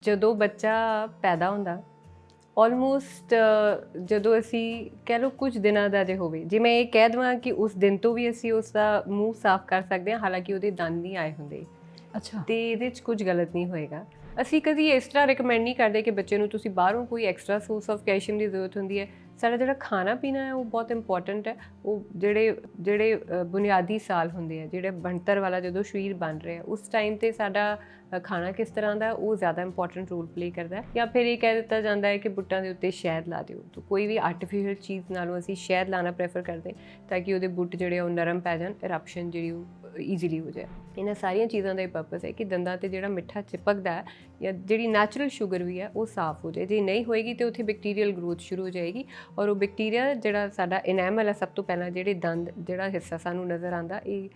ਜਦੋਂ ਬੱਚਾ ਪੈਦਾ ਹੁੰਦਾ ਆਲਮੋਸਟ ਜਦੋਂ ਅਸੀਂ ਕਹਿ ਲਓ ਕੁਝ ਦਿਨਾਂ ਦਾ ਜੇ ਹੋਵੇ, ਜੇ ਮੈਂ ਇਹ ਕਹਿ ਦੇਵਾਂ ਕਿ ਉਸ ਦਿਨ ਤੋਂ ਵੀ ਅਸੀਂ ਉਸ ਦਾ ਮੂੰਹ ਸਾਫ਼ ਕਰ ਸਕਦੇ ਹਾਂ, ਹਾਲਾਂਕਿ ਉਹਦੇ ਦੰਦ ਨਹੀਂ ਆਏ ਹੁੰਦੇ। ਅੱਛਾ। ਤੇ ਇਹਦੇ 'ਚ ਕੁਝ ਗਲਤ ਨਹੀਂ ਹੋਏਗਾ। ਅਸੀਂ ਕਦੀ ਇਸ ਤਰ੍ਹਾਂ ਰਿਕਮੈਂਡ ਨਹੀਂ ਕਰਦੇ ਕਿ ਬੱਚੇ ਨੂੰ ਤੁਸੀਂ ਬਾਹਰੋਂ ਕੋਈ ਐਕਸਟਰਾ ਸੋਰਸ ਆਫ ਕੈਲਸ਼ੀਅਮ ਦੀ ਜ਼ਰੂਰਤ ਹੁੰਦੀ ਹੈ। ਸਾਡਾ ਜਿਹੜਾ ਖਾਣਾ ਪੀਣਾ ਹੈ ਉਹ ਬਹੁਤ ਇੰਪੋਰਟੈਂਟ ਹੈ। ਉਹ ਜਿਹੜੇ ਬੁਨਿਆਦੀ ਸਾਲ ਹੁੰਦੇ ਆ, ਜਿਹੜੇ ਬਣਤਰ ਵਾਲਾ ਜਦੋਂ ਸਰੀਰ ਬਣ ਰਿਹਾ ਉਸ ਟਾਈਮ 'ਤੇ ਸਾਡਾ ਖਾਣਾ ਕਿਸ ਤਰ੍ਹਾਂ ਦਾ ਉਹ ਜ਼ਿਆਦਾ ਇੰਪੋਰਟੈਂਟ ਰੋਲ ਪਲੇ ਕਰਦਾ ਹੈ। ਜਾਂ ਫਿਰ ਇਹ ਕਹਿ ਦਿੱਤਾ ਜਾਂਦਾ ਹੈ ਕਿ ਬੁੱਟਾਂ ਦੇ ਉੱਤੇ ਸ਼ਹਿਦ ਲਾ ਦਿਓ, ਤਾਂ ਕੋਈ ਵੀ ਆਰਟੀਫੀਸ਼ੀਅਲ ਚੀਜ਼ ਨਾਲੋਂ ਅਸੀਂ ਸ਼ਹਿਦ ਲਾਣਾ ਪ੍ਰੈਫਰ ਕਰਦੇ ਤਾਂ ਕਿ ਉਹਦੇ ਬੁੱਟ ਜਿਹੜੇ ਉਹ ਨਰਮ ਪੈ ਜਾਣ, ਇਰਪਸ਼ਨ ਜਿਹੜੀ ਉਹ ਈਜ਼ੀਲੀ ਹੋ ਜਾਏ। ਇਹਨਾਂ ਸਾਰੀਆਂ ਚੀਜ਼ਾਂ ਦਾ ਇਹ ਪਰਪਸ ਹੈ ਕਿ ਦੰਦਾਂ 'ਤੇ ਜਿਹੜਾ ਮਿੱਠਾ ਚਿਪਕਦਾ ਹੈ ਜਾਂ ਜਿਹੜੀ ਨੈਚੁਰਲ ਸ਼ੂਗਰ ਵੀ ਹੈ ਉਹ ਸਾਫ਼ ਹੋ ਜਾਏ। ਜੇ ਨਹੀਂ ਹੋਏਗੀ ਤਾਂ ਉੱਥੇ ਬੈਕਟੀਰੀਅਲ ਗਰੋਥ ਸ਼ੁਰੂ ਹੋ ਜਾਏਗੀ ਔਰ ਉਹ ਬੈਕਟੀਰੀਆ ਜਿਹੜਾ ਸਾਡਾ ਇਨੈਮਲ ਹੈ, ਸਭ ਤੋਂ ਪਹਿਲਾਂ ਜਿਹੜੇ ਦੰਦ ਜਿਹੜਾ ਹਿੱਸਾ ਸਾਨੂੰ ਨਜ਼ਰ ਆਉਂਦਾ, ਇਹ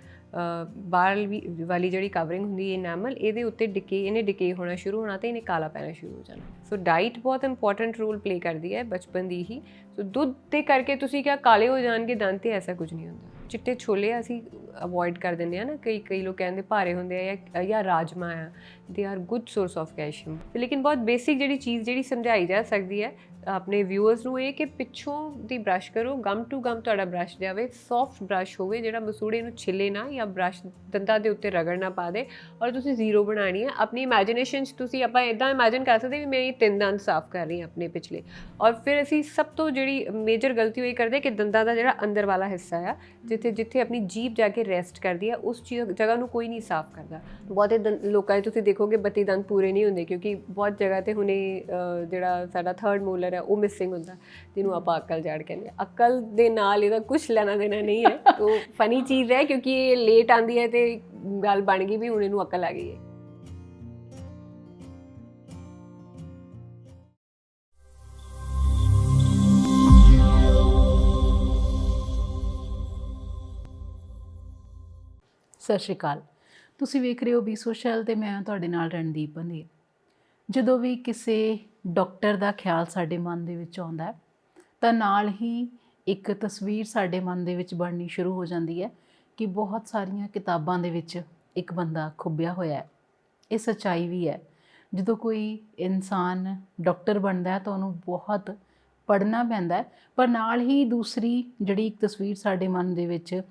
ਬਾਹਰ ਵਾਲੀ ਜਿਹੜੀ ਕਵਰਿੰਗ ਹੁੰਦੀ ਹੈ ਇਨੈਮਲ, ਇਹਦੇ ਉੱਤੇ ਇਹਨੇ ਡਿਕੇ ਹੋਣਾ ਸ਼ੁਰੂ ਹੋਣਾ ਅਤੇ ਇਹਨੇ ਕਾਲਾ ਪੈਣਾ ਸ਼ੁਰੂ ਹੋ ਜਾਣਾ। ਸੋ ਡਾਈਟ ਬਹੁਤ ਇੰਪੋਰਟੈਂਟ ਰੋਲ ਪਲੇ ਕਰਦੀ ਹੈ ਬਚਪਨ ਦੀ ਹੀ। ਸੋ ਦੁੱਧ ਦੇ ਕਰਕੇ ਤੁਸੀਂ ਕਿਹਾ ਕਾਲੇ ਹੋ ਜਾਣਗੇ ਦੰਦ, ਤੇ ਐਸਾ ਕੁਝ ਨਹੀਂ ਹੁੰਦਾ। ਚਿੱਟੇ ਛੋਲੇ ਅਸੀਂ ਅਵੋਇਡ ਕਰ ਦਿੰਦੇ ਹਾਂ ਨਾ, ਕਈ ਲੋਕ ਕਹਿੰਦੇ ਭਾਰੇ ਹੁੰਦੇ ਆ ਜਾਂ ਰਾਜਮਾ ਆ, they are good source of calcium. ਲੇਕਿਨ ਬਹੁਤ ਬੇਸਿਕ ਜਿਹੜੀ ਚੀਜ਼ ਜਿਹੜੀ ਸਮਝਾਈ ਜਾ ਸਕਦੀ ਹੈ ਆਪਣੇ ਵਿਊਅਰਸ ਨੂੰ, ਇਹ ਕਿ ਪਿੱਛੋਂ ਦੀ ਬਰਸ਼ ਕਰੋ, ਗਮ ਟੂ ਗਮ ਤੁਹਾਡਾ ਬਰਸ਼ ਜਾਵੇ, ਸੌਫਟ ਬਰਸ਼ ਹੋਵੇ ਜਿਹੜਾ ਮਸੂੜੇ ਨੂੰ ਛਿੱਲੇ ਨਾ ਜਾਂ ਬਰਸ਼ ਦੰਦਾਂ ਦੇ ਉੱਤੇ ਰਗੜ ਨਾ ਪਾ ਦੇ। ਔਰ ਤੁਸੀਂ ਜ਼ੀਰੋ ਬਣਾਉਣੀ ਹੈ ਆਪਣੀ ਇਮੈਜੀਨੇਸ਼ਨ 'ਚ। ਤੁਸੀਂ ਆਪਾਂ ਇੱਦਾਂ ਇਮੈਜਿਨ ਕਰ ਸਕਦੇ ਵੀ ਮੈਂ ਇਹ 3 ਦੰਦ ਸਾਫ਼ ਕਰ ਰਹੀ ਹਾਂ ਆਪਣੇ ਪਿਛਲੇ। ਔਰ ਫਿਰ ਅਸੀਂ ਸਭ ਤੋਂ ਜਿਹੜੀ ਮੇਜਰ ਗਲਤੀ ਉਹ ਇਹ ਕਰਦੇ ਕਿ ਦੰਦਾਂ ਦਾ ਜਿਹੜਾ ਅੰਦਰ ਵਾਲਾ ਹਿੱਸਾ ਆ, ਜਿੱਥੇ ਆਪਣੀ ਜੀਭ ਜਾ ਕੇ ਰੈਸਟ ਕਰਦੀ ਹੈ, ਉਸ ਜਗ੍ਹਾ ਨੂੰ ਕੋਈ ਨਹੀਂ ਸਾਫ਼ ਕਰਦਾ। ਬਹੁਤੇ ਲੋਕਾਂ 'ਚ ਤੁਸੀਂ ਦੇਖੋਗੇ 32 ਦੰਦ ਪੂਰੇ ਨਹੀਂ ਹੁੰਦੇ, ਕਿਉਂਕਿ ਬਹੁਤ ਜਗ੍ਹਾ 'ਤੇ ਹੁਣੇ ਜਿਹੜਾ ਸਾਡਾ 3rd ਮੋਲਰ ਹੈ ਉਹ ਮਿਸਿੰਗ ਹੁੰਦਾ, ਜਿਹਨੂੰ ਆਪਾਂ ਅਕਲ ਜੜ ਕਹਿੰਦੇ ਹਾਂ। ਅਕਲ ਦੇ ਨਾਲ ਇਹਦਾ ਕੁਛ ਲੈਣਾ ਦੇਣਾ ਨਹੀਂ ਹੈ। ਉਹ ਫਨੀ ਚੀਜ਼ ਹੈ ਕਿਉਂਕਿ ਇਹ ਲੇਟ ਆਉਂਦੀ ਹੈ ਅਤੇ ਗੱਲ ਬਣ ਗਈ ਵੀ ਹੁਣ ਇਹਨੂੰ ਅਕਲ ਆ ਗਈ ਹੈ। ਸਤਿ ਸ਼੍ਰੀ ਅਕਾਲ। ਤੁਸੀਂ ਵੇਖ ਰਹੇ ਹੋ ਬੀ ਸੋਸ਼ਲ ਤੇ ਮੈਂ ਤੁਹਾਡੇ ਨਾਲ ਰਣਦੀਪ ਬੰਦੇ। ਜਦੋਂ ਵੀ ਕਿਸੇ ਡਾਕਟਰ ਦਾ ਖਿਆਲ ਸਾਡੇ ਮਨ ਦੇ ਵਿੱਚ ਆਉਂਦਾ ਹੈ ਤਾਂ ਨਾਲ ਹੀ ਇੱਕ ਤਸਵੀਰ ਸਾਡੇ ਮਨ ਦੇ ਵਿੱਚ ਬਣਨੀ ਸ਼ੁਰੂ ਹੋ ਜਾਂਦੀ ਹੈ ਕਿ ਬਹੁਤ ਸਾਰੀਆਂ ਕਿਤਾਬਾਂ ਦੇ ਵਿੱਚ ਇੱਕ ਬੰਦਾ ਖੁੱਭਿਆ ਹੋਇਆ ਹੈ। ਇਹ ਸੱਚਾਈ ਵੀ ਹੈ। ਜਦੋਂ ਕੋਈ ਇਨਸਾਨ ਡਾਕਟਰ ਬਣਦਾ ਹੈ ਤਾਂ ਉਹਨੂੰ ਬਹੁਤ ਪੜ੍ਹਨਾ ਪੈਂਦਾ ਹੈ, ਪਰ ਨਾਲ ਹੀ ਦੂਸਰੀ ਜਿਹੜੀ ਇੱਕ ਤਸਵੀਰ ਸਾਡੇ ਮਨ ਦੇ ਵਿੱਚ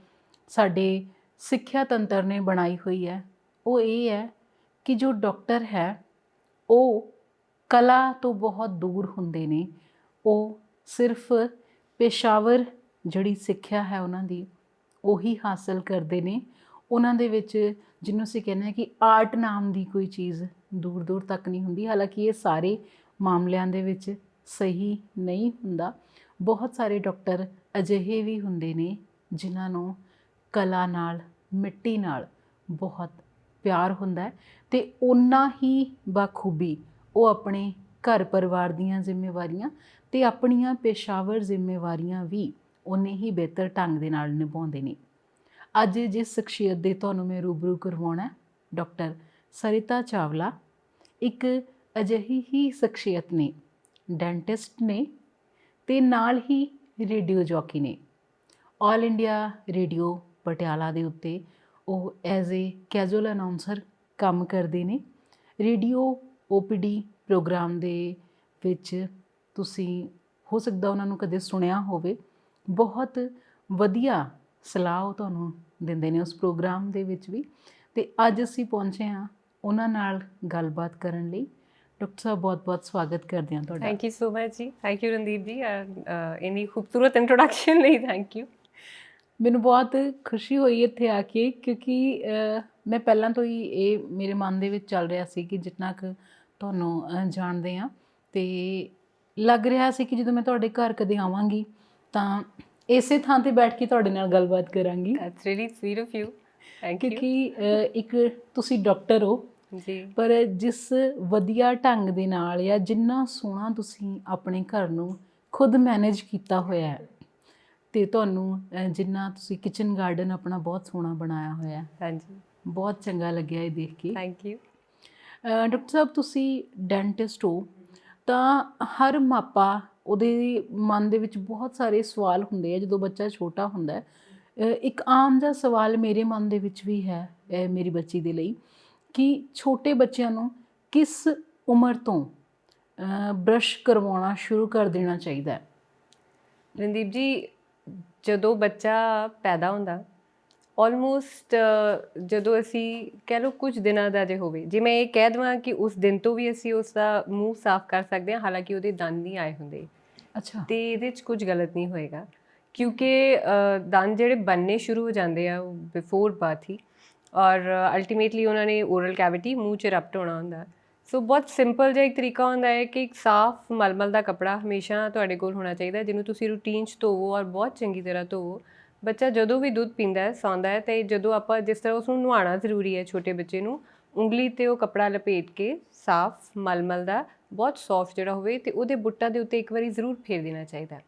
ਸਾਡੇ ਸਿੱਖਿਆ ਤੰਤਰ ਨੇ ਬਣਾਈ ਹੋਈ ਹੈ ਉਹ ਇਹ ਹੈ ਕਿ ਜੋ ਡਾਕਟਰ ਹੈ ਉਹ ਕਲਾ ਤੋਂ ਬਹੁਤ ਦੂਰ ਹੁੰਦੇ ਨੇ। ਉਹ ਸਿਰਫ ਪੇਸ਼ਾਵਰ ਜਿਹੜੀ ਸਿੱਖਿਆ ਹੈ ਉਹਨਾਂ ਦੀ ਉਹੀ ਹਾਸਲ ਕਰਦੇ ਨੇ। ਉਹਨਾਂ ਦੇ ਵਿੱਚ ਜਿਹਨੂੰ ਅਸੀਂ ਕਹਿੰਦੇ ਹਾਂ ਕਿ ਆਰਟ ਨਾਮ ਦੀ ਕੋਈ ਚੀਜ਼ ਦੂਰ ਦੂਰ ਤੱਕ ਨਹੀਂ ਹੁੰਦੀ। ਹਾਲਾਂਕਿ ਇਹ ਸਾਰੇ ਮਾਮਲਿਆਂ ਦੇ ਵਿੱਚ ਸਹੀ ਨਹੀਂ ਹੁੰਦਾ। ਬਹੁਤ ਸਾਰੇ ਡਾਕਟਰ ਅਜਿਹੇ ਵੀ ਹੁੰਦੇ ਨੇ ਜਿਨ੍ਹਾਂ ਨੂੰ ਕਲਾ ਨਾਲ, ਮਿੱਟੀ ਨਾਲ ਬਹੁਤ ਪਿਆਰ ਹੁੰਦਾ ਹੈ ਅਤੇ ਓਨਾ ਹੀ ਬਾਖੂਬੀ ਉਹ ਆਪਣੇ ਘਰ ਪਰਿਵਾਰ ਦੀਆਂ ਜ਼ਿੰਮੇਵਾਰੀਆਂ ਅਤੇ ਆਪਣੀਆਂ ਪੇਸ਼ਾਵਰ ਜ਼ਿੰਮੇਵਾਰੀਆਂ ਵੀ ਓਨੇ ਹੀ ਬਿਹਤਰ ਢੰਗ ਦੇ ਨਾਲ ਨਿਭਾਉਂਦੇ ਨੇ। ਅੱਜ ਜਿਸ ਸ਼ਖਸੀਅਤ ਦੇ ਤੁਹਾਨੂੰ ਮੈਂ ਰੂਬਰੂ ਕਰਵਾਉਣਾ, ਡਾਕਟਰ ਸਰਿਤਾ ਚਾਵਲਾ ਇੱਕ ਅਜਿਹੀ ਹੀ ਸ਼ਖਸੀਅਤ ਨੇ, ਡੈਂਟਿਸਟ ਨੇ ਅਤੇ ਨਾਲ ਹੀ ਰੇਡੀਓ ਜੌਕੀ ਨੇ। ਆਲ ਇੰਡੀਆ ਰੇਡੀਓ ਪਟਿਆਲਾ ਦੇ ਉੱਤੇ ਉਹ ਐਜ਼ ਏ ਕੈਜੂਅਲ ਅਨਾਊਂਸਰ ਕੰਮ ਕਰਦੇ ਨੇ। ਰੇਡੀਓ OPD ਪ੍ਰੋਗਰਾਮ ਦੇ ਵਿੱਚ ਤੁਸੀਂ ਹੋ ਸਕਦਾ ਉਹਨਾਂ ਨੂੰ ਕਦੇ ਸੁਣਿਆ ਹੋਵੇ। ਬਹੁਤ ਵਧੀਆ ਸਲਾਹ ਉਹ ਤੁਹਾਨੂੰ ਦਿੰਦੇ ਨੇ ਉਸ ਪ੍ਰੋਗਰਾਮ ਦੇ ਵਿੱਚ ਵੀ। ਅਤੇ ਅੱਜ ਅਸੀਂ ਪਹੁੰਚੇ ਹਾਂ ਉਹਨਾਂ ਨਾਲ ਗੱਲਬਾਤ ਕਰਨ ਲਈ। ਡਾਕਟਰ ਸਾਹਿਬ ਬਹੁਤ ਬਹੁਤ ਸਵਾਗਤ ਕਰਦੇ ਹਾਂ ਤੁਹਾਡਾ। ਥੈਂਕ ਯੂ ਸੋ ਮਚ ਜੀ। ਥੈਂਕ ਯੂ ਰਣਦੀਪ ਜੀ, ਇੰਨੀ ਖੂਬਸੂਰਤ ਇੰਟਰੋਡਕਸ਼ਨ ਲਈ ਥੈਂਕ ਯੂ। ਮੈਨੂੰ ਬਹੁਤ ਖੁਸ਼ੀ ਹੋਈ ਇੱਥੇ ਆ ਕੇ, ਕਿਉਂਕਿ ਮੈਂ ਪਹਿਲਾਂ ਤੋਂ ਹੀ ਇਹ ਮੇਰੇ ਮਨ ਦੇ ਵਿੱਚ ਚੱਲ ਰਿਹਾ ਸੀ ਕਿ ਜਿੰਨਾ ਕੁ ਤੁਹਾਨੂੰ ਜਾਣਦੇ ਹਾਂ ਅਤੇ ਲੱਗ ਰਿਹਾ ਸੀ ਕਿ ਜਦੋਂ ਮੈਂ ਤੁਹਾਡੇ ਘਰ ਕਦੇ ਆਵਾਂਗੀ ਤਾਂ ਇਸੇ ਥਾਂ 'ਤੇ ਬੈਠ ਕੇ ਤੁਹਾਡੇ ਨਾਲ ਗੱਲਬਾਤ ਕਰਾਂਗੀ। That's really sweet of you. Thank you. ਕਿਉਂਕਿ ਇੱਕ ਤੁਸੀਂ ਡਾਕਟਰ ਹੋ ਜੀ, ਪਰ ਜਿਸ ਵਧੀਆ ਢੰਗ ਦੇ ਨਾਲ ਜਾਂ ਜਿੰਨਾ ਸੋਹਣਾ ਤੁਸੀਂ ਆਪਣੇ ਘਰ ਨੂੰ ਖੁਦ ਮੈਨੇਜ ਕੀਤਾ ਹੋਇਆ ਹੈ ਅਤੇ ਤੁਹਾਨੂੰ ਜਿੰਨਾ ਤੁਸੀਂ ਕਿਚਨ ਗਾਰਡਨ ਆਪਣਾ ਬਹੁਤ ਸੋਹਣਾ ਬਣਾਇਆ ਹੋਇਆ, ਹਾਂਜੀ, ਬਹੁਤ ਚੰਗਾ ਲੱਗਿਆ ਇਹ ਦੇਖ ਕੇ। Thank you. ਡਾਕਟਰ ਸਾਹਿਬ ਤੁਸੀਂ ਡੈਂਟਿਸਟ ਹੋ ਤਾਂ ਹਰ ਮਾਪਾ ਉਹਦੇ ਮਨ ਦੇ ਵਿੱਚ ਬਹੁਤ ਸਾਰੇ ਸਵਾਲ ਹੁੰਦੇ ਆ ਜਦੋਂ ਬੱਚਾ ਛੋਟਾ ਹੁੰਦਾ ਹੈ। ਇੱਕ ਆਮ ਜਿਹਾ ਸਵਾਲ ਮੇਰੇ ਮਨ ਦੇ ਵਿੱਚ ਵੀ ਹੈ ਮੇਰੀ ਬੱਚੀ ਦੇ ਲਈ ਕਿ ਛੋਟੇ ਬੱਚਿਆਂ ਨੂੰ ਕਿਸ ਉਮਰ ਤੋਂ ਬ੍ਰਸ਼ ਕਰਵਾਉਣਾ ਸ਼ੁਰੂ ਕਰ ਦੇਣਾ ਚਾਹੀਦਾ ਹੈ? ਰਣਦੀਪ ਜੀ, ਜਦੋਂ ਬੱਚਾ ਪੈਦਾ ਹੁੰਦਾ ਆਲਮੋਸਟ ਜਦੋਂ ਅਸੀਂ ਕਹਿ ਲਓ ਕੁਝ ਦਿਨਾਂ ਦਾ ਜੇ ਹੋਵੇ, ਜੇ ਮੈਂ ਇਹ ਕਹਿ ਦੇਵਾਂ ਕਿ ਉਸ ਦਿਨ ਤੋਂ ਵੀ ਅਸੀਂ ਉਸ ਦਾ ਮੂੰਹ ਸਾਫ਼ ਕਰ ਸਕਦੇ ਹਾਂ, ਹਾਲਾਂਕਿ ਉਹਦੇ ਦੰਦ ਨਹੀਂ ਆਏ ਹੁੰਦੇ, ਅੱਛਾ। ਤੇ ਇਹਦੇ 'ਚ ਕੁਝ ਗਲਤ ਨਹੀਂ ਹੋਏਗਾ, ਕਿਉਂਕਿ ਦੰਦ ਜਿਹੜੇ ਬਣਨੇ ਸ਼ੁਰੂ ਹੋ ਜਾਂਦੇ ਆ ਉਹ ਬਿਫੋਰ ਬਰਥ ਹੀ, ਔਰ ਅਲਟੀਮੇਟਲੀ ਉਹਨਾਂ ਨੇ ਓਰਲ ਕੈਵਿਟੀ ਮੂੰਹ 'ਚ ਰਪਟ ਹੋਣਾ ਹੁੰਦਾ। ਸੋ ਬਹੁਤ ਸਿੰਪਲ ਜਿਹਾ ਇੱਕ ਤਰੀਕਾ ਹੁੰਦਾ ਹੈ ਕਿ ਇੱਕ ਸਾਫ਼ ਮਲਮਲ ਦਾ ਕੱਪੜਾ ਹਮੇਸ਼ਾ ਤੁਹਾਡੇ ਕੋਲ ਹੋਣਾ ਚਾਹੀਦਾ, ਜਿਹਨੂੰ ਤੁਸੀਂ ਰੂਟੀਨ 'ਚ ਧੋਵੋ ਔਰ ਬਹੁਤ ਚੰਗੀ ਤਰ੍ਹਾਂ ਧੋਵੋ। ਬੱਚਾ ਜਦੋਂ ਵੀ ਦੁੱਧ ਪੀਂਦਾ ਹੈ, ਸੌਂਦਾ ਹੈ, ਅਤੇ ਜਦੋਂ ਆਪਾਂ ਜਿਸ ਤਰ੍ਹਾਂ ਉਸਨੂੰ ਨੁਹਾਉਣਾ ਜ਼ਰੂਰੀ ਹੈ ਛੋਟੇ ਬੱਚੇ ਨੂੰ, ਉਂਗਲੀ 'ਤੇ ਉਹ ਕੱਪੜਾ ਲਪੇਟ ਕੇ ਸਾਫ਼ ਮਲਮਲ ਦਾ ਬਹੁਤ ਸੌਫਟ ਜਿਹੜਾ ਹੋਵੇ, ਅਤੇ ਉਹਦੇ ਬੁੱਟਾਂ ਦੇ ਉੱਤੇ ਇੱਕ ਵਾਰੀ ਜ਼ਰੂਰ ਫੇਰ ਦੇਣਾ ਚਾਹੀਦਾ।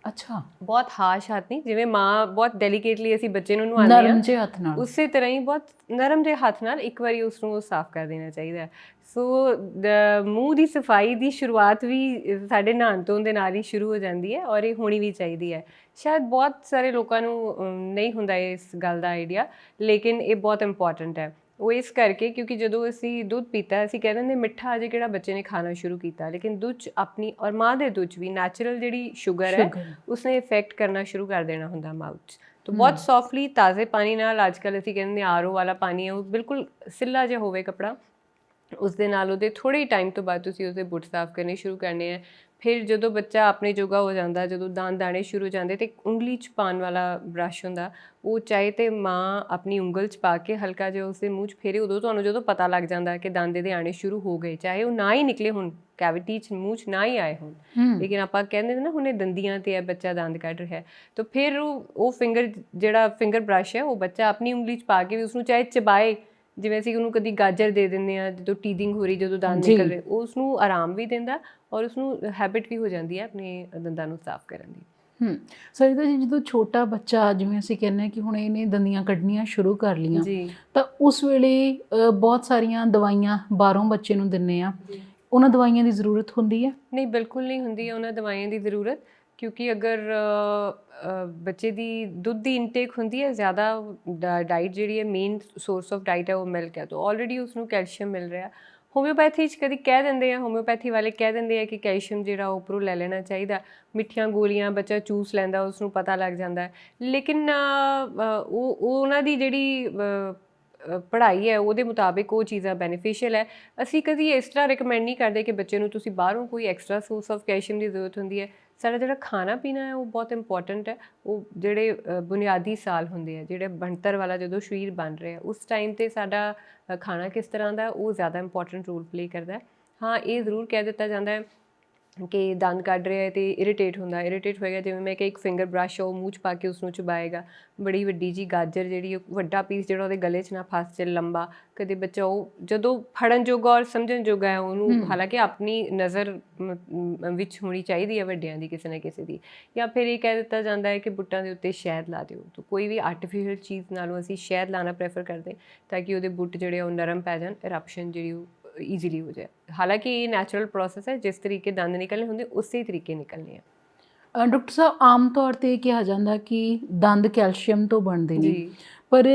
ਅੱਛਾ। ਬਹੁਤ ਹਾਰਸ਼ ਹੱਥ ਨਹੀਂ, ਜਿਵੇਂ ਮਾਂ ਬਹੁਤ ਡੈਲੀਕੇਟਲੀ ਅਸੀਂ ਬੱਚੇ ਨੂੰ ਨੁਹਾਉਂਦੇ ਨਰਮ ਹਾਂ, ਜਿਹੇ ਹੱਥ ਨਾਲ, ਉਸੇ ਤਰ੍ਹਾਂ ਹੀ ਬਹੁਤ ਨਰਮ ਜਿਹੇ ਹੱਥ ਨਾਲ ਇੱਕ ਵਾਰੀ ਉਸਨੂੰ ਸਾਫ਼ ਕਰ ਦੇਣਾ ਚਾਹੀਦਾ। ਸੋ ਮੂੰਹ ਦੀ ਸਫਾਈ ਦੀ ਸ਼ੁਰੂਆਤ ਵੀ ਸਾਡੇ ਨਹਾਉਣ ਧੋਣ ਦੇ ਨਾਲ ਹੀ ਸ਼ੁਰੂ ਹੋ ਜਾਂਦੀ ਹੈ, ਔਰ ਇਹ ਹੋਣੀ ਵੀ ਚਾਹੀਦੀ ਹੈ। ਸ਼ਾਇਦ ਬਹੁਤ ਸਾਰੇ ਲੋਕਾਂ ਨੂੰ ਨਹੀਂ ਹੁੰਦਾ ਇਸ ਗੱਲ ਦਾ ਆਈਡੀਆ, ਲੇਕਿਨ ਇਹ ਬਹੁਤ ਇੰਪੋਰਟੈਂਟ ਹੈ। ਉਹ ਇਸ ਕਰਕੇ ਕਿਉਂਕਿ ਜਦੋਂ ਅਸੀਂ ਦੁੱਧ ਪੀਤਾ, ਅਸੀਂ ਕਹਿ ਦਿੰਦੇ ਮਿੱਠਾ ਅਜੇ ਕਿਹੜਾ ਬੱਚੇ ਨੇ ਖਾਣਾ ਸ਼ੁਰੂ ਕੀਤਾ, ਲੇਕਿਨ ਦੁੱਧ 'ਚ ਆਪਣੀ ਔਰ ਮਾਂ ਦੇ ਦੁੱਧ 'ਚ ਵੀ ਨੈਚੁਰਲ ਜਿਹੜੀ ਸ਼ੂਗਰ ਹੈ ਉਸਨੇ ਇਫੈਕਟ ਕਰਨਾ ਸ਼ੁਰੂ ਕਰ ਦੇਣਾ ਹੁੰਦਾ ਮਾਊਥ 'ਚ। ਤਾਂ ਬਹੁਤ ਸੌਫਟਲੀ ਤਾਜ਼ੇ ਪਾਣੀ ਨਾਲ, ਅੱਜ ਕੱਲ੍ਹ ਅਸੀਂ ਕਹਿੰਦੇ RO ਵਾਲਾ ਪਾਣੀ ਹੈ, ਉਹ ਬਿਲਕੁਲ ਸਿੱਲਾ ਜਿਹਾ ਹੋਵੇ ਕੱਪੜਾ, ਉਸ ਦੇ ਨਾਲ ਉਹਦੇ ਥੋੜ੍ਹੇ ਟਾਈਮ ਤੋਂ ਬਾਅਦ ਤੁਸੀਂ ਉਸਦੇ ਬੁੱਟ ਸਾਫ਼ ਕਰਨੇ ਸ਼ੁਰੂ ਕਰਨੇ ਹੈ। ਫਿਰ ਜਦੋਂ ਬੱਚਾ ਆਪਣੇ ਜੋਗਾ ਹੋ ਜਾਂਦਾ, ਜਦੋਂ ਦੰਦ ਆਉਣੇ ਸ਼ੁਰੂ ਹੋ ਜਾਂਦੇ, ਅਤੇ ਉਂਗਲੀ 'ਚ ਪਾਉਣ ਵਾਲਾ ਬਰੱਸ਼ ਹੁੰਦਾ, ਉਹ ਚਾਹੇ ਤਾਂ ਮਾਂ ਆਪਣੀ ਉਂਗਲ 'ਚ ਪਾ ਕੇ ਹਲਕਾ ਜਿਹਾ ਉਸਦੇ ਮੂੰਹ 'ਚ ਫੇਰੇ, ਉਦੋਂ ਤੁਹਾਨੂੰ ਜਦੋਂ ਪਤਾ ਲੱਗ ਜਾਂਦਾ ਕਿ ਦੰਦ ਇਹਦੇ ਆਉਣੇ ਸ਼ੁਰੂ ਹੋ ਗਏ, ਚਾਹੇ ਉਹ ਨਾ ਹੀ ਨਿਕਲੇ ਹੁਣ, ਕੈਵਿਟੀ 'ਚ ਮੂੰਹ 'ਚ ਨਾ ਹੀ ਆਏ ਹੋਣ, ਲੇਕਿਨ ਆਪਾਂ ਕਹਿੰਦੇ ਨਾ ਹੁਣੇ ਦੰਦੀਆਂ 'ਤੇ ਹੈ ਬੱਚਾ ਦੰਦ ਕੱਢ ਰਿਹਾ, ਤਾਂ ਫਿਰ ਉਹ ਫਿੰਗਰ ਬਰੱਸ਼ ਹੈ, ਉਹ ਬੱਚਾ ਆਪਣੀ ਉਂਗਲੀ 'ਚ ਪਾ ਕੇ ਵੀ ਉਸਨੂੰ ਚਾਹੇ ਚਬਾਏ, ਜਿਵੇਂ ਅਸੀਂ ਉਹਨੂੰ ਕਦੀ ਗਾਜਰ ਦੇ ਦਿੰਦੇ ਹਾਂ ਜਦੋਂ ਟੀਦਿੰਗ ਹੋ ਰਹੀ, ਜਦੋਂ ਦੰਦ ਨਿਕਲ ਰਹੇ, ਉਹ ਉਸਨੂੰ ਆਰਾਮ ਵੀ ਦਿੰਦਾ ਔਰ ਉਸਨੂੰ ਹੈਬਿਟ ਵੀ ਹੋ ਜਾਂਦੀ ਹੈ ਆਪਣੇ ਦੰਦਾਂ ਨੂੰ ਸਾਫ਼ ਕਰਨ ਦੀ। ਸਰਿਤਾ ਜੀ, ਜਦੋਂ ਛੋਟਾ ਬੱਚਾ, ਜਿਵੇਂ ਅਸੀਂ ਕਹਿੰਦੇ ਹਾਂ ਕਿ ਹੁਣ ਇਹਨੇ ਦੰਦੀਆਂ ਕੱਢਣੀਆਂ ਸ਼ੁਰੂ ਕਰ ਲਈਆਂ, ਤਾਂ ਉਸ ਵੇਲੇ ਬਹੁਤ ਸਾਰੀਆਂ ਦਵਾਈਆਂ ਬਾਹਰੋਂ ਬੱਚੇ ਨੂੰ ਦਿੰਦੇ ਆ, ਉਹਨਾਂ ਦਵਾਈਆਂ ਦੀ ਜ਼ਰੂਰਤ ਹੁੰਦੀ ਹੈ? ਨਹੀਂ, ਬਿਲਕੁਲ ਨਹੀਂ ਹੁੰਦੀ ਹੈ ਉਹਨਾਂ ਦਵਾਈਆਂ ਦੀ ਜ਼ਰੂਰਤ, ਕਿਉਂਕਿ ਅਗਰ ਬੱਚੇ ਦੀ ਦੁੱਧ ਦੀ ਇਨਟੇਕ ਹੁੰਦੀ ਹੈ ਜ਼ਿਆਦਾ, ਡਾਈਟ ਜਿਹੜੀ ਹੈ ਮੇਨ ਸੋਰਸ ਆਫ ਡਾਈਟ ਹੈ ਉਹ ਮਿਲਕ ਹੈ, ਤਾਂ ਆਲਰੇਡੀ ਉਸਨੂੰ ਕੈਲਸ਼ੀਅਮ ਮਿਲ ਰਿਹਾ। ਹੋਮਿਓਪੈਥੀ 'ਚ ਕਦੀ ਕਹਿ ਦਿੰਦੇ ਆ, ਹੋਮਿਓਪੈਥੀ ਵਾਲੇ ਕਹਿ ਦਿੰਦੇ ਆ ਕਿ ਕੈਲਸ਼ੀਅਮ ਜਿਹੜਾ ਉੱਪਰੋਂ ਲੈ ਲੈਣਾ ਚਾਹੀਦਾ, ਮਿੱਠੀਆਂ ਗੋਲੀਆਂ ਬੱਚਾ ਚੂਸ ਲੈਂਦਾ, ਉਸਨੂੰ ਪਤਾ ਲੱਗ ਜਾਂਦਾ, ਲੇਕਿਨ ਉਹ ਉਹਨਾਂ ਦੀ ਜਿਹੜੀ ਪੜ੍ਹਾਈ ਹੈ ਉਹਦੇ ਮੁਤਾਬਿਕ ਉਹ ਚੀਜ਼ਾਂ ਬੈਨੀਫੀਸ਼ੀਅਲ ਹੈ। ਅਸੀਂ ਕਦੀ ਇਸ ਤਰ੍ਹਾਂ ਰਿਕਮੈਂਡ ਨਹੀਂ ਕਰਦੇ ਕਿ ਬੱਚੇ ਨੂੰ ਤੁਸੀਂ ਬਾਹਰੋਂ ਕੋਈ ਐਕਸਟਰਾ ਸੋਰਸ ਆਫ ਕੈਲਸ਼ੀਅਮ ਦੀ ਜ਼ਰੂਰਤ ਹੁੰਦੀ ਹੈ। ਸਾਡਾ ਜਿਹੜਾ ਖਾਣਾ ਪੀਣਾ ਹੈ ਉਹ ਬਹੁਤ ਇੰਪੋਰਟੈਂਟ ਹੈ। ਉਹ ਜਿਹੜੇ ਬੁਨਿਆਦੀ ਸਾਲ ਹੁੰਦੇ ਆ, ਜਿਹੜੇ ਬਣਤਰ ਵਾਲਾ ਜਦੋਂ ਸਰੀਰ ਬਣ ਰਿਹਾ, ਉਸ ਟਾਈਮ 'ਤੇ ਸਾਡਾ ਖਾਣਾ ਕਿਸ ਤਰ੍ਹਾਂ ਦਾ ਉਹ ਜ਼ਿਆਦਾ ਇੰਪੋਰਟੈਂਟ ਰੋਲ ਪਲੇ ਕਰਦਾ ਹੈ। ਹਾਂ, ਇਹ ਜ਼ਰੂਰ ਕਹਿ ਦਿੱਤਾ ਜਾਂਦਾ ਹੈ ਕਿ ਦੰਦ ਕੱਢ ਰਿਹਾ ਅਤੇ ਇਰੀਟੇਟ ਹੋਏਗਾ, ਜਿਵੇਂ ਮੈਂ ਕਿ ਇੱਕ ਫਿੰਗਰ ਬਰੱਸ਼ ਉਹ ਮੂੰਹ 'ਚ ਪਾ ਕੇ ਉਸਨੂੰ ਚਬਾਏਗਾ, ਬੜੀ ਵੱਡੀ ਜੀ ਗਾਜਰ ਜਿਹੜੀ ਵੱਡਾ ਪੀਸ ਜਿਹੜਾ ਉਹਦੇ ਗਲੇ 'ਚ ਨਾ ਫਸ ਜਾਏ ਲੰਬਾ, ਕਦੇ ਬੱਚਾ ਉਹ ਜਦੋਂ ਫੜਨ ਜੋਗਾ ਔਰ ਸਮਝਣ ਜੋਗਾ ਹੈ ਉਹਨੂੰ, ਹਾਲਾਂਕਿ ਆਪਣੀ ਨਜ਼ਰ ਵਿੱਚ ਹੋਣੀ ਚਾਹੀਦੀ ਹੈ ਵੱਡਿਆਂ ਦੀ ਕਿਸੇ ਨਾ ਕਿਸੇ ਦੀ। ਜਾਂ ਫਿਰ ਇਹ ਕਹਿ ਦਿੱਤਾ ਜਾਂਦਾ ਹੈ ਕਿ ਬੁੱਟਾਂ ਦੇ ਉੱਤੇ ਸ਼ਹਿਦ ਲਾ ਦਿਓ, ਤਾਂ ਕੋਈ ਵੀ ਆਰਟੀਫਿਸ਼ੀਅਲ ਚੀਜ਼ ਨਾਲੋਂ ਅਸੀਂ ਸ਼ਹਿਦ ਲਾਉਣਾ ਪ੍ਰੈਫਰ ਕਰਦੇ ਤਾਂ ਕਿ ਉਹਦੇ ਬੁੱਟ ਜਿਹੜੇ ਉਹ ਨਰਮ ਪੈ ਜਾਣ, ਇਰਪਸ਼ਨ ਜਿਹੜੀ ਉਹ ਈਜ਼ੀਲੀ ਹੋ ਜਾਏ। ਹਾਲਾਂਕਿ ਇਹ ਨੈਚੁਰਲ ਪ੍ਰੋਸੈਸ ਹੈ, ਜਿਸ ਤਰੀਕੇ ਦੰਦ ਨਿਕਲਣੇ ਹੁੰਦੇ ਉਸੇ ਤਰੀਕੇ ਨਿਕਲਣੇ ਆ। ਡਾਕਟਰ ਸਾਹਿਬ, ਆਮ ਤੌਰ 'ਤੇ ਕਿਹਾ ਜਾਂਦਾ ਕਿ ਦੰਦ ਕੈਲਸ਼ੀਅਮ ਤੋਂ ਬਣਦੇ ਨੇ, ਪਰ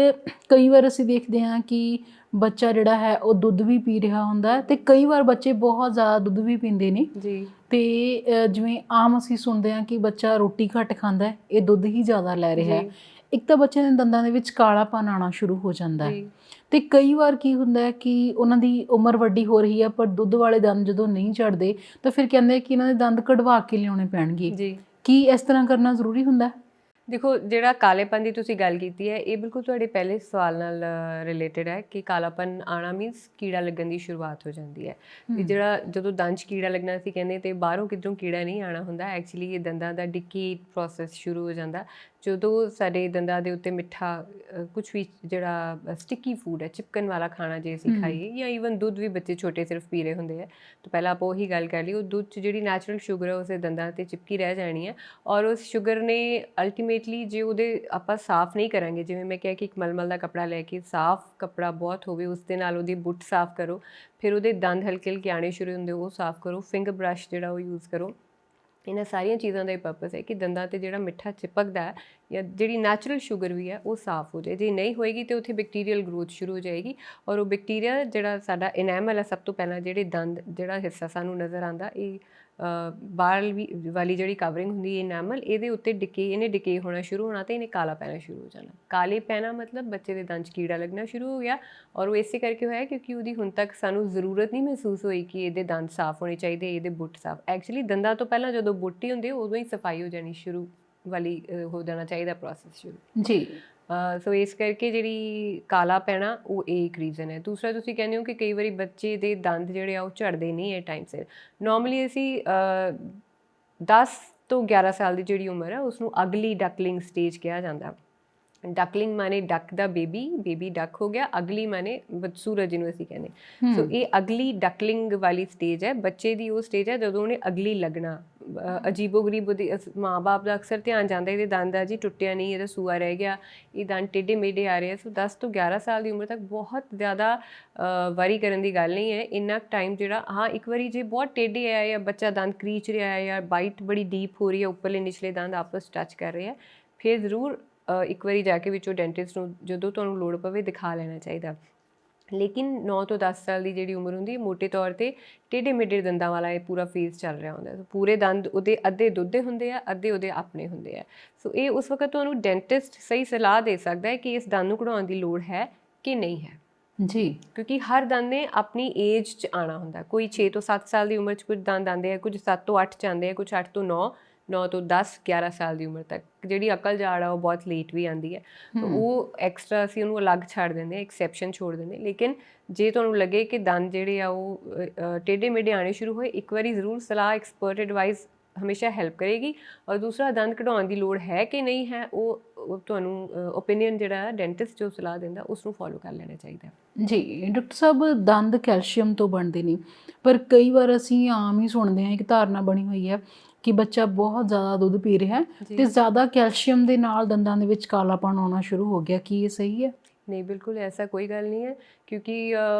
ਕਈ ਵਾਰ ਅਸੀਂ ਦੇਖਦੇ ਹਾਂ ਕਿ ਬੱਚਾ ਜਿਹੜਾ ਹੈ ਉਹ ਦੁੱਧ ਵੀ ਪੀ ਰਿਹਾ ਹੁੰਦਾ, ਅਤੇ ਕਈ ਵਾਰ ਬੱਚੇ ਬਹੁਤ ਜ਼ਿਆਦਾ ਦੁੱਧ ਵੀ ਪੀਂਦੇ ਨੇ ਅਤੇ ਜਿਵੇਂ ਆਮ ਅਸੀਂ ਸੁਣਦੇ ਹਾਂ ਕਿ ਬੱਚਾ ਰੋਟੀ ਘੱਟ ਖਾਂਦਾ, ਇਹ ਦੁੱਧ ਹੀ ਜ਼ਿਆਦਾ ਲੈ ਰਿਹਾ, ਇੱਕ ਤਾਂ ਬੱਚੇ ਦੇ ਦੰਦਾਂ ਦੇ ਵਿੱਚ ਕਾਲਾਪਨ ਆਉਣਾ ਸ਼ੁਰੂ ਹੋ ਜਾਂਦਾ ਹੈ, ਅਤੇ ਕਈ ਵਾਰ ਕੀ ਹੁੰਦਾ ਹੈ ਕਿ ਉਹਨਾਂ ਦੀ ਉਮਰ ਵੱਡੀ ਹੋ ਰਹੀ ਹੈ ਪਰ ਦੁੱਧ ਵਾਲੇ ਦੰਦ ਜਦੋਂ ਨਹੀਂ ਝੜਦੇ ਤਾਂ ਫਿਰ ਕਹਿੰਦੇ ਕਿ ਇਹਨਾਂ ਦੇ ਦੰਦ ਕਢਵਾ ਕੇ ਲਿਆਉਣੇ ਪੈਣਗੇ। ਕੀ ਇਸ ਤਰ੍ਹਾਂ ਕਰਨਾ ਜ਼ਰੂਰੀ ਹੁੰਦਾ? ਦੇਖੋ, ਜਿਹੜਾ ਕਾਲੇਪਨ ਦੀ ਤੁਸੀਂ ਗੱਲ ਕੀਤੀ ਹੈ, ਇਹ ਬਿਲਕੁਲ ਤੁਹਾਡੇ ਪਹਿਲੇ ਸਵਾਲ ਨਾਲ ਰਿਲੇਟਡ ਹੈ ਕਿ ਕਾਲਾਪਨ ਆਉਣਾ ਮੀਨਸ ਕੀੜਾ ਲੱਗਣ ਦੀ ਸ਼ੁਰੂਆਤ ਹੋ ਜਾਂਦੀ ਹੈ। ਅਤੇ ਜਿਹੜਾ ਜਦੋਂ ਦੰਦ 'ਚ ਕੀੜਾ ਲੱਗਣਾ ਅਸੀਂ ਕਹਿੰਦੇ ਅਤੇ ਬਾਹਰੋਂ ਕਿੱਧਰੋਂ ਕੀੜਾ ਨਹੀਂ ਆਉਣਾ ਹੁੰਦਾ, ਐਕਚੁਅਲੀ ਇਹ ਦੰਦਾਂ ਦਾ ਡਿਕੀ ਪ੍ਰੋਸੈਸ ਸ਼ੁਰੂ ਹੋ ਜਾਂਦਾ ਜਦੋਂ ਸਾਡੇ ਦੰਦਾਂ ਦੇ ਉੱਤੇ ਮਿੱਠਾ ਕੁਛ ਵੀ ਜਿਹੜਾ ਸਟਿੱਕੀ ਫੂਡ ਹੈ, ਚਿਪਕਣ ਵਾਲਾ ਖਾਣਾ ਜੇ ਅਸੀਂ ਖਾਈਏ, ਜਾਂ ਈਵਨ ਦੁੱਧ ਵੀ ਬੱਚੇ ਛੋਟੇ ਸਿਰਫ ਪੀ ਰਹੇ ਹੁੰਦੇ ਆ, ਤਾਂ ਪਹਿਲਾਂ ਆਪਾਂ ਉਹੀ ਗੱਲ ਕਰ ਲਈ, ਉਹ ਦੁੱਧ 'ਚ ਜਿਹੜੀ ਨੈਚੁਰਲ ਸ਼ੂਗਰ ਹੈ ਉਸਦੇ ਦੰਦਾਂ 'ਤੇ ਚਿਪਕੀ ਰਹਿ ਜਾਣੀ ਹੈ, ਔਰ ਉਸ ਸ਼ੂਗਰ ਨੇ ਅਲਟੀਮੇਟਲੀ ਜੇ ਉਹਦੇ ਆਪਾਂ ਸਾਫ਼ ਨਹੀਂ ਕਰਾਂਗੇ, ਜਿਵੇਂ ਮੈਂ ਕਿਹਾ ਕਿ ਇੱਕ ਮਲਮਲ ਦਾ ਕੱਪੜਾ ਲੈ ਕੇ, ਸਾਫ਼ ਕੱਪੜਾ ਬਹੁਤ ਹੋਵੇ, ਉਸ ਦੇ ਨਾਲ ਉਹਦੀ ਬੁੱਟ ਸਾਫ਼ ਕਰੋ, ਫਿਰ ਉਹਦੇ ਦੰਦ ਹਲਕੇ ਹਲਕੇ ਆਉਣੇ ਸ਼ੁਰੂ ਹੁੰਦੇ ਉਹ ਸਾਫ਼ ਕਰੋ, ਫਿੰਗਰ ਬਰੱਸ਼ ਜਿਹੜਾ ਉਹ ਯੂਜ਼ ਕਰੋ। ਇਹਨਾਂ ਸਾਰੀਆਂ ਚੀਜ਼ਾਂ ਦਾ ਇਹ ਪਰਪਸ ਹੈ ਕਿ ਦੰਦਾਂ 'ਤੇ ਜਿਹੜਾ ਮਿੱਠਾ ਚਿਪਕਦਾ ਹੈ ਜਾਂ ਜਿਹੜੀ ਨੈਚੁਰਲ ਸ਼ੂਗਰ ਵੀ ਹੈ ਉਹ ਸਾਫ਼ ਹੋ ਜਾਏ। ਜੇ ਨਹੀਂ ਹੋਏਗੀ ਤਾਂ ਉੱਥੇ ਬੈਕਟੀਰੀਅਲ ਗਰੋਥ ਸ਼ੁਰੂ ਹੋ ਜਾਏਗੀ, ਔਰ ਉਹ ਬੈਕਟੀਰੀਆ ਜਿਹੜਾ ਸਾਡਾ ਇਨੈਮਲ ਹੈ, ਸਭ ਤੋਂ ਪਹਿਲਾਂ ਜਿਹੜੇ ਦੰਦ ਜਿਹੜਾ ਹਿੱਸਾ ਸਾਨੂੰ ਨਜ਼ਰ ਆਉਂਦਾ, ਇਹ ਬਾਹਰ ਵਾਲੀ ਜਿਹੜੀ ਕਵਰਿੰਗ ਹੁੰਦੀ ਹੈ ਇਨੈਮਲ, ਇਹਦੇ ਉੱਤੇ ਇਹਨੇ ਡਿਕੇ ਹੋਣਾ ਸ਼ੁਰੂ ਹੋਣਾ ਤੇ ਇਹਨੇ ਕਾਲਾ ਪੈਣਾ ਸ਼ੁਰੂ ਹੋ ਜਾਣਾ। ਕਾਲੇ ਪੈਣਾ ਮਤਲਬ ਬੱਚੇ ਦੇ ਦੰਦ 'ਚ ਕੀੜਾ ਲੱਗਣਾ ਸ਼ੁਰੂ ਹੋ ਗਿਆ, ਔਰ ਉਹ ਇਸੇ ਕਰਕੇ ਹੋਇਆ ਕਿਉਂਕਿ ਉਹਦੀ ਹੁਣ ਤੱਕ ਸਾਨੂੰ ਜ਼ਰੂਰਤ ਨਹੀਂ ਮਹਿਸੂਸ ਹੋਈ ਕਿ ਇਹਦੇ ਦੰਦ ਸਾਫ਼ ਹੋਣੇ ਚਾਹੀਦੇ, ਇਹਦੇ ਬੁੱਟ ਸਾਫ਼। ਐਕਚੁਅਲੀ ਦੰਦਾਂ ਤੋਂ ਪਹਿਲਾਂ ਜਦੋਂ ਬੁੱਟ ਹੀ ਹੁੰਦੀ ਉਦੋਂ ਹੀ ਸਫਾਈ ਹੋ ਜਾਣੀ ਸ਼ੁਰੂ ਵਾਲੀ ਹੋ ਜਾਣਾ ਚਾਹੀਦਾ ਪ੍ਰੋਸੈਸ ਸ਼ੁਰੂ ਜੀ। ਸੋ ਇਸ ਕਰਕੇ ਜਿਹੜੀ ਕਾਲਾ ਪੈਣਾ ਉਹ ਇਹ ਇੱਕ ਰੀਜ਼ਨ ਹੈ। ਦੂਸਰਾ ਤੁਸੀਂ ਕਹਿੰਦੇ ਹੋ ਕਿ ਕਈ ਵਾਰੀ ਬੱਚੇ ਦੇ ਦੰਦ ਜਿਹੜੇ ਆ ਉਹ ਝੜਦੇ ਨਹੀਂ ਹੈ ਟਾਈਮ ਸਿਰ। ਨੋਰਮਲੀ ਅਸੀਂ 10 ਤੋਂ 11 ਸਾਲ ਦੀ ਜਿਹੜੀ ਉਮਰ ਹੈ ਉਸਨੂੰ ਅਗਲੀ ਡਕਲਿੰਗ ਸਟੇਜ ਕਿਹਾ ਜਾਂਦਾ। ਡਕਲਿੰਗ ਮਾਨੇ ਡਕ ਦਾ ਬੇਬੀ ਡਕ ਹੋ ਗਿਆ, ਅਗਲੀ ਮਾਨੇ ਸੂਰਜ ਜਿਹਨੂੰ ਅਸੀਂ ਕਹਿੰਦੇ। ਸੋ ਇਹ ਅਗਲੀ ਡਕਲਿੰਗ ਵਾਲੀ ਸਟੇਜ ਹੈ, ਬੱਚੇ ਦੀ ਉਹ ਸਟੇਜ ਹੈ ਜਦੋਂ ਉਹਨੇ ਅਗਲੀ ਲੱਗਣਾ। ਅਜੀਬੋ ਗਰੀਬ ਉਹਦੀ ਮਾਂ ਬਾਪ ਦਾ ਅਕਸਰ ਧਿਆਨ ਜਾਂਦਾ ਇਹਦੇ ਦੰਦ ਆ ਜੀ ਟੁੱਟਿਆ ਨਹੀਂ, ਇਹਦਾ ਸੂਆ ਰਹਿ ਗਿਆ, ਇਹ ਦੰਦ ਟੇਢੇ ਮੇਢੇ ਆ ਰਹੇ ਆ। ਸੋ 10 ਤੋਂ 11 ਸਾਲ ਦੀ ਉਮਰ ਤੱਕ ਬਹੁਤ ਜ਼ਿਆਦਾ ਵਰੀ ਕਰਨ ਦੀ ਗੱਲ ਨਹੀਂ ਹੈ। ਇੰਨਾ ਟਾਈਮ ਜਿਹੜਾ ਹਾਂ ਇੱਕ ਵਾਰੀ ਜੇ ਬਹੁਤ ਟੇਢੇ ਆ ਜਾਂ ਬੱਚਾ ਦੰਦ ਕਰੀਚ ਰਿਹਾ ਹੈ ਜਾਂ ਬਾਈਟ ਬੜੀ ਡੀਪ ਹੋ ਰਹੀ ਹੈ, ਉੱਪਰਲੇ ਨਿਚਲੇ ਦੰਦ ਆਪਸ ਟੱਚ ਕਰ ਰਹੇ ਆ, ਫਿਰ ਜ਼ਰੂਰ ਇੱਕ ਵਾਰੀ ਜਾ ਕੇ ਵਿੱਚੋਂ ਡੈਂਟਿਸਟ ਨੂੰ ਜਦੋਂ ਤੁਹਾਨੂੰ ਲੋੜ ਪਵੇ ਦਿਖਾ ਲੈਣਾ ਚਾਹੀਦਾ। ਲੇਕਿਨ 9 ਤੋਂ 10 ਸਾਲ ਦੀ ਜਿਹੜੀ ਉਮਰ ਹੁੰਦੀ ਹੈ ਮੋਟੇ ਤੌਰ 'ਤੇ ਟੇਢੇ ਮੇਢੇ ਦੰਦਾਂ ਵਾਲਾ ਇਹ ਪੂਰਾ ਫੇਜ਼ ਚੱਲ ਰਿਹਾ ਹੁੰਦਾ। ਪੂਰੇ ਦੰਦ ਉਹਦੇ ਅੱਧੇ ਦੁੱਧ ਦੇ ਹੁੰਦੇ ਆ, ਅੱਧੇ ਉਹਦੇ ਆਪਣੇ ਹੁੰਦੇ ਆ। ਸੋ ਇਹ ਉਸ ਵਕਤ ਤੁਹਾਨੂੰ ਡੈਂਟਿਸਟ ਸਹੀ ਸਲਾਹ ਦੇ ਸਕਦਾ ਹੈ ਕਿ ਇਸ ਦੰਦ ਨੂੰ ਕਢਾਉਣ ਦੀ ਲੋੜ ਹੈ ਕਿ ਨਹੀਂ ਹੈ ਜੀ। ਕਿਉਂਕਿ ਹਰ ਦੰਦ ਨੇ ਆਪਣੀ ਏਜ 'ਚ ਆਉਣਾ ਹੁੰਦਾ। ਕੋਈ 6 ਤੋਂ 7 ਸਾਲ ਦੀ ਉਮਰ 'ਚ ਕੁਝ ਦੰਦ ਆਉਂਦੇ ਆ, ਕੁਝ 7 ਤੋਂ 8 'ਚ ਆਉਂਦੇ ਆ, ਕੁਝ 8 ਤੋਂ 9, 9 ਤੋਂ 10, 11 ਸਾਲ ਦੀ ਉਮਰ ਤੱਕ। ਜਿਹੜੀ ਅਕਲ ਜਾੜ ਆ ਉਹ ਬਹੁਤ ਲੇਟ ਵੀ ਆਉਂਦੀ ਹੈ, ਤਾਂ ਉਹ ਐਕਸਟਰਾ ਅਸੀਂ ਉਹਨੂੰ ਅਲੱਗ ਛੱਡ ਦਿੰਦੇ ਹਾਂ, ਐਕਸੈਪਸ਼ਨ ਛੋੜ ਦਿੰਦੇ। ਲੇਕਿਨ ਜੇ ਤੁਹਾਨੂੰ ਲੱਗੇ ਕਿ ਦੰਦ ਜਿਹੜੇ ਆ ਉਹ ਟੇਢੇ ਮੇਢੇ ਆਉਣੇ ਸ਼ੁਰੂ ਹੋਏ, ਇੱਕ ਵਾਰੀ ਜ਼ਰੂਰ ਸਲਾਹ ਐਕਸਪਰਟ ਐਡਵਾਈਸ ਹਮੇਸ਼ਾ ਹੈਲਪ ਕਰੇਗੀ। ਔਰ ਦੂਸਰਾ ਦੰਦ ਕਢਾਉਣ ਦੀ ਲੋੜ ਹੈ ਕਿ ਨਹੀਂ ਹੈ, ਉਹ ਤੁਹਾਨੂੰ ਓਪੀਨੀਅਨ ਜਿਹੜਾ ਡੈਂਟਿਸਟ ਜੋ ਸਲਾਹ ਦਿੰਦਾ ਉਸ ਨੂੰ ਫੋਲੋ ਕਰ ਲੈਣਾ ਚਾਹੀਦਾ। ਜੀ ਡਾਕਟਰ ਸਾਹਿਬ, ਦੰਦ ਕੈਲਸ਼ੀਅਮ ਤੋਂ ਬਣਦੇ ਨੇ, ਪਰ ਕਈ ਵਾਰ ਅਸੀਂ ਆਮ ਹੀ ਸੁਣਦੇ ਹਾਂ, ਇੱਕ ਧਾਰਨਾ ਬਣੀ ਹੋਈ ਹੈ ਕਿ ਬੱਚਾ ਬਹੁਤ ਜ਼ਿਆਦਾ ਦੁੱਧ ਪੀ ਰਿਹਾ ਤੇ ਜ਼ਿਆਦਾ ਕੈਲਸ਼ੀਅਮ ਦੇ ਨਾਲ ਦੰਦਾਂ ਦੇ ਵਿੱਚ ਕਾਲਾਪਣ ਆਉਣਾ ਸ਼ੁਰੂ ਹੋ ਗਿਆ। ਕੀ ਇਹ ਸਹੀ ਹੈ? ਨਹੀਂ, ਬਿਲਕੁਲ ਐਸਾ ਕੋਈ ਗੱਲ ਨਹੀਂ ਹੈ, ਕਿਉਂਕਿ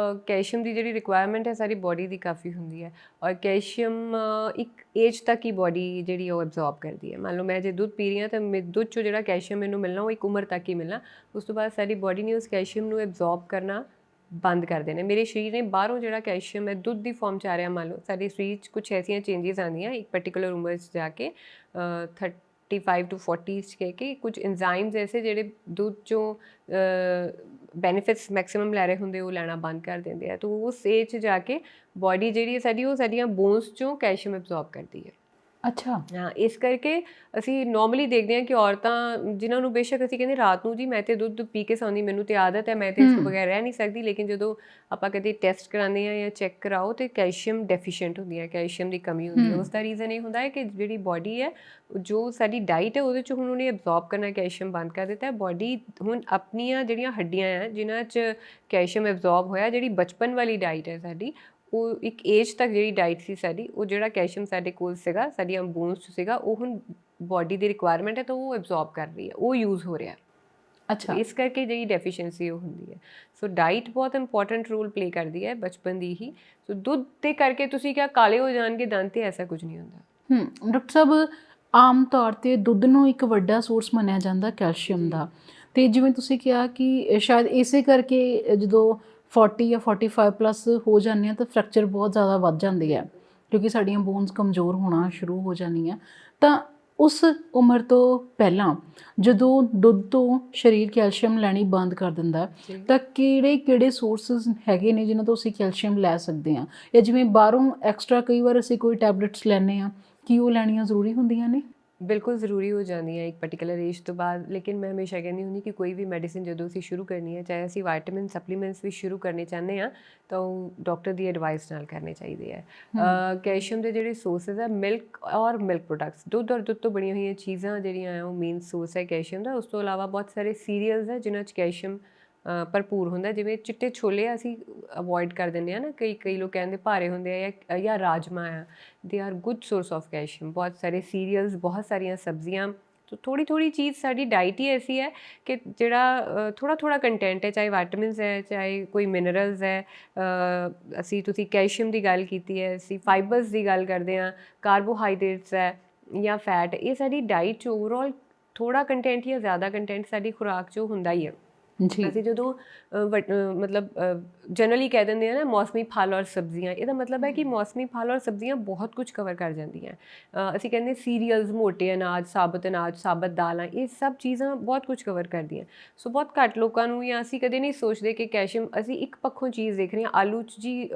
ਕੈਲਸ਼ੀਅਮ ਦੀ ਜਿਹੜੀ ਰਿਕੁਆਇਰਮੈਂਟ ਹੈ ਸਾਡੀ ਬੋਡੀ ਦੀ ਕਾਫੀ ਹੁੰਦੀ ਹੈ, ਔਰ ਕੈਲਸ਼ੀਅਮ ਇੱਕ ਏਜ ਤੱਕ ਹੀ ਬੋਡੀ ਜਿਹੜੀ ਉਹ ਐਬਜ਼ੌਰਬ ਕਰਦੀ ਹੈ। ਮੰਨ ਲਓ ਮੈਂ ਜੇ ਦੁੱਧ ਪੀ ਰਹੀ ਹਾਂ ਤਾਂ ਦੁੱਧ 'ਚੋਂ ਜਿਹੜਾ ਕੈਲਸ਼ੀਅਮ ਮੈਨੂੰ ਮਿਲਣਾ ਉਹ ਇੱਕ ਉਮਰ ਤੱਕ ਹੀ ਮਿਲਣਾ। ਉਸ ਤੋਂ ਬਾਅਦ ਸਾਡੀ ਬੋਡੀ ਨੇ ਉਸ ਕੈਲਸ਼ੀਅਮ ਨੂੰ ਐਬਜ਼ੌਰਬ ਕਰਨਾ ਬੰਦ ਕਰ ਦੇਣਾ। ਮੇਰੇ ਸਰੀਰ ਨੇ ਬਾਹਰੋਂ ਜਿਹੜਾ ਕੈਲਸ਼ੀਅਮ ਹੈ ਦੁੱਧ ਦੀ ਫਾਰਮ 'ਚ ਆ ਰਿਹਾ, ਮੰਨ ਲਓ ਸਾਡੇ ਸਰੀਰ 'ਚ ਕੁਛ ਐਸੀਆਂ ਚੇਂਜਸ ਆਉਂਦੀਆਂ ਇੱਕ ਪਰਟੀਕੂਲਰ ਉਮਰ 'ਚ ਜਾ ਕੇ 35 to 40 'ਚ ਕਹਿ ਕੇ ਕੁਝ ਇੰਜ਼ਾਈਮਸ ਐਸੇ ਜਿਹੜੇ ਦੁੱਧ 'ਚੋਂ ਬੈਨੀਫਿਟਸ ਮੈਕਸਿਮਮ ਲੈ ਰਹੇ ਹੁੰਦੇ ਉਹ ਲੈਣਾ ਬੰਦ ਕਰ ਦਿੰਦੇ ਆ। ਤਾਂ ਉਸ ਏਜ 'ਚ ਜਾ ਕੇ ਬੋਡੀ ਜਿਹੜੀ ਹੈ ਸਾਡੀ ਉਹ ਸਾਡੀਆਂ ਬੋਨਸ 'ਚੋਂ ਕੈਲਸ਼ੀਅਮ ਐਬਜ਼ੌਰਬ ਕਰਦੀ ਹੈ। ਅੱਛਾ। ਹਾਂ, ਇਸ ਕਰਕੇ ਅਸੀਂ ਨੋਰਮਲੀ ਦੇਖਦੇ ਹਾਂ ਕਿ ਔਰਤਾਂ ਜਿਨ੍ਹਾਂ ਨੂੰ ਬੇਸ਼ੱਕ ਅਸੀਂ ਕਹਿੰਦੇ ਰਾਤ ਨੂੰ ਜੀ ਮੈਂ ਤਾਂ ਦੁੱਧ ਪੀ ਕੇ ਸੌਂਦੀ, ਮੈਨੂੰ ਤਾਂ ਆਦਤ ਹੈ, ਮੈਂ ਤਾਂ ਇਸ ਤੋਂ ਬਗੈਰ ਰਹਿ ਨਹੀਂ ਸਕਦੀ, ਲੇਕਿਨ ਜਦੋਂ ਆਪਾਂ ਕਦੇ ਟੈਸਟ ਕਰਾਉਂਦੇ ਹਾਂ ਜਾਂ ਚੈੱਕ ਕਰਾਓ ਤਾਂ ਕੈਲਸ਼ੀਅਮ ਡੈਫੀਸ਼ੀਐਂਟ ਹੁੰਦੀ ਹੈ, ਕੈਲਸ਼ੀਅਮ ਦੀ ਕਮੀ ਹੁੰਦੀ ਹੈ। ਉਸ ਦਾ ਰੀਜ਼ਨ ਇਹ ਹੁੰਦਾ ਹੈ ਕਿ ਜਿਹੜੀ ਬੋਡੀ ਹੈ ਜੋ ਸਾਡੀ ਡਾਈਟ ਹੈ ਉਹਦੇ 'ਚ ਹੁਣ ਉਹਨੇ ਐਬਜ਼ੌਰਬ ਕਰਨਾ ਕੈਲਸ਼ੀਅਮ ਬੰਦ ਕਰ ਦਿੱਤਾ ਹੈ। ਬੋਡੀ ਹੁਣ ਆਪਣੀਆਂ ਜਿਹੜੀਆਂ ਹੱਡੀਆਂ ਹੈ ਜਿਨ੍ਹਾਂ 'ਚ ਕੈਲਸ਼ੀਅਮ ਐਬਜ਼ੌਰਬ ਹੋਇਆ, ਜਿਹੜੀ ਬਚਪਨ ਵਾਲੀ ਡਾਈਟ ਹੈ ਸਾਡੀ, ਉਹ ਇੱਕ ਏਜ ਤੱਕ ਜਿਹੜੀ ਡਾਈਟ ਸੀ ਸਾਡੀ, ਉਹ ਜਿਹੜਾ ਕੈਲਸ਼ੀਅਮ ਸਾਡੇ ਕੋਲ ਸੀਗਾ ਸਾਡੀਆਂ ਬੋਨਸ 'ਚ ਸੀਗਾ, ਉਹ ਹੁਣ ਬੋਡੀ ਦੀ ਰਿਕੁਆਇਰਮੈਂਟ ਹੈ ਤਾਂ ਉਹ ਐਬਜ਼ੌਰਬ ਕਰ ਰਹੀ ਹੈ, ਉਹ ਯੂਜ਼ ਹੋ ਰਿਹਾ। ਅੱਛਾ। ਇਸ ਕਰਕੇ ਜਿਹੜੀ ਡੈਫੀਸ਼ੀਐਂਸੀ ਉਹ ਹੁੰਦੀ ਹੈ। ਸੋ ਡਾਈਟ ਬਹੁਤ ਇੰਪੋਰਟੈਂਟ ਰੋਲ ਪਲੇ ਕਰਦੀ ਹੈ ਬਚਪਨ ਦੀ ਹੀ। ਸੋ ਦੁੱਧ ਦੇ ਕਰਕੇ ਤੁਸੀਂ ਕਿਹਾ ਕਾਲੇ ਹੋ ਜਾਣਗੇ ਦੰਦ, ਤੇ ਐਸਾ ਕੁਝ ਨਹੀਂ ਹੁੰਦਾ। ਡਾਕਟਰ ਸਾਹਿਬ, ਆਮ ਤੌਰ 'ਤੇ ਦੁੱਧ ਨੂੰ ਇੱਕ ਵੱਡਾ ਸੋਰਸ ਮੰਨਿਆ ਜਾਂਦਾ ਕੈਲਸ਼ੀਅਮ ਦਾ, ਅਤੇ ਜਿਵੇਂ ਤੁਸੀਂ ਕਿਹਾ ਕਿ ਸ਼ਾਇਦ ਇਸੇ ਕਰਕੇ ਜਦੋਂ 40 ਜਾਂ 45 ਪਲੱਸ ਹੋ ਜਾਂਦੇ ਆ ਤਾਂ ਫ੍ਰੈਕਚਰ ਬਹੁਤ ਜ਼ਿਆਦਾ ਵੱਧ ਜਾਂਦੇ ਆ, ਕਿਉਂਕਿ ਸਾਡੀਆਂ ਬੋਨਸ ਕਮਜ਼ੋਰ ਹੋਣਾ ਸ਼ੁਰੂ ਹੋ ਜਾਂਦੀਆਂ। ਤਾਂ ਉਸ ਉਮਰ ਤੋਂ ਪਹਿਲਾਂ ਜਦੋਂ ਦੁੱਧ ਤੋਂ ਸਰੀਰ ਕੈਲਸ਼ੀਅਮ ਲੈਣੀ ਬੰਦ ਕਰ ਦਿੰਦਾ, ਤਾਂ ਕਿਹੜੇ ਸੋਰਸਿਸ ਹੈਗੇ ਨੇ ਜਿਨ੍ਹਾਂ ਤੋਂ ਅਸੀਂ ਕੈਲਸ਼ੀਅਮ ਲੈ ਸਕਦੇ ਹਾਂ? ਜਾਂ ਜਿਵੇਂ ਬਾਹਰੋਂ ਐਕਸਟਰਾ ਕਈ ਵਾਰ ਅਸੀਂ ਕੋਈ ਟੈਬਲੇਟਸ ਲੈਂਦੇ ਹਾਂ, ਕੀ ਉਹ ਲੈਣੀਆਂ ਜ਼ਰੂਰੀ ਹੁੰਦੀਆਂ ਨੇ? ਬਿਲਕੁਲ ਜ਼ਰੂਰੀ ਹੋ ਜਾਂਦੀ ਹੈ ਇੱਕ ਪਰਟੀਕੂਲਰ ਏਜ ਤੋਂ ਬਾਅਦ। ਲੇਕਿਨ ਮੈਂ ਹਮੇਸ਼ਾ ਕਹਿੰਦੀ ਹੁੰਦੀ ਕਿ ਕੋਈ ਵੀ ਮੈਡੀਸਿਨ ਜਦੋਂ ਅਸੀਂ ਸ਼ੁਰੂ ਕਰਨੀ ਹੈ, ਚਾਹੇ ਅਸੀਂ ਵਾਈਟਾਮਿਨ ਸਪਲੀਮੈਂਟਸ ਵੀ ਸ਼ੁਰੂ ਕਰਨੇ ਚਾਹੁੰਦੇ ਹਾਂ, ਤਾਂ ਉਹ ਡਾਕਟਰ ਦੀ ਐਡਵਾਈਸ ਨਾਲ ਕਰਨੇ ਚਾਹੀਦੇ ਹੈ। ਕੈਲਸ਼ੀਅਮ ਦੇ ਜਿਹੜੇ ਸੋਰਸਿਸ ਹੈ ਮਿਲਕ ਔਰ ਮਿਲਕ ਪ੍ਰੋਡਕਟਸ, ਦੁੱਧ ਔਰ ਦੁੱਧ ਤੋਂ ਬਣੀਆਂ ਹੋਈਆਂ ਚੀਜ਼ਾਂ ਜਿਹੜੀਆਂ ਆ ਉਹ ਮੇਨ ਸੋਰਸ ਹੈ ਕੈਲਸ਼ੀਅਮ ਦਾ। ਉਸ ਤੋਂ ਇਲਾਵਾ ਬਹੁਤ ਸਾਰੇ ਸੀਰੀਅਲਸ ਹੈ ਜਿਨ੍ਹਾਂ 'ਚ ਕੈਲਸ਼ੀਅਮ ਭਰਪੂਰ ਹੁੰਦਾ, ਜਿਵੇਂ ਚਿੱਟੇ ਛੋਲੇ ਅਸੀਂ ਅਵੋਇਡ ਕਰ ਦਿੰਦੇ ਹਾਂ ਨਾ, ਕਈ ਲੋਕ ਕਹਿੰਦੇ ਭਾਰੇ ਹੁੰਦੇ ਆ, ਜਾਂ ਰਾਜਮਾ ਆ, they are good source of calcium. ਬਹੁਤ ਸਾਰੇ ਸੀਰੀਅਲਸ, ਬਹੁਤ ਸਾਰੀਆਂ ਸਬਜ਼ੀਆਂ, ਤਾਂ ਥੋੜ੍ਹੀ ਚੀਜ਼ ਸਾਡੀ ਡਾਈਟ ਹੀ ਐਸੀ ਹੈ ਕਿ ਜਿਹੜਾ ਥੋੜ੍ਹਾ ਕੰਟੈਂਟ ਹੈ, ਚਾਹੇ ਵਾਈਟਮਿਨਸ ਹੈ, ਚਾਹੇ ਕੋਈ ਮਿਨਰਲਸ ਹੈ। ਤੁਸੀਂ ਕੈਲਸ਼ੀਅਮ ਦੀ ਗੱਲ ਕੀਤੀ ਹੈ, ਅਸੀਂ ਫਾਈਬਰਸ ਦੀ ਗੱਲ ਕਰਦੇ ਹਾਂ, ਕਾਰਬੋਹਾਈਡਰੇਟਸ ਹੈ ਜਾਂ ਫੈਟ, ਇਹ ਸਾਡੀ ਡਾਈਟ 'ਚ ਓਵਰਆਲ ਥੋੜ੍ਹਾ ਕੰਟੈਂਟ ਜਾਂ ਜ਼ਿਆਦਾ ਕੰਟੈਂਟ ਸਾਡੀ ਖੁਰਾਕ 'ਚੋਂ ਹੁੰਦਾ ਹੀ ਹੈ। ਜੀ ਅਸੀਂ ਜਦੋਂ ਮਤਲਬ ਜਨਰਲੀ ਕਹਿ ਦਿੰਦੇ ਆ ਨਾ ਮੌਸਮੀ ਫਲ ਔਰ ਸਬਜ਼ੀਆਂ, ਇਹਦਾ ਮਤਲਬ ਹੈ ਕਿ ਮੌਸਮੀ ਫਲ ਔਰ ਸਬਜ਼ੀਆਂ ਬਹੁਤ ਕੁਝ ਕਵਰ ਕਰ ਜਾਂਦੀਆਂ। ਅਸੀਂ ਕਹਿੰਦੇ ਸੀਰੀਅਲਸ, ਮੋਟੇ ਅਨਾਜ, ਸਾਬਤ ਦਾਲਾਂ, ਇਹ ਸਭ ਚੀਜ਼ਾਂ ਬਹੁਤ ਕੁਝ ਕਵਰ ਕਰਦੀਆਂ। ਸੋ ਬਹੁਤ ਘੱਟ ਲੋਕਾਂ ਨੂੰ, ਜਾਂ ਅਸੀਂ ਕਦੇ ਨਹੀਂ ਸੋਚਦੇ ਕਿ ਕੈਲਸ਼ੀਅਮ, ਅਸੀਂ ਇੱਕ ਪੱਖੋਂ ਚੀਜ਼ ਦੇਖ ਰਹੇ ਹਾਂ ਆਲੂ 'ਚ ਜੀ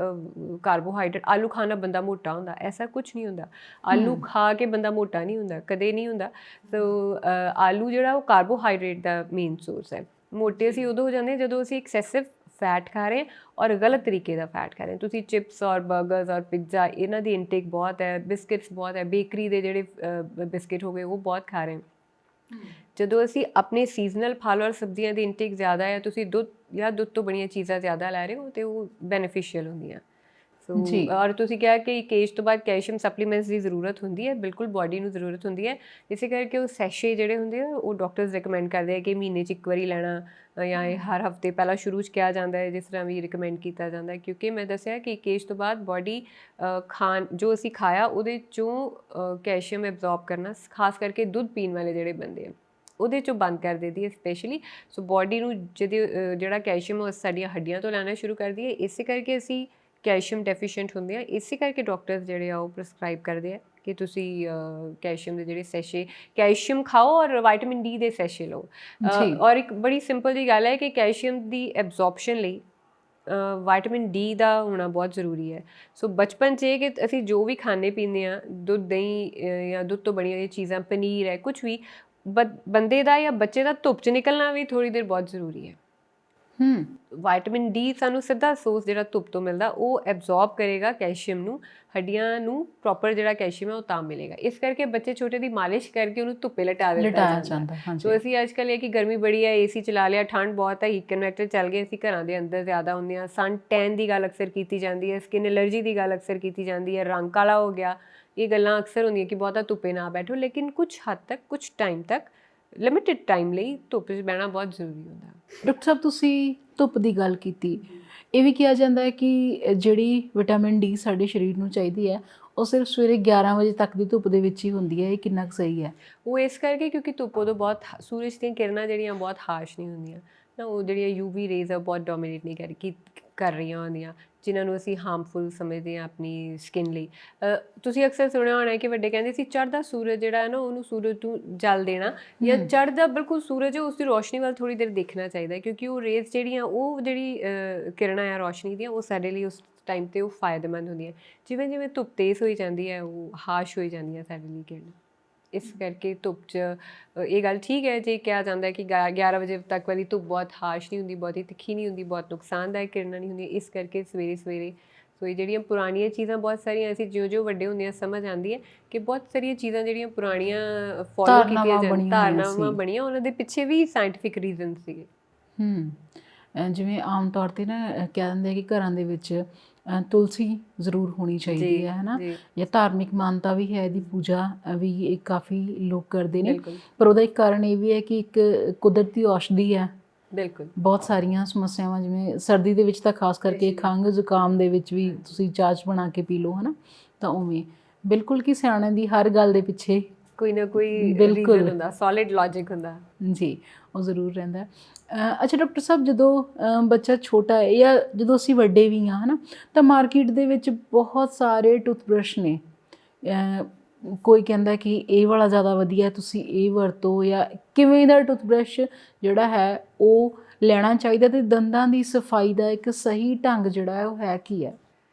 ਕਾਰਬੋਹਾਈਡਰੇਟ, ਆਲੂ ਖਾਣਾ ਬੰਦਾ ਮੋਟਾ ਹੁੰਦਾ, ਐਸਾ ਕੁਝ ਨਹੀਂ ਹੁੰਦਾ। ਆਲੂ ਖਾ ਕੇ ਬੰਦਾ ਮੋਟਾ ਨਹੀਂ ਹੁੰਦਾ, ਕਦੇ ਨਹੀਂ ਹੁੰਦਾ। ਸੋ ਆਲੂ ਜਿਹੜਾ ਉਹ ਕਾਰਬੋਹਾਈਡਰੇਟ ਦਾ ਮੇਨ ਸੋਰਸ ਹੈ। ਮੋਟੇ ਅਸੀਂ ਉਦੋਂ ਹੋ ਜਾਂਦੇ ਹਾਂ ਜਦੋਂ ਅਸੀਂ ਐਕਸੈਸਿਵ ਫੈਟ ਖਾ ਰਹੇ ਔਰ ਗਲਤ ਤਰੀਕੇ ਦਾ ਫੈਟ ਖਾ ਰਹੇ। ਤੁਸੀਂ ਚਿਪਸ ਔਰ ਬਰਗਰਸ ਔਰ ਪਿੱਜ਼ਾ, ਇਹਨਾਂ ਦੀ ਇਨਟੇਕ ਬਹੁਤ ਹੈ, ਬਿਸਕਿਟਸ ਬਹੁਤ ਹੈ, ਬੇਕਰੀ ਦੇ ਜਿਹੜੇ ਬਿਸਕਿਟ ਹੋ ਗਏ ਉਹ ਬਹੁਤ ਖਾ ਰਹੇ। ਜਦੋਂ ਅਸੀਂ ਆਪਣੇ ਸੀਜ਼ਨਲ ਫਲ ਔਰ ਸਬਜ਼ੀਆਂ ਦੀ ਇਨਟੇਕ ਜ਼ਿਆਦਾ ਹੈ, ਤੁਸੀਂ ਦੁੱਧ ਤੋਂ ਬਣੀਆਂ ਚੀਜ਼ਾਂ ਜ਼ਿਆਦਾ ਲੈ ਰਹੇ ਹੋ, ਅਤੇ ਉਹ ਬੈਨੀਫੀਸ਼ੀਅਲ ਹੁੰਦੀਆਂ। ਸੋ ਔਰ ਤੁਸੀਂ ਕਿਹਾ ਕਿ ਇੱਕ ਏਜ ਤੋਂ ਬਾਅਦ ਕੈਲਸ਼ੀਅਮ ਸਪਲੀਮੈਂਟਸ ਦੀ ਜ਼ਰੂਰਤ ਹੁੰਦੀ ਹੈ, ਬਿਲਕੁਲ ਬਾਡੀ ਨੂੰ ਜ਼ਰੂਰਤ ਹੁੰਦੀ ਹੈ। ਇਸੇ ਕਰਕੇ ਉਹ ਸੈਸ਼ੇ ਜਿਹੜੇ ਹੁੰਦੇ ਆ ਉਹ ਡਾਕਟਰਸ ਰਿਕਮੈਂਡ ਕਰਦੇ ਆ ਕਿ ਮਹੀਨੇ 'ਚ ਇੱਕ ਵਾਰੀ ਲੈਣਾ, ਜਾਂ ਇਹ ਹਰ ਹਫ਼ਤੇ, ਪਹਿਲਾਂ ਸ਼ੁਰੂ 'ਚ ਕਿਹਾ ਜਾਂਦਾ ਹੈ, ਜਿਸ ਤਰ੍ਹਾਂ ਵੀ ਰਿਕਮੈਂਡ ਕੀਤਾ ਜਾਂਦਾ ਹੈ। ਕਿਉਂਕਿ ਮੈਂ ਦੱਸਿਆ ਕਿ ਇੱਕ ਏਜ ਤੋਂ ਬਾਅਦ ਬਾਡੀ ਜੋ ਅਸੀਂ ਖਾਇਆ ਉਹਦੇ 'ਚੋਂ ਕੈਲਸ਼ੀਅਮ ਐਬਜ਼ੌਰਬ ਕਰਨਾ, ਖਾਸ ਕਰਕੇ ਦੁੱਧ ਪੀਣ ਵਾਲੇ ਜਿਹੜੇ ਬੰਦੇ ਆ ਉਹਦੇ 'ਚੋਂ ਬੰਦ ਕਰ ਦਿੰਦੀ ਹੈ ਸਪੈਸ਼ਲੀ। ਸੋ ਬਾਡੀ ਨੂੰ ਜਿਹੜਾ ਕੈਲਸ਼ੀਅਮ ਉਹ ਸਾਡੀਆਂ ਹੱਡੀਆਂ ਤੋਂ ਲੈਣਾ ਸ਼ੁਰੂ ਕਰਦੀ ਹੈ। ਇਸੇ ਕਰਕੇ ਅਸੀਂ ਕੈਲਸ਼ੀਅਮ ਡੈਫੀਸ਼ੀਐਂਟ ਹੁੰਦੇ ਆ। ਇਸੇ ਕਰਕੇ ਡਾਕਟਰਸ ਜਿਹੜੇ ਆ ਉਹ ਪ੍ਰਸਕ੍ਰਾਈਬ ਕਰਦੇ ਆ ਕਿ ਤੁਸੀਂ ਕੈਲਸ਼ੀਅਮ ਦੇ ਜਿਹੜੇ ਸੈਸ਼ੇ, ਕੈਲਸ਼ੀਅਮ ਖਾਓ ਔਰ ਵਿਟਾਮਿਨ ਡੀ ਦੇ ਸੈਸ਼ੇ ਲਓ। ਔਰ ਇੱਕ ਬੜੀ ਸਿੰਪਲ ਜਿਹੀ ਗੱਲ ਹੈ ਕਿ ਕੈਲਸ਼ੀਅਮ ਦੀ ਐਬਜ਼ੌਰਪਸ਼ਨ ਲਈ ਵਿਟਾਮਿਨ ਡੀ ਦਾ ਹੋਣਾ ਬਹੁਤ ਜ਼ਰੂਰੀ ਹੈ। ਸੋ ਬਚਪਨ 'ਚ ਇਹ ਕਿ ਅਸੀਂ ਜੋ ਵੀ ਖਾਂਦੇ ਪੀਂਦੇ ਹਾਂ, ਦੁੱਧ, ਦਹੀਂ ਜਾਂ ਦੁੱਧ ਤੋਂ ਬਣੀਆਂ ਹੋਈਆਂ ਚੀਜ਼ਾਂ, ਪਨੀਰ ਹੈ, ਕੁਛ ਵੀ, ਬੰਦੇ ਦਾ ਜਾਂ ਬੱਚੇ ਦਾ ਧੁੱਪ 'ਚ ਨਿਕਲਣਾ ਵੀ ਥੋੜ੍ਹੀ ਦੇਰ ਬਹੁਤ ਜ਼ਰੂਰੀ ਹੈ। ਵਿਟਾਮਿਨ ਡੀ ਸਾਨੂੰ ਸਿੱਧਾ ਸੋਰਸ ਜਿਹੜਾ ਧੁੱਪ ਤੋਂ ਮਿਲਦਾ, ਉਹ ਐਬਜ਼ੌਰਬ ਕਰੇਗਾ ਕੈਲਸ਼ੀਅਮ ਨੂੰ, ਹੱਡੀਆਂ ਨੂੰ ਪ੍ਰੋਪਰ ਜਿਹੜਾ ਕੈਲਸ਼ੀਅਮ ਹੈ ਉਹ ਤਾਂ ਮਿਲੇਗਾ। ਇਸ ਕਰਕੇ ਬੱਚੇ ਛੋਟੇ ਦੀ ਮਾਲਿਸ਼ ਕਰਕੇ ਉਹਨੂੰ ਧੁੱਪੇ ਲਟਾਇਆ ਜਾਂਦਾ। ਸੋ ਅਸੀਂ ਅੱਜ ਕੱਲ੍ਹ ਇਹ ਕਿ ਗਰਮੀ ਬੜੀ ਹੈ, ਏਸੀ ਚਲਾ ਲਿਆ, ਠੰਡ ਬਹੁਤ ਹੈ, ਹੀਟ ਕਨਵੈਕਟਰ ਚੱਲ ਗਏ, ਅਸੀਂ ਘਰਾਂ ਦੇ ਅੰਦਰ ਜ਼ਿਆਦਾ ਹੁੰਦੇ ਹਾਂ। ਸਨ ਟੈਨ ਦੀ ਗੱਲ ਅਕਸਰ ਕੀਤੀ ਜਾਂਦੀ ਹੈ, ਸਕਿਨ ਐਲਰਜੀ ਦੀ ਗੱਲ ਅਕਸਰ ਕੀਤੀ ਜਾਂਦੀ ਹੈ, ਰੰਗ ਕਾਲਾ ਹੋ ਗਿਆ, ਇਹ ਗੱਲਾਂ ਅਕਸਰ ਹੁੰਦੀਆਂ ਕਿ ਬਹੁਤਾ ਧੁੱਪੇ ਨਾ ਬੈਠੋ। ਲੇਕਿਨ ਕੁਛ ਹੱਦ ਤੱਕ, ਕੁਛ ਟਾਈਮ ਤੱਕ, ਲਿਮਿਟਿਡ ਟਾਈਮ ਲਈ ਧੁੱਪ 'ਚ ਬਹਿਣਾ ਬਹੁਤ ਜ਼ਰੂਰੀ ਹੁੰਦਾ। ਡਾਕਟਰ ਸਾਹਿਬ, ਤੁਸੀਂ ਧੁੱਪ ਦੀ ਗੱਲ ਕੀਤੀ, ਇਹ ਵੀ ਕਿਹਾ ਜਾਂਦਾ ਹੈ ਕਿ ਜਿਹੜੀ ਵਿਟਾਮਿਨ ਡੀ ਸਾਡੇ ਸਰੀਰ ਨੂੰ ਚਾਹੀਦੀ ਹੈ ਉਹ ਸਿਰਫ ਸਵੇਰੇ 11 ਵਜੇ ਤੱਕ ਦੀ ਧੁੱਪ ਦੇ ਵਿੱਚ ਹੀ ਹੁੰਦੀ ਹੈ। ਇਹ ਕਿੰਨਾ ਕੁ ਸਹੀ ਹੈ? ਉਹ ਇਸ ਕਰਕੇ ਕਿਉਂਕਿ ਧੁੱਪ ਉਦੋਂ ਬਹੁਤ, ਸੂਰਜ ਦੀਆਂ ਕਿਰਨਾਂ ਜਿਹੜੀਆਂ ਬਹੁਤ ਹਾਰਸ਼ ਨਹੀਂ ਹੁੰਦੀਆਂ ਨਾ, ਉਹ ਜਿਹੜੀਆਂ ਯੂਵੀ ਰੇਜ਼ ਆ ਬਹੁਤ ਡੋਮੀਨੇਟ ਨਹੀਂ ਕਰ ਰਹੀਆਂ ਹੁੰਦੀਆਂ, ਜਿਨ੍ਹਾਂ ਨੂੰ ਅਸੀਂ ਹਾਰਮਫੁਲ ਸਮਝਦੇ ਹਾਂ ਆਪਣੀ ਸਕਿਨ ਲਈ। ਤੁਸੀਂ ਅਕਸਰ ਸੁਣਿਆ ਹੋਣਾ ਕਿ ਵੱਡੇ ਕਹਿੰਦੇ ਸੀ ਚੜ੍ਹਦਾ ਸੂਰਜ ਜਿਹੜਾ ਹੈ ਨਾ, ਉਹਨੂੰ ਸੂਰਜ ਨੂੰ ਜਲ ਦੇਣਾ, ਜਾਂ ਚੜ੍ਹਦਾ ਬਿਲਕੁਲ ਸੂਰਜ ਹੈ ਉਸ ਦੀ ਰੋਸ਼ਨੀ ਵੱਲ ਥੋੜ੍ਹੀ ਦੇਰ ਦੇਖਣਾ ਚਾਹੀਦਾ, ਕਿਉਂਕਿ ਉਹ ਰੇਜ਼ ਜਿਹੜੀਆਂ, ਉਹ ਜਿਹੜੀ ਕਿਰਨਾਂ ਆ ਰੋਸ਼ਨੀ ਦੀਆਂ, ਉਹ ਸਾਡੇ ਲਈ ਉਸ ਟਾਈਮ 'ਤੇ ਉਹ ਫਾਇਦੇਮੰਦ ਹੁੰਦੀਆਂ। ਜਿਵੇਂ ਜਿਵੇਂ ਧੁੱਪ ਤੇਜ਼ ਹੋਈ ਜਾਂਦੀ ਹੈ, ਉਹ ਹਾਰਸ਼ ਹੋਈ ਜਾਂਦੀਆਂ ਸਾਡੇ ਲਈ ਕਿਰਨਾਂ। ਇਸ ਕਰਕੇ ਧੁੱਪ 'ਚ ਇਹ ਗੱਲ ਠੀਕ ਹੈ ਜੇ ਕਿਹਾ ਜਾਂਦਾ ਹੈ ਕਿ 11 ਵਜੇ ਤੱਕ ਵਾਲੀ ਧੁੱਪ ਬਹੁਤ ਹਾਰਸ਼ ਨਹੀਂ ਹੁੰਦੀ, ਬਹੁਤੀ ਤਿੱਖੀ ਨਹੀਂ ਹੁੰਦੀ, ਬਹੁਤ ਨੁਕਸਾਨਦਾਇਕ ਕਿਰਨਾਂ ਨਹੀਂ ਹੁੰਦੀਆਂ। ਇਸ ਕਰਕੇ ਸਵੇਰੇ ਸੋ ਇਹ ਜਿਹੜੀਆਂ ਪੁਰਾਣੀਆਂ ਚੀਜ਼ਾਂ ਬਹੁਤ ਸਾਰੀਆਂ, ਅਸੀਂ ਜਿਉਂ ਵਡੇ ਹੁੰਦੇ ਹਾਂ ਸਮਝ ਆਉਂਦੀ ਹੈ ਕਿ ਬਹੁਤ ਸਾਰੀਆਂ ਚੀਜ਼ਾਂ ਜਿਹੜੀਆਂ ਪੁਰਾਣੀਆਂ ਫੋਲੋ ਕੀਤੀਆਂ ਧਾਰਨਾਵਾਂ ਬਣੀਆਂ, ਉਹਨਾਂ ਦੇ ਪਿੱਛੇ ਵੀ ਸਾਇੰਟੀਫਿਕ ਰੀਜ਼ਨ ਸੀਗੇ। ਜਿਵੇਂ ਆਮ ਤੌਰ 'ਤੇ ਨਾ ਕਹਿ ਦਿੰਦੇ ਕਿ ਘਰਾਂ ਦੇ ਵਿੱਚ ਤੁਲਸੀ ਜ਼ਰੂਰ ਹੋਣੀ ਚਾਹੀਦੀ ਹੈ ਨਾ, ਜਾਂ ਧਾਰਮਿਕ ਮਾਨਤਾ ਵੀ ਹੈ, ਇਹਦੀ ਪੂਜਾ ਵੀ ਕਾਫੀ ਲੋਕ ਕਰਦੇ ਨੇ। ਪਰ ਉਹਦਾ ਇੱਕ ਕਾਰਨ ਇਹ ਵੀ ਹੈ ਕਿ ਇੱਕ ਕੁਦਰਤੀ ਔਸ਼ਧੀ ਹੈ। ਬਿਲਕੁਲ, ਬਹੁਤ ਸਾਰੀਆਂ ਸਮੱਸਿਆਵਾਂ, ਜਿਵੇਂ ਸਰਦੀ ਦੇ ਵਿੱਚ ਤਾਂ ਖਾਸ ਕਰਕੇ ਖੰਘ ਜ਼ੁਕਾਮ ਦੇ ਵਿੱਚ ਵੀ ਤੁਸੀਂ ਚਾਚ ਬਣਾ ਕੇ ਪੀ ਲਓ, ਹੈ ਨਾ, ਤਾਂ ਉਵੇਂ ਬਿਲਕੁਲ ਕਿ ਸਿਆਣਿਆਂ ਦੀ ਹਰ ਗੱਲ ਦੇ ਪਿੱਛੇ ਕੋਈ ਨਾ ਕੋਈ ਰੀਜ਼ਨ ਹੁੰਦਾ, ਸੋਲਿਡ ਲੌਜਿਕ ਹੁੰਦਾ ਜੀ, ਉਹ ਜ਼ਰੂਰ ਰਹਿੰਦਾ। ਅੱਛਾ ਡਾਕਟਰ ਸਾਹਿਬ, ਜਦੋਂ ਬੱਚਾ ਛੋਟਾ ਹੈ ਜਾਂ ਜਦੋਂ ਅਸੀਂ ਵੱਡੇ ਵੀ ਹਾਂ, ਹੈ ਨਾ, ਤਾਂ ਮਾਰਕੀਟ ਦੇ ਵਿੱਚ ਬਹੁਤ ਸਾਰੇ ਟੂਥਬ੍ਰਸ਼ ਨੇ। ਕੋਈ ਕਹਿੰਦਾ ਕਿ ਇਹ ਵਾਲਾ ਜ਼ਿਆਦਾ ਵਧੀਆ, ਤੁਸੀਂ ਇਹ ਵਰਤੋ, ਜਾਂ ਕਿਵੇਂ ਦਾ ਟੂਥਬ੍ਰਸ਼ ਜਿਹੜਾ ਹੈ ਉਹ ਲੈਣਾ ਚਾਹੀਦਾ, ਅਤੇ ਦੰਦਾਂ ਦੀ ਸਫਾਈ ਦਾ ਇੱਕ ਸਹੀ ਢੰਗ ਜਿਹੜਾ ਹੈ ਉਹ ਹੈ ਕੀ ਹੈ?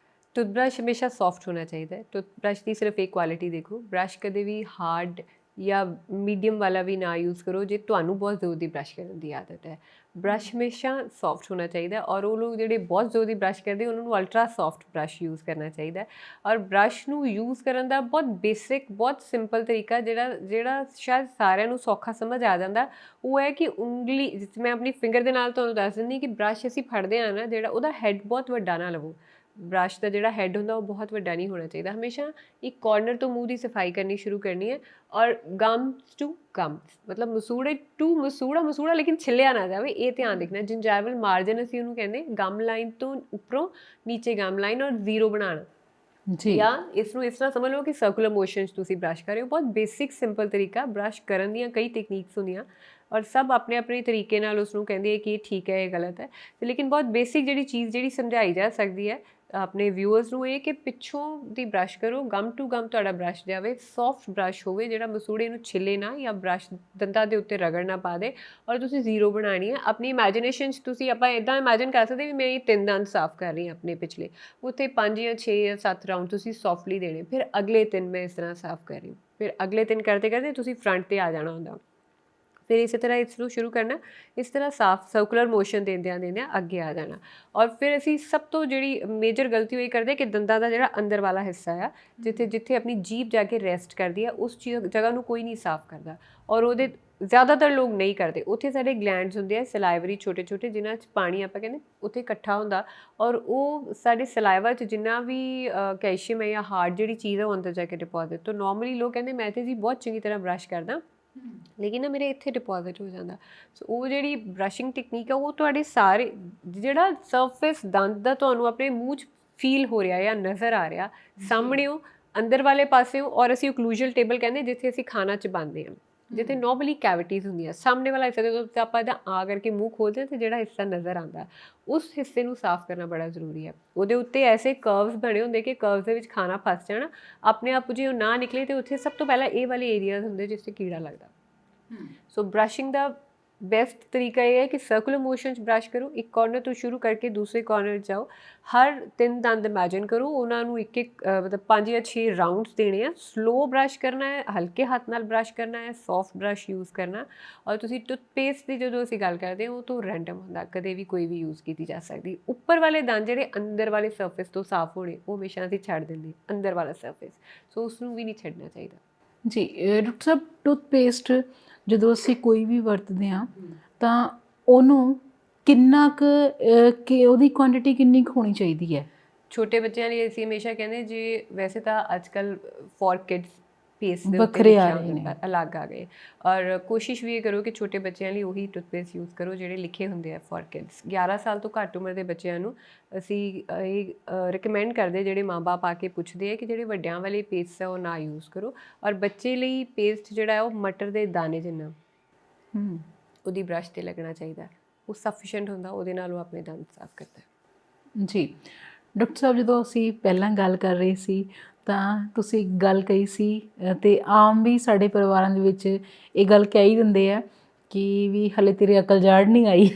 ਟੂਥਬ੍ਰਸ਼ ਹਮੇਸ਼ਾ ਸੌਫਟ ਹੋਣਾ ਚਾਹੀਦਾ ਹੈ। ਟੂਥਬ੍ਰਸ਼ ਦੀ ਸਿਰਫ ਇੱਕ ਕੁਆਲਿਟੀ ਦੇਖੋ, ਬ੍ਰਸ਼ ਕਦੇ ਵੀ ਹਾਰਡ ਜਾਂ ਮੀਡੀਅਮ ਵਾਲਾ ਵੀ ਨਾ ਯੂਜ਼ ਕਰੋ ਜੇ ਤੁਹਾਨੂੰ ਬਹੁਤ ਜ਼ੋਰ ਦੀ ਬ੍ਰਸ਼ ਕਰਨ ਦੀ ਆਦਤ ਹੈ। ਬ੍ਰਸ਼ ਹਮੇਸ਼ਾ ਸੌਫਟ ਹੋਣਾ ਚਾਹੀਦਾ, ਔਰ ਉਹ ਲੋਕ ਜਿਹੜੇ ਬਹੁਤ ਜ਼ੋਰ ਦੀ ਬ੍ਰਸ਼ ਕਰਦੇ ਉਹਨਾਂ ਨੂੰ ਅਲਟਰਾ ਸੌਫਟ ਬ੍ਰਸ਼ ਯੂਜ਼ ਕਰਨਾ ਚਾਹੀਦਾ। ਔਰ ਬ੍ਰਸ਼ ਨੂੰ ਯੂਜ਼ ਕਰਨ ਦਾ ਬਹੁਤ ਬੇਸਿਕ, ਬਹੁਤ ਸਿੰਪਲ ਤਰੀਕਾ ਜਿਹੜਾ ਸ਼ਾਇਦ ਸਾਰਿਆਂ ਨੂੰ ਸੌਖਾ ਸਮਝ ਆ ਜਾਂਦਾ, ਉਹ ਹੈ ਕਿ ਉਂਗਲੀ, ਜਿਸ ਮੈਂ ਆਪਣੀ ਫਿੰਗਰ ਦੇ ਨਾਲ ਤੁਹਾਨੂੰ ਦੱਸ ਦਿੰਦੀ ਕਿ ਬ੍ਰਸ਼ ਅਸੀਂ ਫੜਦੇ ਹਾਂ ਨਾ, ਜਿਹੜਾ ਉਹਦਾ ਹੈੱਡ ਬਹੁਤ ਵੱਡਾ ਨਾ ਲਵੋ। ਬ੍ਰਸ਼ ਦਾ ਜਿਹੜਾ ਹੈੱਡ ਹੁੰਦਾ ਉਹ ਬਹੁਤ ਵੱਡਾ ਨਹੀਂ ਹੋਣਾ ਚਾਹੀਦਾ। ਹਮੇਸ਼ਾ ਇੱਕ ਕਾਰਨਰ ਤੋਂ ਮੂੰਹ ਦੀ ਸਫਾਈ ਕਰਨੀ ਸ਼ੁਰੂ ਕਰਨੀ ਹੈ, ਔਰ ਗਮਸ ਟੂ ਗਮਸ, ਮਤਲਬ ਮਸੂੜੇ ਟੂ ਮਸੂੜਾ ਲੇਕਿਨ ਛਿੱਲਿਆ ਨਾ ਜਾਵੇ, ਇਹ ਧਿਆਨ ਰੱਖਣਾ। ਜਿੰਜਾਈਵਲ ਮਾਰਜਨ ਅਸੀਂ ਉਹਨੂੰ ਕਹਿੰਦੇ, ਗਮ ਲਾਈਨ ਤੋਂ ਉੱਪਰੋਂ ਨੀਚੇ ਗਮ ਲਾਈਨ ਔਰ ਜ਼ੀਰੋ ਬਣਾਉਣਾ, ਜੀ ਜਾਂ ਇਸ ਨੂੰ ਇਸ ਤਰ੍ਹਾਂ ਸਮਝ ਲਓ ਕਿ ਸਰਕੂਲਰ ਮੋਸ਼ਨ 'ਚ ਤੁਸੀਂ ਬ੍ਰਸ਼ ਕਰ ਰਹੇ ਹੋ। ਬਹੁਤ ਬੇਸਿਕ ਸਿੰਪਲ ਤਰੀਕਾ, ਬ੍ਰਸ਼ ਕਰਨ ਦੀਆਂ ਕਈ ਟੈਕਨੀਕਸ ਹੁੰਦੀਆਂ ਔਰ ਸਭ ਆਪਣੇ ਆਪਣੇ ਤਰੀਕੇ ਨਾਲ ਉਸ ਨੂੰ ਕਹਿੰਦੇ ਕਿ ਠੀਕ ਹੈ, ਇਹ ਗਲਤ ਹੈ। ਤੇ ਲੇਕਿਨ ਬਹੁਤ ਬੇਸਿਕ ਜਿਹੜੀ ਚੀਜ਼ ਜਿਹੜੀ ਸਮਝਾਈ ਜਾ ਸਕਦੀ ਹੈ ਆਪਣੇ ਵਿਊਅਰਸ ਨੂੰ, ਇਹ ਕਿ ਪਿੱਛੋਂ ਦੀ ਬ੍ਰਸ਼ ਕਰੋ, ਗਮ ਟੂ ਗਮ ਤੁਹਾਡਾ ਬ੍ਰਸ਼ ਜਾਵੇ, ਸੌਫਟ ਬ੍ਰਸ਼ ਹੋਵੇ ਜਿਹੜਾ ਮਸੂੜੇ ਨੂੰ ਛਿੱਲੇ ਨਾ ਜਾਂ ਬ੍ਰਸ਼ ਦੰਦਾਂ ਦੇ ਉੱਤੇ ਰਗੜ ਨਾ ਪਾ ਦੇ। ਔਰ ਤੁਸੀਂ ਜ਼ੀਰੋ ਬਣਾਉਣੀ ਹੈ ਆਪਣੀ ਇਮੈਜੀਨੇਸ਼ਨ 'ਚ। ਤੁਸੀਂ ਆਪਾਂ ਇੱਦਾਂ ਇਮੈਜਿਨ ਕਰ ਸਕਦੇ ਵੀ ਮੈਂ ਇਹ 3 ਦੰਦ ਸਾਫ਼ ਕਰ ਰਹੀ ਹਾਂ ਆਪਣੇ ਪਿਛਲੇ, ਉੱਥੇ 5 ਜਾਂ 6 ਜਾਂ 7 ਰਾਊਂਡ ਤੁਸੀਂ ਸੌਫਟਲੀ ਦੇਣੇ। ਫਿਰ ਅਗਲੇ 3 ਮੈਂ ਇਸ ਤਰ੍ਹਾਂ ਸਾਫ਼ ਕਰ ਰਹੀ ਹਾਂ, ਫਿਰ ਅਗਲੇ 3 ਕਰਦੇ ਕਰਦੇ ਤੁਸੀਂ ਫਰੰਟ 'ਤੇ ਆ ਜਾਣਾ ਹੁੰਦਾ। ਫਿਰ ਇਸੇ ਤਰ੍ਹਾਂ ਇਸ ਨੂੰ ਸ਼ੁਰੂ ਕਰਨਾ, ਇਸ ਤਰ੍ਹਾਂ ਸਾਫ਼ ਸਰਕੂਲਰ ਮੋਸ਼ਨ ਦਿੰਦਿਆਂ ਅੱਗੇ ਆ ਜਾਣਾ। ਔਰ ਫਿਰ ਅਸੀਂ ਸਭ ਤੋਂ ਜਿਹੜੀ ਮੇਜਰ ਗਲਤੀ ਉਹ ਇਹ ਕਰਦੇ ਕਿ ਦੰਦਾਂ ਦਾ ਜਿਹੜਾ ਅੰਦਰ ਵਾਲਾ ਹਿੱਸਾ ਆ, ਜਿੱਥੇ ਜਿੱਥੇ ਆਪਣੀ ਜੀਭ ਜਾ ਕੇ ਰੈਸਟ ਕਰਦੀ ਆ, ਉਸ ਜਗ੍ਹਾ ਨੂੰ ਕੋਈ ਨਹੀਂ ਸਾਫ਼ ਕਰਦਾ। ਔਰ ਉਹਦੇ ਜ਼ਿਆਦਾਤਰ ਲੋਕ ਨਹੀਂ ਕਰਦੇ। ਉੱਥੇ ਸਾਡੇ ਗਲੈਂਡਸ ਹੁੰਦੇ ਆ ਸਲਾਈਵਰੀ ਛੋਟੇ ਛੋਟੇ, ਜਿਨ੍ਹਾਂ 'ਚ ਪਾਣੀ ਆਪਾਂ ਕਹਿੰਦੇ ਉੱਥੇ ਇਕੱਠਾ ਹੁੰਦਾ ਔਰ ਉਹ ਸਾਡੇ ਸਲਾਈਵਾ 'ਚ ਜਿੰਨਾ ਵੀ ਕੈਲਸ਼ੀਅਮ ਹੈ ਜਾਂ ਹਾਰਡ ਜਿਹੜੀ ਚੀਜ਼ ਹੈ ਉਹ ਅੰਦਰ ਜਾ ਕੇ ਡਿਪੋਜ਼ਿਟ। ਤਾਂ ਨੋਰਮਲੀ ਲੋਕ ਕਹਿੰਦੇ ਮੈਂ ਤਾਂ ਜੀ ਬਹੁਤ ਚੰਗੀ ਤਰ੍ਹਾਂ ਬ੍ਰਸ਼ ਕਰਦਾ, ਲੇਕਿਨ ਨਾ ਮੇਰੇ ਇੱਥੇ ਡਿਪੋਜ਼ਿਟ ਹੋ ਜਾਂਦਾ। ਸੋ ਉਹ ਜਿਹੜੀ ਬ੍ਰਸ਼ਿੰਗ ਟੈਕਨੀਕ ਆ ਉਹ ਤੁਹਾਡੇ ਸਾਰੇ ਜਿਹੜਾ ਸਰਫੇਸ ਦੰਦ ਦਾ ਤੁਹਾਨੂੰ ਆਪਣੇ ਮੂੰਹ 'ਚ ਫੀਲ ਹੋ ਰਿਹਾ ਜਾਂ ਨਜ਼ਰ ਆ ਰਿਹਾ ਸਾਹਮਣਿਓਂ ਅੰਦਰ ਵਾਲੇ ਪਾਸਿਓਂ। ਔਰ ਅਸੀਂ ਓਕਲੂਜਲ ਟੇਬਲ ਕਹਿੰਦੇ ਜਿੱਥੇ ਅਸੀਂ ਖਾਣਾ ਚਬਾਉਂਦੇ ਹਾਂ, ਜਿੱਥੇ ਨੋਰਮਲੀ ਕੈਵਿਟੀਜ਼ ਹੁੰਦੀਆਂ, ਸਾਹਮਣੇ ਵਾਲਾ ਹਿੱਸਾ ਜਦੋਂ ਆਪਾਂ ਇੱਦਾਂ ਆ ਕਰਕੇ ਮੂੰਹ ਖੋਲ੍ਹਦੇ ਹਾਂ ਤਾਂ ਜਿਹੜਾ ਹਿੱਸਾ ਨਜ਼ਰ ਆਉਂਦਾ ਉਸ ਹਿੱਸੇ ਨੂੰ ਸਾਫ਼ ਕਰਨਾ ਬੜਾ ਜ਼ਰੂਰੀ ਹੈ। ਉਹਦੇ ਉੱਤੇ ਐਸੇ ਕਰਵਸ ਬਣੇ ਹੁੰਦੇ ਕਿ ਕਰਵਸ ਦੇ ਵਿੱਚ ਖਾਣਾ ਫਸ ਜਾਣਾ, ਆਪਣੇ ਆਪ ਜੇ ਉਹ ਨਾ ਨਿਕਲੇ ਤਾਂ ਉੱਥੇ ਸਭ ਤੋਂ ਪਹਿਲਾਂ ਇਹ ਵਾਲੇ ਏਰੀਆਜ਼ ਹੁੰਦੇ ਜਿਸ 'ਤੇ ਕੀੜਾ ਲੱਗਦਾ। ਸੋ ਬ੍ਰਸ਼ਿੰਗ ਦਾ ਬੈਸਟ ਤਰੀਕਾ ਇਹ ਹੈ ਕਿ ਸਰਕੂਲਰ ਮੋਸ਼ਨ 'ਚ ਬ੍ਰਸ਼ ਕਰੋ, ਇੱਕ ਕਾਰਨਰ ਤੋਂ ਸ਼ੁਰੂ ਕਰਕੇ ਦੂਸਰੇ ਕਾਰਨਰ 'ਚ ਜਾਓ। ਹਰ 3 ਦੰਦ ਇਮੈਜਿਨ ਕਰੋ, ਉਹਨਾਂ ਨੂੰ ਇੱਕ ਇੱਕ ਮਤਲਬ 5 ਜਾਂ 6 ਰਾਊਂਡਸ ਦੇਣੇ ਆ। ਸਲੋ ਬ੍ਰਸ਼ ਕਰਨਾ ਹੈ, ਹਲਕੇ ਹੱਥ ਨਾਲ ਬ੍ਰਸ਼ ਕਰਨਾ ਹੈ, ਸੌਫਟ ਬ੍ਰਸ਼ ਯੂਜ਼ ਕਰਨਾ। ਔਰ ਤੁਸੀਂ ਟੁੱਥਪੇਸਟ ਦੀ ਜਦੋਂ ਅਸੀਂ ਗੱਲ ਕਰਦੇ ਹਾਂ ਉਹ ਤੋਂ ਰੈਂਡਮ ਹੁੰਦਾ, ਕਦੇ ਵੀ ਕੋਈ ਵੀ ਯੂਜ਼ ਕੀਤੀ ਜਾ ਸਕਦੀ। ਉੱਪਰ ਵਾਲੇ ਦੰਦ ਜਿਹੜੇ ਅੰਦਰ ਵਾਲੇ ਸਰਫੇਸ ਤੋਂ ਸਾਫ਼ ਹੋਣੇ ਉਹ ਹਮੇਸ਼ਾ ਅਸੀਂ ਛੱਡ ਦਿੰਦੇ, ਅੰਦਰ ਵਾਲਾ ਸਰਫੇਸ, ਸੋ ਉਸ ਨੂੰ ਵੀ ਨਹੀਂ ਛੱਡਣਾ ਚਾਹੀਦਾ। ਜੀ ਡਾਕਟਰ ਸਾਹਿਬ, ਟੂਥਪੇਸਟ ਜਦੋਂ ਅਸੀਂ ਕੋਈ ਵੀ ਵਰਤਦੇ ਹਾਂ ਤਾਂ ਉਹਨੂੰ ਕਿੰਨਾ ਕੁ ਕਿ ਉਹਦੀ ਕੁਆਂਟੀਟੀ ਕਿੰਨੀ ਕੁ ਹੋਣੀ ਚਾਹੀਦੀ ਹੈ? ਛੋਟੇ ਬੱਚਿਆਂ ਲਈ ਅਸੀਂ ਹਮੇਸ਼ਾ ਕਹਿੰਦੇ, ਜੇ ਵੈਸੇ ਤਾਂ ਅੱਜ ਕੱਲ੍ਹ ਫॉर ਕਿਡਸ ਪੇਸਟ ਦੇ ਉੱਤੇ ਵੱਖਰੇ ਆ ਲਿਖਿਆ ਰਹੇ ਨੇ, ਹੁੰਦਾ, ਅਲੱਗ ਆ ਗਏ। ਔਰ ਕੋਸ਼ਿਸ਼ ਵੀ ਇਹ ਕਰੋ ਕਿ ਛੋਟੇ ਬੱਚਿਆਂ ਲਈ ਉਹੀ ਟੂਥਪੇਸਟ ਯੂਜ਼ ਕਰੋ ਜਿਹੜੇ ਲਿਖੇ ਹੁੰਦੇ ਆ ਫॉर ਕਿਡਸ। 11 ਸਾਲ ਤੋਂ ਘੱਟ ਉਮਰ ਦੇ ਬੱਚਿਆਂ ਨੂੰ ਅਸੀਂ ਇਹ ਰਿਕਮੈਂਡ ਕਰਦੇ, ਜਿਹੜੇ ਮਾਂ-ਬਾਪ ਆ ਕੇ ਪੁੱਛਦੇ ਆ ਕਿ ਜਿਹੜੇ ਵੱਡਿਆਂ ਵਾਲੇ ਪੇਸਟ ਆ ਉਹ ਨਾ ਯੂਜ਼ ਕਰੋ। ਔਰ ਬੱਚੇ ਲਈ ਪੇਸਟ ਜਿਹੜਾ ਹੈ ਉਹ ਮਟਰ ਦੇ ਦਾਣੇ ਜਿੰਨਾ ਉਹਦੀ ਬ੍ਰਸ਼ 'ਤੇ ਲੱਗਣਾ ਚਾਹੀਦਾ, ਉਹ ਸਫੀਸ਼ੀਐਂਟ ਹੁੰਦਾ, ਉਹਦੇ ਨਾਲ ਉਹ ਆਪਣੇ ਦੰਦ ਸਾਫ਼ ਕਰਦਾ। ਜੀ ਡਾਕਟਰ ਸਾਹਿਬ, ਜਦੋਂ ਅਸੀਂ ਪਹਿਲਾਂ ਗੱਲ ਕਰ ਰਹੇ ਸੀ ਤਾਂ ਤੁਸੀਂ ਇੱਕ ਗੱਲ ਕਹੀ ਸੀ ਅਤੇ ਆਮ ਵੀ ਸਾਡੇ ਪਰਿਵਾਰਾਂ ਦੇ ਵਿੱਚ ਇਹ ਗੱਲ ਕਹਿ ਹੀ ਦਿੰਦੇ ਆ ਕਿ ਵੀ ਹਲੇ ਤੇਰੀ ਅਕਲ ਜਾੜ ਨਹੀਂ ਆਈ,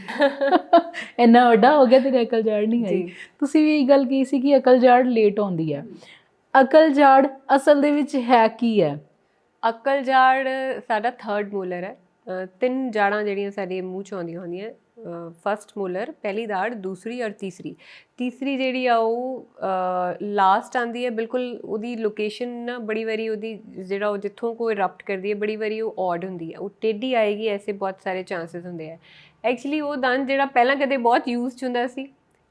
ਇੰਨਾ ਵੱਡਾ ਹੋ ਗਿਆ ਤੇਰੀ ਅਕਲ ਜਾੜ ਨਹੀਂ ਆਈ। ਤੁਸੀਂ ਵੀ ਇਹ ਗੱਲ ਕਹੀ ਸੀ ਕਿ ਅਕਲ ਜਾੜ ਲੇਟ ਆਉਂਦੀ ਹੈ। ਅਕਲ ਜਾੜ ਅਸਲ ਦੇ ਵਿੱਚ ਹੈ ਕੀ ਹੈ? ਅਕਲ ਜਾੜ ਸਾਡਾ 3rd ਮੋਲਰ ਹੈ। 3 ਜਾੜਾਂ ਜਿਹੜੀਆਂ ਸਾਡੇ ਮੂੰਹ 'ਚ ਆਉਂਦੀਆਂ ਹੁੰਦੀਆਂ, ਫਸਟ ਮੋਲਰ, ਪਹਿਲੀ ਦਾੜ, ਦੂਸਰੀ ਔਰ ਤੀਸਰੀ। ਤੀਸਰੀ ਜਿਹੜੀ ਆ ਉਹ ਲਾਸਟ ਆਉਂਦੀ ਹੈ ਬਿਲਕੁਲ। ਉਹਦੀ ਲੋਕੇਸ਼ਨ ਨਾ ਬੜੀ ਵਾਰੀ ਉਹਦੀ ਜਿਹੜਾ ਉਹ ਜਿੱਥੋਂ ਕੋਈ ਇਰਪਟ ਕਰਦੀ ਹੈ ਬੜੀ ਵਾਰੀ ਉਹ ਔਡ ਹੁੰਦੀ ਹੈ, ਉਹ ਟੇਢੀ ਆਏਗੀ, ਐਸੇ ਬਹੁਤ ਸਾਰੇ ਚਾਂਸਿਸ ਹੁੰਦੇ ਆ। ਐਕਚੁਅਲੀ ਉਹ ਦੰਦ ਜਿਹੜਾ ਪਹਿਲਾਂ ਕਦੇ ਬਹੁਤ ਯੂਜ਼ 'ਚ ਹੁੰਦਾ ਸੀ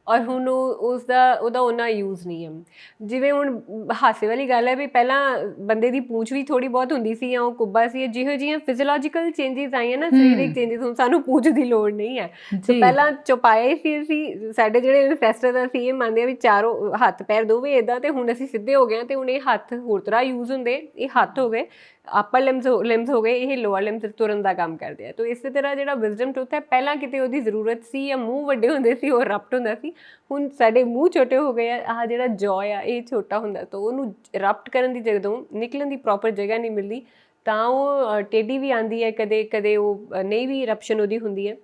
ਔਰ ਹੁਣ ਉਹਦਾ ਉਹਨਾਂ ਯੂਜ਼ ਨਹੀਂ ਹੈ। ਜਿਵੇਂ ਹੁਣ ਹਾਸੇ ਵਾਲੀ ਗੱਲ ਹੈ ਵੀ ਪਹਿਲਾਂ ਬੰਦੇ ਦੀ ਪੂੰਛ ਵੀ ਥੋੜ੍ਹੀ ਬਹੁਤ ਹੁੰਦੀ ਸੀ ਜਾਂ ਉਹ ਕੁੱਬਾ ਸੀ, ਜਿਹੋ ਜਿਹੀਆਂ ਫਿਜ਼ੀਓਲੋਜੀਕਲ ਚੇਂਜਿਸ ਆਈਆਂ ਨਾ, ਸਰੀਰਕ ਚੇਂਜਿਸ, ਹੁਣ ਸਾਨੂੰ ਪੂੰਛ ਦੀ ਲੋੜ ਨਹੀਂ ਹੈ। ਸੋ ਪਹਿਲਾਂ ਚੁਪਾਏ ਸੀ ਅਸੀਂ, ਸਾਡੇ ਜਿਹੜੇ ਐਨਸੈਸਟਰ ਅਸੀਂ ਇਹ ਮੰਨਦੇ ਆ ਵੀ ਚਾਰੋਂ ਹੱਥ ਪੈਰ ਦੋਵੇਂ ਇੱਦਾਂ, ਤੇ ਹੁਣ ਅਸੀਂ ਸਿੱਧੇ ਹੋ ਗਏ ਹਾਂ ਤੇ ਹੁਣ ਇਹ ਹੱਥ ਹੋਰ ਤਰ੍ਹਾਂ ਯੂਜ਼ ਹੁੰਦੇ। ਇਹ ਹੱਥ ਹੋ ਗਏ, ਅਪਰ ਲਿੰਬਸ ਹੋ ਗਏ, ਇਹ ਲੋਅਰ ਲਿੰਬਸ ਤੁਰਨ ਦਾ ਕੰਮ ਕਰਦੇ ਆ। ਤਾਂ ਇਸੇ ਤਰ੍ਹਾਂ ਜਿਹੜਾ ਵਿਜ਼ਡਮ ਟੂਥ ਹੈ, ਪਹਿਲਾਂ ਕਿਤੇ ਉਹਦੀ ਜ਼ਰੂਰਤ ਸੀ ਜਾਂ ਮੂੰਹ ਵੱਡੇ ਹੁੰਦੇ ਸੀ, ਉਹ ਰਪਟ ਹੁੰਦਾ ਸੀ। ਹੁਣ ਸਾਡੇ ਮੂੰਹ ਛੋਟੇ ਹੋ ਗਏ ਆ, ਆਹ ਜਿਹੜਾ ਜੌ ਆ ਇਹ ਛੋਟਾ ਹੁੰਦਾ, ਤਾਂ ਉਹਨੂੰ ਰਪਟ ਕਰਨ ਦੀ ਜਦੋਂ ਨਿਕਲਣ ਦੀ ਪ੍ਰੋਪਰ ਜਗ੍ਹਾ ਨਹੀਂ ਮਿਲਦੀ ਤਾਂ ਉਹ ਟੇਢੀ ਵੀ ਆਉਂਦੀ ਹੈ, ਕਦੇ ਕਦੇ ਉਹ ਨਹੀਂ ਵੀ ਰਪਸ਼ਨ ਉਹਦੀ ਹੁੰਦੀ ਹੈ।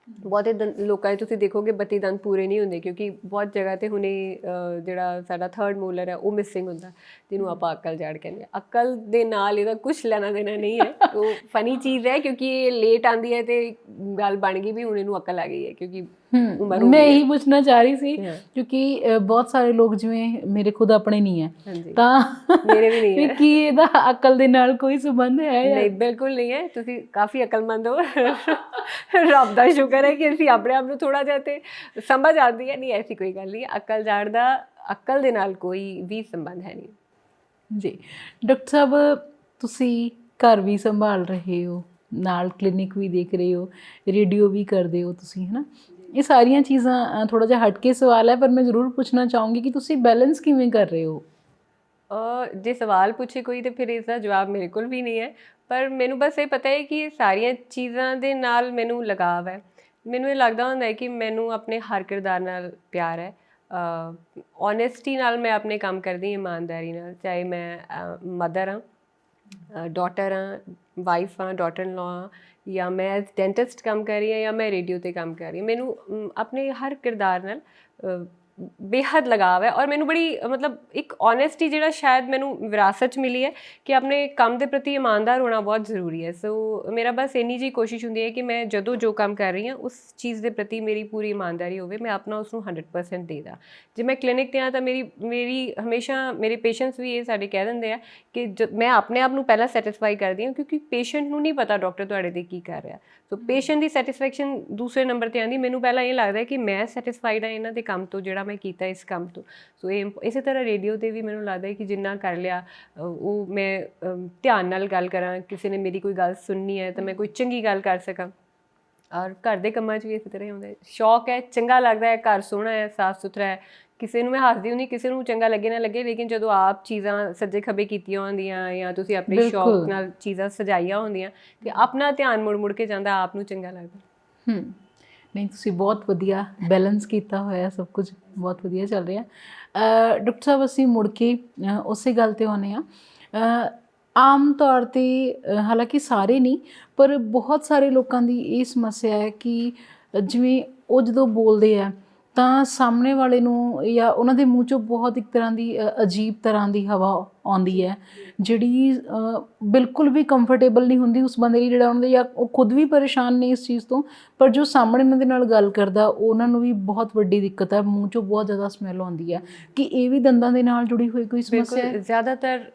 ਬਹੁਤੇ ਲੋਕਾਂ 'ਚ ਤੁਸੀਂ ਦੇਖੋਗੇ 32 ਦੰਦ ਪੂਰੇ ਨਹੀਂ ਹੁੰਦੇ, ਕਿਉਂਕਿ ਬਹੁਤ ਜਗ੍ਹਾ 'ਤੇ ਹੁਣ ਇਹ ਜਿਹੜਾ ਸਾਡਾ 3rd ਮੋਲਰ ਹੈ ਉਹ ਮਿਸਿੰਗ ਹੁੰਦਾ, ਜਿਹਨੂੰ ਆਪਾਂ ਅਕਲ ਜਾੜ ਕਹਿੰਦੇ ਹਾਂ। ਅਕਲ ਦੇ ਨਾਲ ਇਹਦਾ ਕੁਛ ਲੈਣਾ ਦੇਣਾ ਨਹੀਂ ਹੈ। ਉਹ ਫਨੀ ਚੀਜ਼ ਹੈ ਕਿਉਂਕਿ ਇਹ ਲੇਟ ਆਉਂਦੀ ਹੈ ਅਤੇ ਗੱਲ ਬਣ ਗਈ ਵੀ ਹੁਣ ਇਹਨੂੰ ਅਕਲ ਆ ਗਈ ਹੈ, ਕਿਉਂਕਿ ਮੈਂ ਇਹੀ ਪੁੱਛਣਾ ਚਾਹ ਰਹੀ ਸੀ ਕਿਉਂਕਿ ਬਹੁਤ ਸਾਰੇ ਲੋਕ, ਜਿਵੇਂ ਮੇਰੇ ਖੁਦ ਆਪਣੇ ਨਹੀਂ ਹੈ ਤਾਂ ਮੇਰੇ ਵੀ ਨਹੀਂ ਹੈ, ਕੀ ਇਹਦਾ ਅਕਲ ਦੇ ਨਾਲ ਕੋਈ ਸੰਬੰਧ ਹੈ? ਨਹੀਂ, ਬਿਲਕੁਲ ਨਹੀਂ ਹੈ। ਤੁਸੀਂ ਕਾਫੀ ਅਕਲਮੰਦ ਹੋ, ਰੱਬ ਦਾ ਸ਼ੁਕਰ ਹੈ ਕਿ ਅਸੀਂ ਆਪਣੇ ਆਪ ਨੂੰ ਥੋੜ੍ਹਾ ਜਿਹਾ ਤੇ ਸਮਝ ਆਉਂਦੀ ਹੈ। ਨਹੀਂ, ਐਸੀ ਕੋਈ ਗੱਲ ਨਹੀਂ, ਅਕਲ ਜਾੜ ਦਾ ਅਕਲ ਦੇ ਨਾਲ ਕੋਈ ਵੀ ਸੰਬੰਧ ਹੈ ਨਹੀਂ। ਜੀ ਡਾਕਟਰ ਸਾਹਿਬ, ਤੁਸੀਂ ਘਰ ਵੀ ਸੰਭਾਲ ਰਹੇ ਹੋ, ਨਾਲ ਕਲੀਨਿਕ ਵੀ ਦੇਖ ਰਹੇ ਹੋ, ਰੇਡੀਓ ਵੀ ਕਰਦੇ ਹੋ ਤੁਸੀਂ, ਹੈ ਨਾ? ਇਹ ਸਾਰੀਆਂ ਚੀਜ਼ਾਂ ਥੋੜ੍ਹਾ ਜਿਹਾ ਹਟ ਕੇ ਸਵਾਲ ਹੈ, ਪਰ ਮੈਂ ਜ਼ਰੂਰ ਪੁੱਛਣਾ ਚਾਹੂੰਗੀ ਕਿ ਤੁਸੀਂ ਬੈਲੈਂਸ ਕਿਵੇਂ ਕਰ ਰਹੇ ਹੋ? ਜੇ ਸਵਾਲ ਪੁੱਛੇ ਕੋਈ ਤੇ ਫਿਰ ਇਸਦਾ ਜਵਾਬ ਮੇਰੇ ਕੋਲ ਵੀ ਨਹੀਂ ਹੈ, ਪਰ ਮੈਨੂੰ ਬਸ ਇਹ ਪਤਾ ਹੈ ਕਿ ਇਹ ਸਾਰੀਆਂ ਚੀਜ਼ਾਂ ਦੇ ਨਾਲ ਮੈਨੂੰ ਲਗਾਵ ਹੈ। ਮੈਨੂੰ ਇਹ ਲੱਗਦਾ ਹੁੰਦਾ ਹੈ ਕਿ ਮੈਨੂੰ ਆਪਣੇ ਹਰ ਕਿਰਦਾਰ ਨਾਲ ਪਿਆਰ ਹੈ। ਓਨੈਸਟੀ ਨਾਲ ਮੈਂ ਆਪਣੇ ਕੰਮ ਕਰਦੀ, ਇਮਾਨਦਾਰੀ ਨਾਲ, ਚਾਹੇ ਮੈਂ ਮਦਰ ਹਾਂ, ਡਾਟਰ ਹਾਂ, ਵਾਈਫ ਹਾਂ, ਡਾਟਰ ਇਨ ਲਾਅ ਹਾਂ, ਜਾਂ ਮੈਂ ਐਜ਼ ਡੈਂਟਿਸਟ ਕੰਮ ਕਰ ਰਹੀ ਹਾਂ, ਜਾਂ ਮੈਂ ਰੇਡੀਓ 'ਤੇ ਕੰਮ ਕਰ ਰਹੀ ਹਾਂ। ਮੈਨੂੰ ਆਪਣੇ ਹਰ ਕਿਰਦਾਰ ਨਾਲ ਬੇਹੱਦ ਲਗਾਵ ਹੈ, ਔਰ ਮੈਨੂੰ ਬੜੀ ਮਤਲਬ ਇੱਕ ਓਨੈਸਟੀ ਜਿਹੜਾ ਸ਼ਾਇਦ ਮੈਨੂੰ ਵਿਰਾਸਤ 'ਚ ਮਿਲੀ ਹੈ ਕਿ ਆਪਣੇ ਕੰਮ ਦੇ ਪ੍ਰਤੀ ਇਮਾਨਦਾਰ ਹੋਣਾ ਬਹੁਤ ਜ਼ਰੂਰੀ ਹੈ। ਸੋ ਮੇਰਾ ਬਸ ਇੰਨੀ ਜਿਹੀ ਕੋਸ਼ਿਸ਼ ਹੁੰਦੀ ਹੈ ਕਿ ਮੈਂ ਜਦੋਂ ਜੋ ਕੰਮ ਕਰ ਰਹੀ ਹਾਂ ਉਸ ਚੀਜ਼ ਦੇ ਪ੍ਰਤੀ ਮੇਰੀ ਪੂਰੀ ਇਮਾਨਦਾਰੀ ਹੋਵੇ, ਮੈਂ ਆਪਣਾ ਉਸਨੂੰ 100% ਦੇ ਦਾਂ। ਜੇ ਮੈਂ ਕਲੀਨਿਕ 'ਤੇ ਹਾਂ ਤਾਂ ਮੇਰੀ ਹਮੇਸ਼ਾ ਮੇਰੇ ਪੇਸ਼ੈਂਟਸ ਵੀ ਇਹ ਸਾਡੇ ਕਹਿ ਦਿੰਦੇ ਆ ਕਿ ਮੈਂ ਆਪਣੇ ਆਪ ਨੂੰ ਪਹਿਲਾਂ ਸੈਟਿਸਫਾਈ ਕਰਦੀ ਹਾਂ, ਕਿਉਂਕਿ ਪੇਸ਼ੈਂਟ ਨੂੰ ਨਹੀਂ ਪਤਾ ਡਾਕਟਰ ਤੁਹਾਡੇ 'ਤੇ ਕੀ ਕਰ ਰਿਹਾ। ਸੋ ਪੇਸ਼ੈਂਟ ਦੀ ਸੈਟਿਸਫੈਕਸ਼ਨ ਦੂਸਰੇ ਨੰਬਰ 'ਤੇ ਆਉਂਦੀ। ਮੈਨੂੰ ਪਹਿਲਾਂ ਇਹ ਲੱਗਦਾ ਕਿ ਮੈਂ ਸੈਟਿਸਫਾਈਡ ਹਾਂ ਇਹਨਾਂ ਦੇ ਕੰਮ ਤੋਂ, ਜਿਹੜਾ ਮੈਂ ਕੀਤਾ ਇਸ ਕੰਮ ਤੋਂ। ਸੋ ਇਹ ਇਸੇ ਤਰ੍ਹਾਂ ਰੇਡੀਓ 'ਤੇ ਵੀ ਮੈਨੂੰ ਲੱਗਦਾ ਕਿ ਜਿੰਨਾ ਕਰ ਲਿਆ ਉਹ ਮੈਂ ਧਿਆਨ ਨਾਲ ਗੱਲ ਕਰਾਂ, ਕਿਸੇ ਨੇ ਮੇਰੀ ਕੋਈ ਗੱਲ ਸੁਣਨੀ ਹੈ ਤਾਂ ਮੈਂ ਕੋਈ ਚੰਗੀ ਗੱਲ ਕਰ ਸਕਾਂ। ਔਰ ਘਰ ਦੇ ਕੰਮਾਂ 'ਚ ਵੀ ਇਸੇ ਤਰ੍ਹਾਂ ਹੀ ਹੁੰਦਾ, ਸ਼ੌਕ ਹੈ, ਚੰਗਾ ਲੱਗਦਾ ਹੈ, ਘਰ ਸੋਹਣਾ ਹੈ, ਸਾਫ਼ ਸੁਥਰਾ ਹੈ। ਕਿਸੇ ਨੂੰ ਮੈਂ ਹੱਸਦੀ ਹੁੰਦੀ, ਕਿਸੇ ਨੂੰ ਚੰਗਾ ਲੱਗੇ ਨਾ ਲੱਗੇ, ਲੇਕਿਨ ਜਦੋਂ ਆਪ ਚੀਜ਼ਾਂ ਸੱਜੇ ਖੱਬੇ ਕੀਤੀਆਂ ਹੁੰਦੀਆਂ ਜਾਂ ਤੁਸੀਂ ਆਪਣੇ ਸ਼ੌਕ ਨਾਲ ਚੀਜ਼ਾਂ ਸਜਾਈਆਂ ਹੁੰਦੀਆਂ ਤੇ ਆਪਣਾ ਧਿਆਨ ਮੁੜ ਕੇ ਜਾਂਦਾ, ਆਪ ਨੂੰ ਚੰਗਾ ਲੱਗਦਾ। ਨਹੀਂ, ਤੁਸੀਂ ਬਹੁਤ ਵਧੀਆ ਬੈਲੈਂਸ ਕੀਤਾ ਹੋਇਆ, ਸਭ ਕੁਝ ਬਹੁਤ ਵਧੀਆ ਚੱਲ ਰਿਹਾ। ਡਾਕਟਰ ਸਾਹਿਬ, ਅਸੀਂ ਮੁੜ ਕੇ ਉਸੇ ਗੱਲ 'ਤੇ ਆਉਂਦੇ ਹਾਂ। ਆਮ ਤੌਰ 'ਤੇ ਹਾਲਾਂਕਿ ਸਾਰੇ ਨਹੀਂ, ਪਰ ਬਹੁਤ ਸਾਰੇ ਲੋਕਾਂ ਦੀ ਇਹ ਸਮੱਸਿਆ ਹੈ ਕਿ ਜਿਵੇਂ ਉਹ ਜਦੋਂ ਬੋਲਦੇ ਆ ਤਾਂ ਸਾਹਮਣੇ ਵਾਲੇ ਨੂੰ ਜਾਂ ਉਹਨਾਂ ਦੇ ਮੂੰਹ 'ਚੋਂ ਬਹੁਤ ਇੱਕ ਤਰ੍ਹਾਂ ਦੀ ਅਜੀਬ ਤਰ੍ਹਾਂ ਦੀ ਹਵਾ ਆਉਂਦੀ ਹੈ, ਜਿਹੜੀ ਬਿਲਕੁਲ ਵੀ ਕੰਫਰਟੇਬਲ ਨਹੀਂ ਹੁੰਦੀ ਉਸ ਬੰਦੇ ਲਈ, ਜਿਹੜਾ ਉਹਨਾਂ ਦੇ, ਜਾਂ ਉਹ ਖੁਦ ਵੀ ਪਰੇਸ਼ਾਨ ਨੇ ਇਸ ਚੀਜ਼ ਤੋਂ, ਪਰ ਜੋ ਸਾਹਮਣੇ ਉਹਨਾਂ ਦੇ ਨਾਲ ਗੱਲ ਕਰਦਾ ਉਹਨਾਂ ਨੂੰ ਵੀ ਬਹੁਤ ਵੱਡੀ ਦਿੱਕਤ ਹੈ, ਮੂੰਹ 'ਚੋਂ ਬਹੁਤ ਜ਼ਿਆਦਾ ਸਮੈਲ ਆਉਂਦੀ ਹੈ। ਕਿ ਇਹ ਵੀ ਦੰਦਾਂ ਦੇ ਨਾਲ ਜੁੜੀ ਹੋਈ ਕੋਈ ਸਮੱਸਿਆ ਹੈ? ਜ਼ਿਆਦਾਤਰ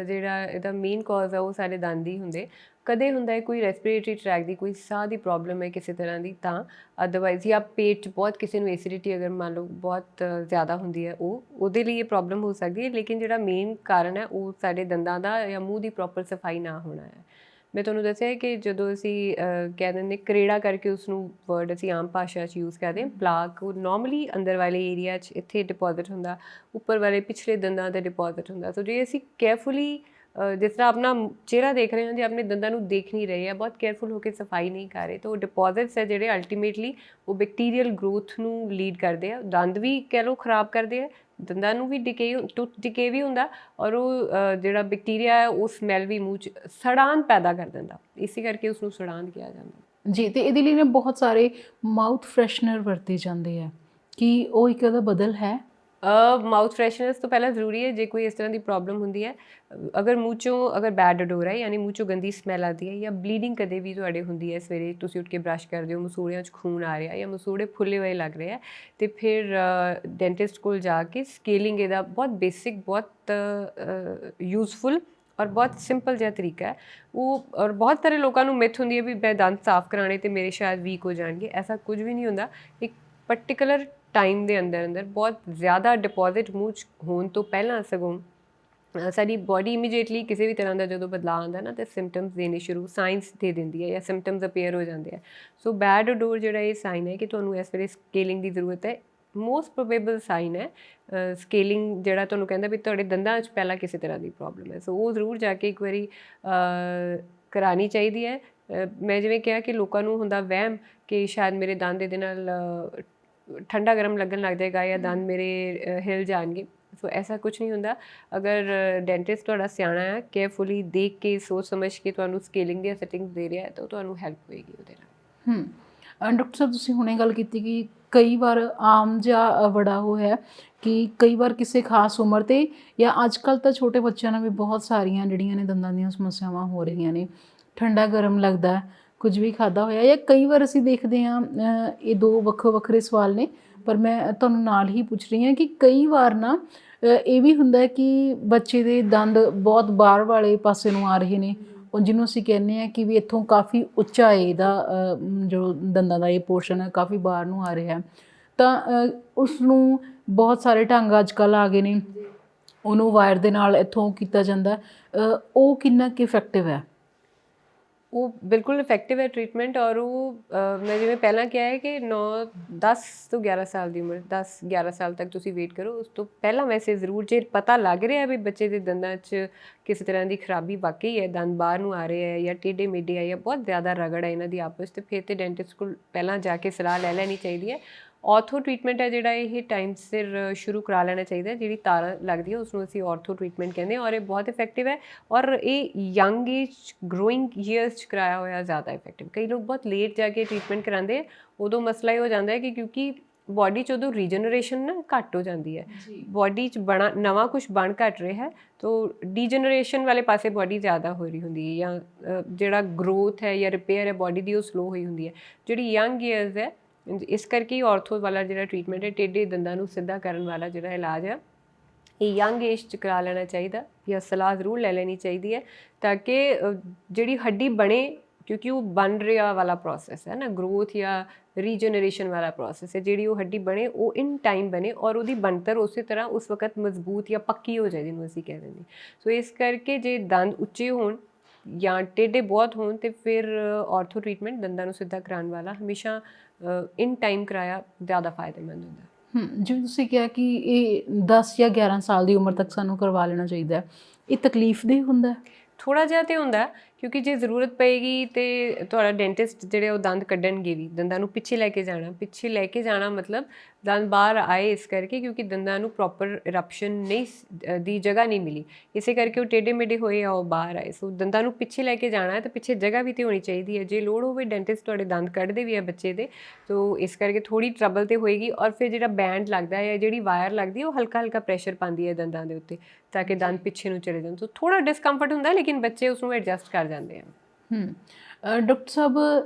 ਜਿਹੜਾ ਇਹਦਾ ਮੇਨ ਕਾਜ਼ ਹੈ ਉਹ ਸਾਡੇ ਦੰਦ ਹੀ ਹੁੰਦੇ। ਕਦੇ ਹੁੰਦਾ ਹੈ ਕੋਈ ਰੈਸਪੀਰੇਟਰੀ ਟਰੈਕ ਦੀ, ਕੋਈ ਸਾਹ ਦੀ ਪ੍ਰੋਬਲਮ ਹੈ ਕਿਸੇ ਤਰ੍ਹਾਂ ਦੀ, ਤਾਂ ਅਦਰਵਾਈਜ਼ ਜਾਂ ਪੇਟ 'ਚ ਬਹੁਤ ਕਿਸੇ ਨੂੰ ਐਸਿਡਿਟੀ ਅਗਰ ਮੰਨ ਲਓ ਬਹੁਤ ਜ਼ਿਆਦਾ ਹੁੰਦੀ ਹੈ, ਉਹਦੇ ਲਈ ਇਹ ਪ੍ਰੋਬਲਮ ਹੋ ਸਕਦੀ ਹੈ। ਲੇਕਿਨ ਜਿਹੜਾ ਮੇਨ ਕਾਰਨ ਹੈ ਉਹ ਸਾਡੇ ਦੰਦਾਂ ਦਾ ਜਾਂ ਮੂੰਹ ਦੀ ਪ੍ਰੋਪਰ ਸਫਾਈ ਨਾ ਹੋਣਾ ਹੈ। ਮੈਂ ਤੁਹਾਨੂੰ ਦੱਸਿਆ ਕਿ ਜਦੋਂ ਅਸੀਂ ਕਹਿ ਦਿੰਦੇ ਕਰੇੜਾ ਕਰਕੇ ਉਸਨੂੰ ਵਰਡ ਅਸੀਂ ਆਮ ਭਾਸ਼ਾ 'ਚ ਯੂਜ਼ ਕਰਦੇ ਹਾਂ, ਪਲਾਕ, ਉਹ ਨੋਰਮਲੀ ਅੰਦਰ ਵਾਲੇ ਏਰੀਆ 'ਚ ਇੱਥੇ ਡਿਪੋਜ਼ਿਟ ਹੁੰਦਾ, ਉੱਪਰ ਵਾਲੇ ਪਿਛਲੇ ਦੰਦਾਂ 'ਤੇ ਡਿਪੋਜ਼ਿਟ ਹੁੰਦਾ। ਸੋ ਜੇ ਅਸੀਂ ਕੇਅਰਫੁਲੀ ਜਿਸ ਤਰ੍ਹਾਂ ਆਪਣਾ ਚਿਹਰਾ ਦੇਖ ਰਹੇ ਹਾਂ, ਜੇ ਆਪਣੇ ਦੰਦਾਂ ਨੂੰ ਦੇਖ ਨਹੀਂ ਰਹੇ ਆ, ਬਹੁਤ ਕੇਅਰਫੁਲ ਹੋ ਕੇ ਸਫਾਈ ਨਹੀਂ ਕਰ ਰਹੇ, ਤਾਂ ਉਹ ਡਿਪੋਜ਼ਿਟਸ ਹੈ ਜਿਹੜੇ ਅਲਟੀਮੇਟਲੀ ਉਹ ਗਰੋਥ ਨੂੰ ਲੀਡ ਕਰਦੇ ਆ। ਦੰਦ ਵੀ ਕਹਿ ਲਓ ਖਰਾਬ ਕਰਦੇ ਆ, ਦੰਦਾਂ ਨੂੰ ਵੀ ਡਿਕੇ ਵੀ ਹੁੰਦਾ, ਔਰ ਉਹ ਜਿਹੜਾ ਬੈਕਟੀਰੀਆ ਹੈ ਉਹ ਸਮੈਲ ਵੀ ਮੂੰਹ 'ਚ ਸੜਾਨ ਪੈਦਾ ਕਰ ਦਿੰਦਾ, ਇਸੇ ਕਰਕੇ ਉਸਨੂੰ ਸੜਾਨ ਕਿਹਾ ਜਾਂਦਾ ਜੀ। ਅਤੇ ਇਹਦੇ ਲਈ ਨਾ ਬਹੁਤ ਸਾਰੇ ਮਾਊਥ ਫਰੈਸ਼ਨਰ ਵਰਤੇ ਜਾਂਦੇ ਆ, ਕਿ ਉਹ ਇੱਕ ਉਹਦਾ ਬਦਲ ਹੈ? ਮਾਊਥ ਫਰੈਸ਼ਨਰਸ ਤੋਂ ਪਹਿਲਾਂ ਜ਼ਰੂਰੀ ਹੈ, ਜੇ ਕੋਈ ਇਸ ਤਰ੍ਹਾਂ ਦੀ ਪ੍ਰੋਬਲਮ ਹੁੰਦੀ ਹੈ, ਅਗਰ ਮੂੰਹ 'ਚੋਂ ਅਗਰ ਬੈਡ ਅਡੋਰ ਹੈ, ਯਾਨੀ ਮੂੰਹ 'ਚੋਂ ਗੰਦੀ ਸਮੈਲ ਆਉਂਦੀ ਹੈ, ਜਾਂ ਬਲੀਡਿੰਗ ਕਦੇ ਵੀ ਤੁਹਾਡੇ ਹੁੰਦੀ ਹੈ, ਸਵੇਰੇ ਤੁਸੀਂ ਉੱਠ ਕੇ ਬਰੱਸ਼ ਕਰਦੇ ਹੋ, ਮਸੂੜਿਆਂ 'ਚ ਖੂਨ ਆ ਰਿਹਾ ਜਾਂ ਮਸੂੜੇ ਫੁੱਲੇ ਹੋਏ ਲੱਗ ਰਹੇ ਆ, ਅਤੇ ਫਿਰ ਡੈਂਟਿਸਟ ਕੋਲ ਜਾ ਕੇ ਸਕੇਲਿੰਗ, ਇਹਦਾ ਬਹੁਤ ਬੇਸਿਕ, ਬਹੁਤ ਯੂਜ਼ਫੁਲ ਔਰ ਬਹੁਤ ਸਿੰਪਲ ਜਿਹਾ ਤਰੀਕਾ ਹੈ ਉਹ। ਔਰ ਬਹੁਤ ਸਾਰੇ ਲੋਕਾਂ ਨੂੰ ਮਿਥ ਹੁੰਦੀ ਹੈ ਵੀ ਮੈਂ ਦੰਦ ਸਾਫ਼ ਕਰਾਉਣੇ ਅਤੇ ਮੇਰੇ ਸ਼ਾਇਦ ਵੀਕ ਹੋ ਜਾਣਗੇ। ਐਸਾ ਕੁਝ ਵੀ ਨਹੀਂ ਹੁੰਦਾ। ਇੱਕ ਪਰਟੀਕੂਲਰ ਟਾਈਮ ਦੇ ਅੰਦਰ ਬਹੁਤ ਜ਼ਿਆਦਾ ਡਿਪੋਜ਼ਿਟ ਮੂੰਹ 'ਚ ਹੋਣ ਤੋਂ ਪਹਿਲਾਂ ਸਗੋਂ ਸਾਡੀ ਬੋਡੀ ਇਮੀਡੀਏਟਲੀ ਕਿਸੇ ਵੀ ਤਰ੍ਹਾਂ ਦਾ ਜਦੋਂ ਬਦਲਾਅ ਆਉਂਦਾ ਨਾ, ਤਾਂ ਸਿੰਪਟਮਸ ਦੇਣੇ ਸ਼ੁਰੂ ਸਾਇੰਸ ਦੇ ਦਿੰਦੀ ਹੈ, ਜਾਂ ਸਿੰਪਟਮਸ ਅਪੀਅਰ ਹੋ ਜਾਂਦੇ ਆ। ਸੋ ਬੈਡ ਅਡੋਰ ਜਿਹੜਾ ਇਹ ਸਾਈਨ ਹੈ ਕਿ ਤੁਹਾਨੂੰ ਇਸ ਵੇਲੇ ਸਕੇਲਿੰਗ ਦੀ ਜ਼ਰੂਰਤ ਹੈ, ਮੋਸਟ ਪ੍ਰੋਬੇਬਲ ਸਾਈਨ ਹੈ ਸਕੇਲਿੰਗ, ਜਿਹੜਾ ਤੁਹਾਨੂੰ ਕਹਿੰਦਾ ਵੀ ਤੁਹਾਡੇ ਦੰਦਾਂ 'ਚ ਪਹਿਲਾਂ ਕਿਸੇ ਤਰ੍ਹਾਂ ਦੀ ਪ੍ਰੋਬਲਮ ਹੈ। ਸੋ ਉਹ ਜ਼ਰੂਰ ਜਾ ਕੇ ਇੱਕ ਵਾਰੀ ਕਰਾਉਣੀ ਚਾਹੀਦੀ ਹੈ। ਮੈਂ ਜਿਵੇਂ ਕਿਹਾ ਕਿ ਲੋਕਾਂ ਨੂੰ ਹੁੰਦਾ ਵਹਿਮ ਕਿ ਸ਼ਾਇਦ ਮੇਰੇ ਦੰਦ ਇਹਦੇ ਨਾਲ ਠੰਡਾ ਗਰਮ ਲੱਗਣ ਲੱਗ ਜਾਏਗਾ ਜਾਂ ਦੰਦ ਮੇਰੇ ਹਿਲ ਜਾਣਗੇ। ਸੋ ਐਸਾ ਕੁਝ ਨਹੀਂ ਹੁੰਦਾ। ਅਗਰ ਡੈਂਟਿਸਟ ਤੁਹਾਡਾ ਸਿਆਣਾ ਹੈ, ਕੇਅਰਫੁਲੀ ਦੇਖ ਕੇ ਸੋਚ ਸਮਝ ਕੇ ਤੁਹਾਨੂੰ ਸਕੇਲਿੰਗ ਦੀਆਂ ਸੈਟਿੰਗਸ ਦੇ ਰਿਹਾ ਹੈ, ਤਾਂ ਤੁਹਾਨੂੰ ਹੈਲਪ ਹੋਏਗੀ ਉਹਦੇ ਨਾਲ। ਡਾਕਟਰ ਸਾਹਿਬ, ਤੁਸੀਂ ਹੁਣੇ ਗੱਲ ਕੀਤੀ ਕਿ ਕਈ ਵਾਰ ਆਮ ਜਿਹਾ ਬੜਾ ਉਹ ਹੈ ਕਿ ਕਈ ਵਾਰ ਕਿਸੇ ਖਾਸ ਉਮਰ 'ਤੇ, ਜਾਂ ਅੱਜ ਕੱਲ੍ਹ ਤਾਂ ਛੋਟੇ ਬੱਚਿਆਂ ਨੂੰ ਵੀ ਬਹੁਤ ਸਾਰੀਆਂ ਜਿਹੜੀਆਂ ਨੇ ਦੰਦਾਂ ਦੀਆਂ ਸਮੱਸਿਆਵਾਂ ਹੋ ਰਹੀਆਂ ਨੇ, ਠੰਡਾ ਗਰਮ ਲੱਗਦਾ, ਕੁਝ ਵੀ ਖਾਧਾ ਹੋਇਆ, ਜਾਂ ਕਈ ਵਾਰ ਅਸੀਂ ਦੇਖਦੇ ਹਾਂ, ਇਹ ਦੋ ਵੱਖੋ ਵੱਖਰੇ ਸਵਾਲ ਨੇ, ਪਰ ਮੈਂ ਤੁਹਾਨੂੰ ਨਾਲ ਹੀ ਪੁੱਛ ਰਹੀ ਹਾਂ ਕਿ ਕਈ ਵਾਰ ਨਾ ਇਹ ਵੀ ਹੁੰਦਾ ਕਿ ਬੱਚੇ ਦੇ ਦੰਦ ਬਹੁਤ ਬਾਹਰ ਵਾਲੇ ਪਾਸੇ ਨੂੰ ਆ ਰਹੇ ਨੇ, ਉਹ ਜਿਹਨੂੰ ਅਸੀਂ ਕਹਿੰਦੇ ਹਾਂ ਕਿ ਵੀ ਇੱਥੋਂ ਕਾਫੀ ਉੱਚਾ ਹੈ, ਇਹਦਾ ਜੋ ਦੰਦਾਂ ਦਾ ਇਹ ਪੋਰਸ਼ਨ ਹੈ ਕਾਫੀ ਬਾਹਰ ਨੂੰ ਆ ਰਿਹਾ, ਤਾਂ ਉਸ ਨੂੰ ਬਹੁਤ ਸਾਰੇ ਢੰਗ ਅੱਜ ਕੱਲ੍ਹ ਆ ਗਏ ਨੇ, ਉਹਨੂੰ ਵਾਇਰ ਦੇ ਨਾਲ ਇੱਥੋਂ ਕੀਤਾ ਜਾਂਦਾ, ਉਹ ਕਿੰਨਾ ਕੁ ਇਫੈਕਟਿਵ ਹੈ? ਉਹ ਬਿਲਕੁਲ ਇਫੈਕਟਿਵ ਹੈ ਟ੍ਰੀਟਮੈਂਟ, ਔਰ ਉਹ ਮੈਂ ਜਿਵੇਂ ਪਹਿਲਾਂ ਕਿਹਾ ਹੈ ਕਿ 10 ਤੋਂ 11 ਸਾਲ ਦੀ ਉਮਰ, 10-11 ਸਾਲ ਤੱਕ ਤੁਸੀਂ ਵੇਟ ਕਰੋ। ਉਸ ਤੋਂ ਪਹਿਲਾਂ ਵੈਸੇ ਜ਼ਰੂਰ ਜੇ ਪਤਾ ਲੱਗ ਰਿਹਾ ਵੀ ਬੱਚੇ ਦੇ ਦੰਦਾਂ 'ਚ ਕਿਸੇ ਤਰ੍ਹਾਂ ਦੀ ਖਰਾਬੀ ਵਾਕਈ ਹੈ, ਦੰਦ ਬਾਹਰ ਨੂੰ ਆ ਰਹੇ ਹੈ ਜਾਂ ਟੇਢੇ ਮੇਢੇ ਆ ਜਾਂ ਬਹੁਤ ਜ਼ਿਆਦਾ ਰਗੜ ਹੈ ਇਹਨਾਂ ਦੀ ਆਪਸ 'ਤੇ, ਫਿਰ ਤੇ ਡੈਂਟਿਸਟ ਕੋਲ ਪਹਿਲਾਂ ਜਾ ਕੇ ਸਲਾਹ ਲੈ ਲੈਣੀ ਚਾਹੀਦੀ ਹੈ। ਆਰਥੋ ਟ੍ਰੀਟਮੈਂਟ ਹੈ ਜਿਹੜਾ, ਇਹ ਟਾਈਮ ਸਿਰ ਸ਼ੁਰੂ ਕਰਾ ਲੈਣਾ ਚਾਹੀਦਾ। ਜਿਹੜੀ ਤਾਰਾਂ ਲੱਗਦੀ ਹੈ ਉਸਨੂੰ ਅਸੀਂ ਆਰਥੋ ਟ੍ਰੀਟਮੈਂਟ ਕਹਿੰਦੇ ਹਾਂ, ਔਰ ਇਹ ਬਹੁਤ ਇਫੈਕਟਿਵ ਹੈ, ਔਰ ਇਹ ਯੰਗ ਏਜ ਗਰੋਇੰਗ ਈਅਰਸ 'ਚ ਕਰਾਇਆ ਹੋਇਆ ਜ਼ਿਆਦਾ ਇਫੈਕਟਿਵ। ਕਈ ਲੋਕ ਬਹੁਤ ਲੇਟ ਜਾ ਕੇ ਟ੍ਰੀਟਮੈਂਟ ਕਰਾਉਂਦੇ ਆ, ਉਦੋਂ ਮਸਲਾ ਇਹ ਹੋ ਜਾਂਦਾ ਹੈ ਕਿ ਕਿਉਂਕਿ ਬੋਡੀ 'ਚ ਉਦੋਂ ਰੀਜਨਰੇਸ਼ਨ ਨਾ ਘੱਟ ਹੋ ਜਾਂਦੀ ਹੈ, ਬੋਡੀ 'ਚ ਨਵਾਂ ਕੁਝ ਬਣ ਘੱਟ ਰਿਹਾ ਹੈ, ਤਾਂ ਡੀਜਨਰੇਸ਼ਨ ਵਾਲੇ ਪਾਸੇ ਬੋਡੀ ਜ਼ਿਆਦਾ ਹੋ ਰਹੀ ਹੁੰਦੀ ਹੈ, ਜਾਂ ਜਿਹੜਾ ਗਰੋਥ ਹੈ ਜਾਂ ਰਿਪੇਅਰ ਹੈ ਬੋਡੀ ਦੀ ਉਹ ਸਲੋ ਹੋਈ ਹੁੰਦੀ ਹੈ ਜਿਹੜੀ ਯੰਗ ਈਅਰਸ ਹੈ। ਇਸ ਕਰਕੇ ਆਰਥੋ ਵਾਲਾ ਜਿਹੜਾ ਟ੍ਰੀਟਮੈਂਟ ਹੈ, ਟੇਢੇ ਦੰਦਾਂ ਨੂੰ ਸਿੱਧਾ ਕਰਨ ਵਾਲਾ ਜਿਹੜਾ ਇਲਾਜ ਹੈ, ਇਹ ਯੰਗ ਏਜ 'ਚ ਕਰਾ ਲੈਣਾ ਚਾਹੀਦਾ, ਜਾਂ ਸਲਾਹ ਜ਼ਰੂਰ ਲੈ ਲੈਣੀ ਚਾਹੀਦੀ ਹੈ, ਤਾਂ ਕਿ ਜਿਹੜੀ ਹੱਡੀ ਬਣੇ, ਕਿਉਂਕਿ ਉਹ ਬਣ ਰਿਹਾ ਵਾਲਾ ਪ੍ਰੋਸੈਸ ਹੈ ਨਾ, ਗਰੋਥ ਜਾਂ ਰੀਜਨਰੇਸ਼ਨ ਵਾਲਾ ਪ੍ਰੋਸੈਸ ਹੈ, ਜਿਹੜੀ ਉਹ ਹੱਡੀ ਬਣੇ ਉਹ ਇਨ ਟਾਈਮ ਬਣੇ, ਔਰ ਉਹਦੀ ਬਣਤਰ ਉਸੇ ਤਰ੍ਹਾਂ ਉਸ ਵਕਤ ਮਜ਼ਬੂਤ ਜਾਂ ਪੱਕੀ ਹੋ ਜਾਏ, ਜਿਹਨੂੰ ਅਸੀਂ ਕਹਿ ਦਿੰਦੇ। ਸੋ ਇਸ ਕਰਕੇ ਜੇ ਦੰਦ ਉੱਚੇ ਹੋਣ ਜਾਂ ਟੇਢੇ ਬਹੁਤ ਹੋਣ, ਤੇ ਫਿਰ ਆਰਥੋ ਟ੍ਰੀਟਮੈਂਟ ਦੰਦਾਂ ਨੂੰ ਸਿੱਧਾ ਕਰਾਉਣ ਵਾਲਾ ਹਮੇਸ਼ਾ ਇਨ ਟਾਈਮ ਕਰਾਇਆ ਜ਼ਿਆਦਾ ਫਾਇਦੇਮੰਦ ਹੁੰਦਾ। ਜਿਵੇਂ ਤੁਸੀਂ ਕਿਹਾ ਕਿ ਇਹ 10 ਜਾਂ 11 ਸਾਲ ਦੀ ਉਮਰ ਤੱਕ ਸਾਨੂੰ ਕਰਵਾ ਲੈਣਾ ਚਾਹੀਦਾ ਹੈ, ਇਹ ਤਕਲੀਫਦੇਹ ਹੁੰਦਾ? ਥੋੜ੍ਹਾ ਜਿਹਾ ਤਾਂ ਹੁੰਦਾ, ਕਿਉਂਕਿ ਜੇ ਜ਼ਰੂਰਤ ਪਏਗੀ ਤੇ ਤੁਹਾਡਾ ਡੈਂਟਿਸਟ ਜਿਹੜੇ ਉਹ ਦੰਦ ਕੱਢਣਗੇ ਵੀ, ਦੰਦਾਂ ਨੂੰ ਪਿੱਛੇ ਲੈ ਕੇ ਜਾਣਾ ਮਤਲਬ ਦੰਦ ਬਾਹਰ ਆਏ ਇਸ ਕਰਕੇ, ਕਿਉਂਕਿ ਦੰਦਾਂ ਨੂੰ ਪ੍ਰੋਪਰ ਇਰਪਸ਼ਨ ਨਹੀਂ ਦੀ ਜਗ੍ਹਾ ਨਹੀਂ ਮਿਲੀ, ਇਸੇ ਕਰਕੇ ਉਹ ਟੇਢੇ ਮੇਢੇ ਹੋਏ ਆ, ਉਹ ਬਾਹਰ ਆਏ। ਸੋ ਦੰਦਾਂ ਨੂੰ ਪਿੱਛੇ ਲੈ ਕੇ ਜਾਣਾ ਹੈ ਤਾਂ ਪਿੱਛੇ ਜਗ੍ਹਾ ਵੀ ਤਾਂ ਹੋਣੀ ਚਾਹੀਦੀ ਹੈ। ਜੇ ਲੋੜ ਹੋਵੇ ਡੈਂਟਿਸਟ ਤੁਹਾਡੇ ਦੰਦ ਕੱਢਦੇ ਵੀ ਹੈ ਬੱਚੇ ਦੇ, ਸੋ ਇਸ ਕਰਕੇ ਥੋੜ੍ਹੀ ਟਰਬਲ ਤਾਂ ਹੋਏਗੀ। ਔਰ ਫਿਰ ਜਿਹੜਾ ਬੈਂਡ ਲੱਗਦਾ ਹੈ, ਜਿਹੜੀ ਵਾਇਰ ਲੱਗਦੀ ਹੈ, ਉਹ ਹਲਕਾ ਹਲਕਾ ਪ੍ਰੈਸ਼ਰ ਪਾਉਂਦੀ ਹੈ ਦੰਦਾਂ ਦੇ ਉੱਤੇ, ਤਾਂ ਕਿ ਦੰਦ ਪਿੱਛੇ ਨੂੰ ਚਲੇ ਜਾਣ। ਸੋ ਥੋੜ੍ਹਾ ਡਿਸਕੰਫਰਟ ਹੁੰਦਾ, ਲੇਕਿਨ ਬੱਚੇ ਉਸਨੂੰ ਐਡਜਸਟ ਕਰ ਜਾਂਦੇ ਆ। ਡਾਕਟਰ ਸਾਹਿਬ,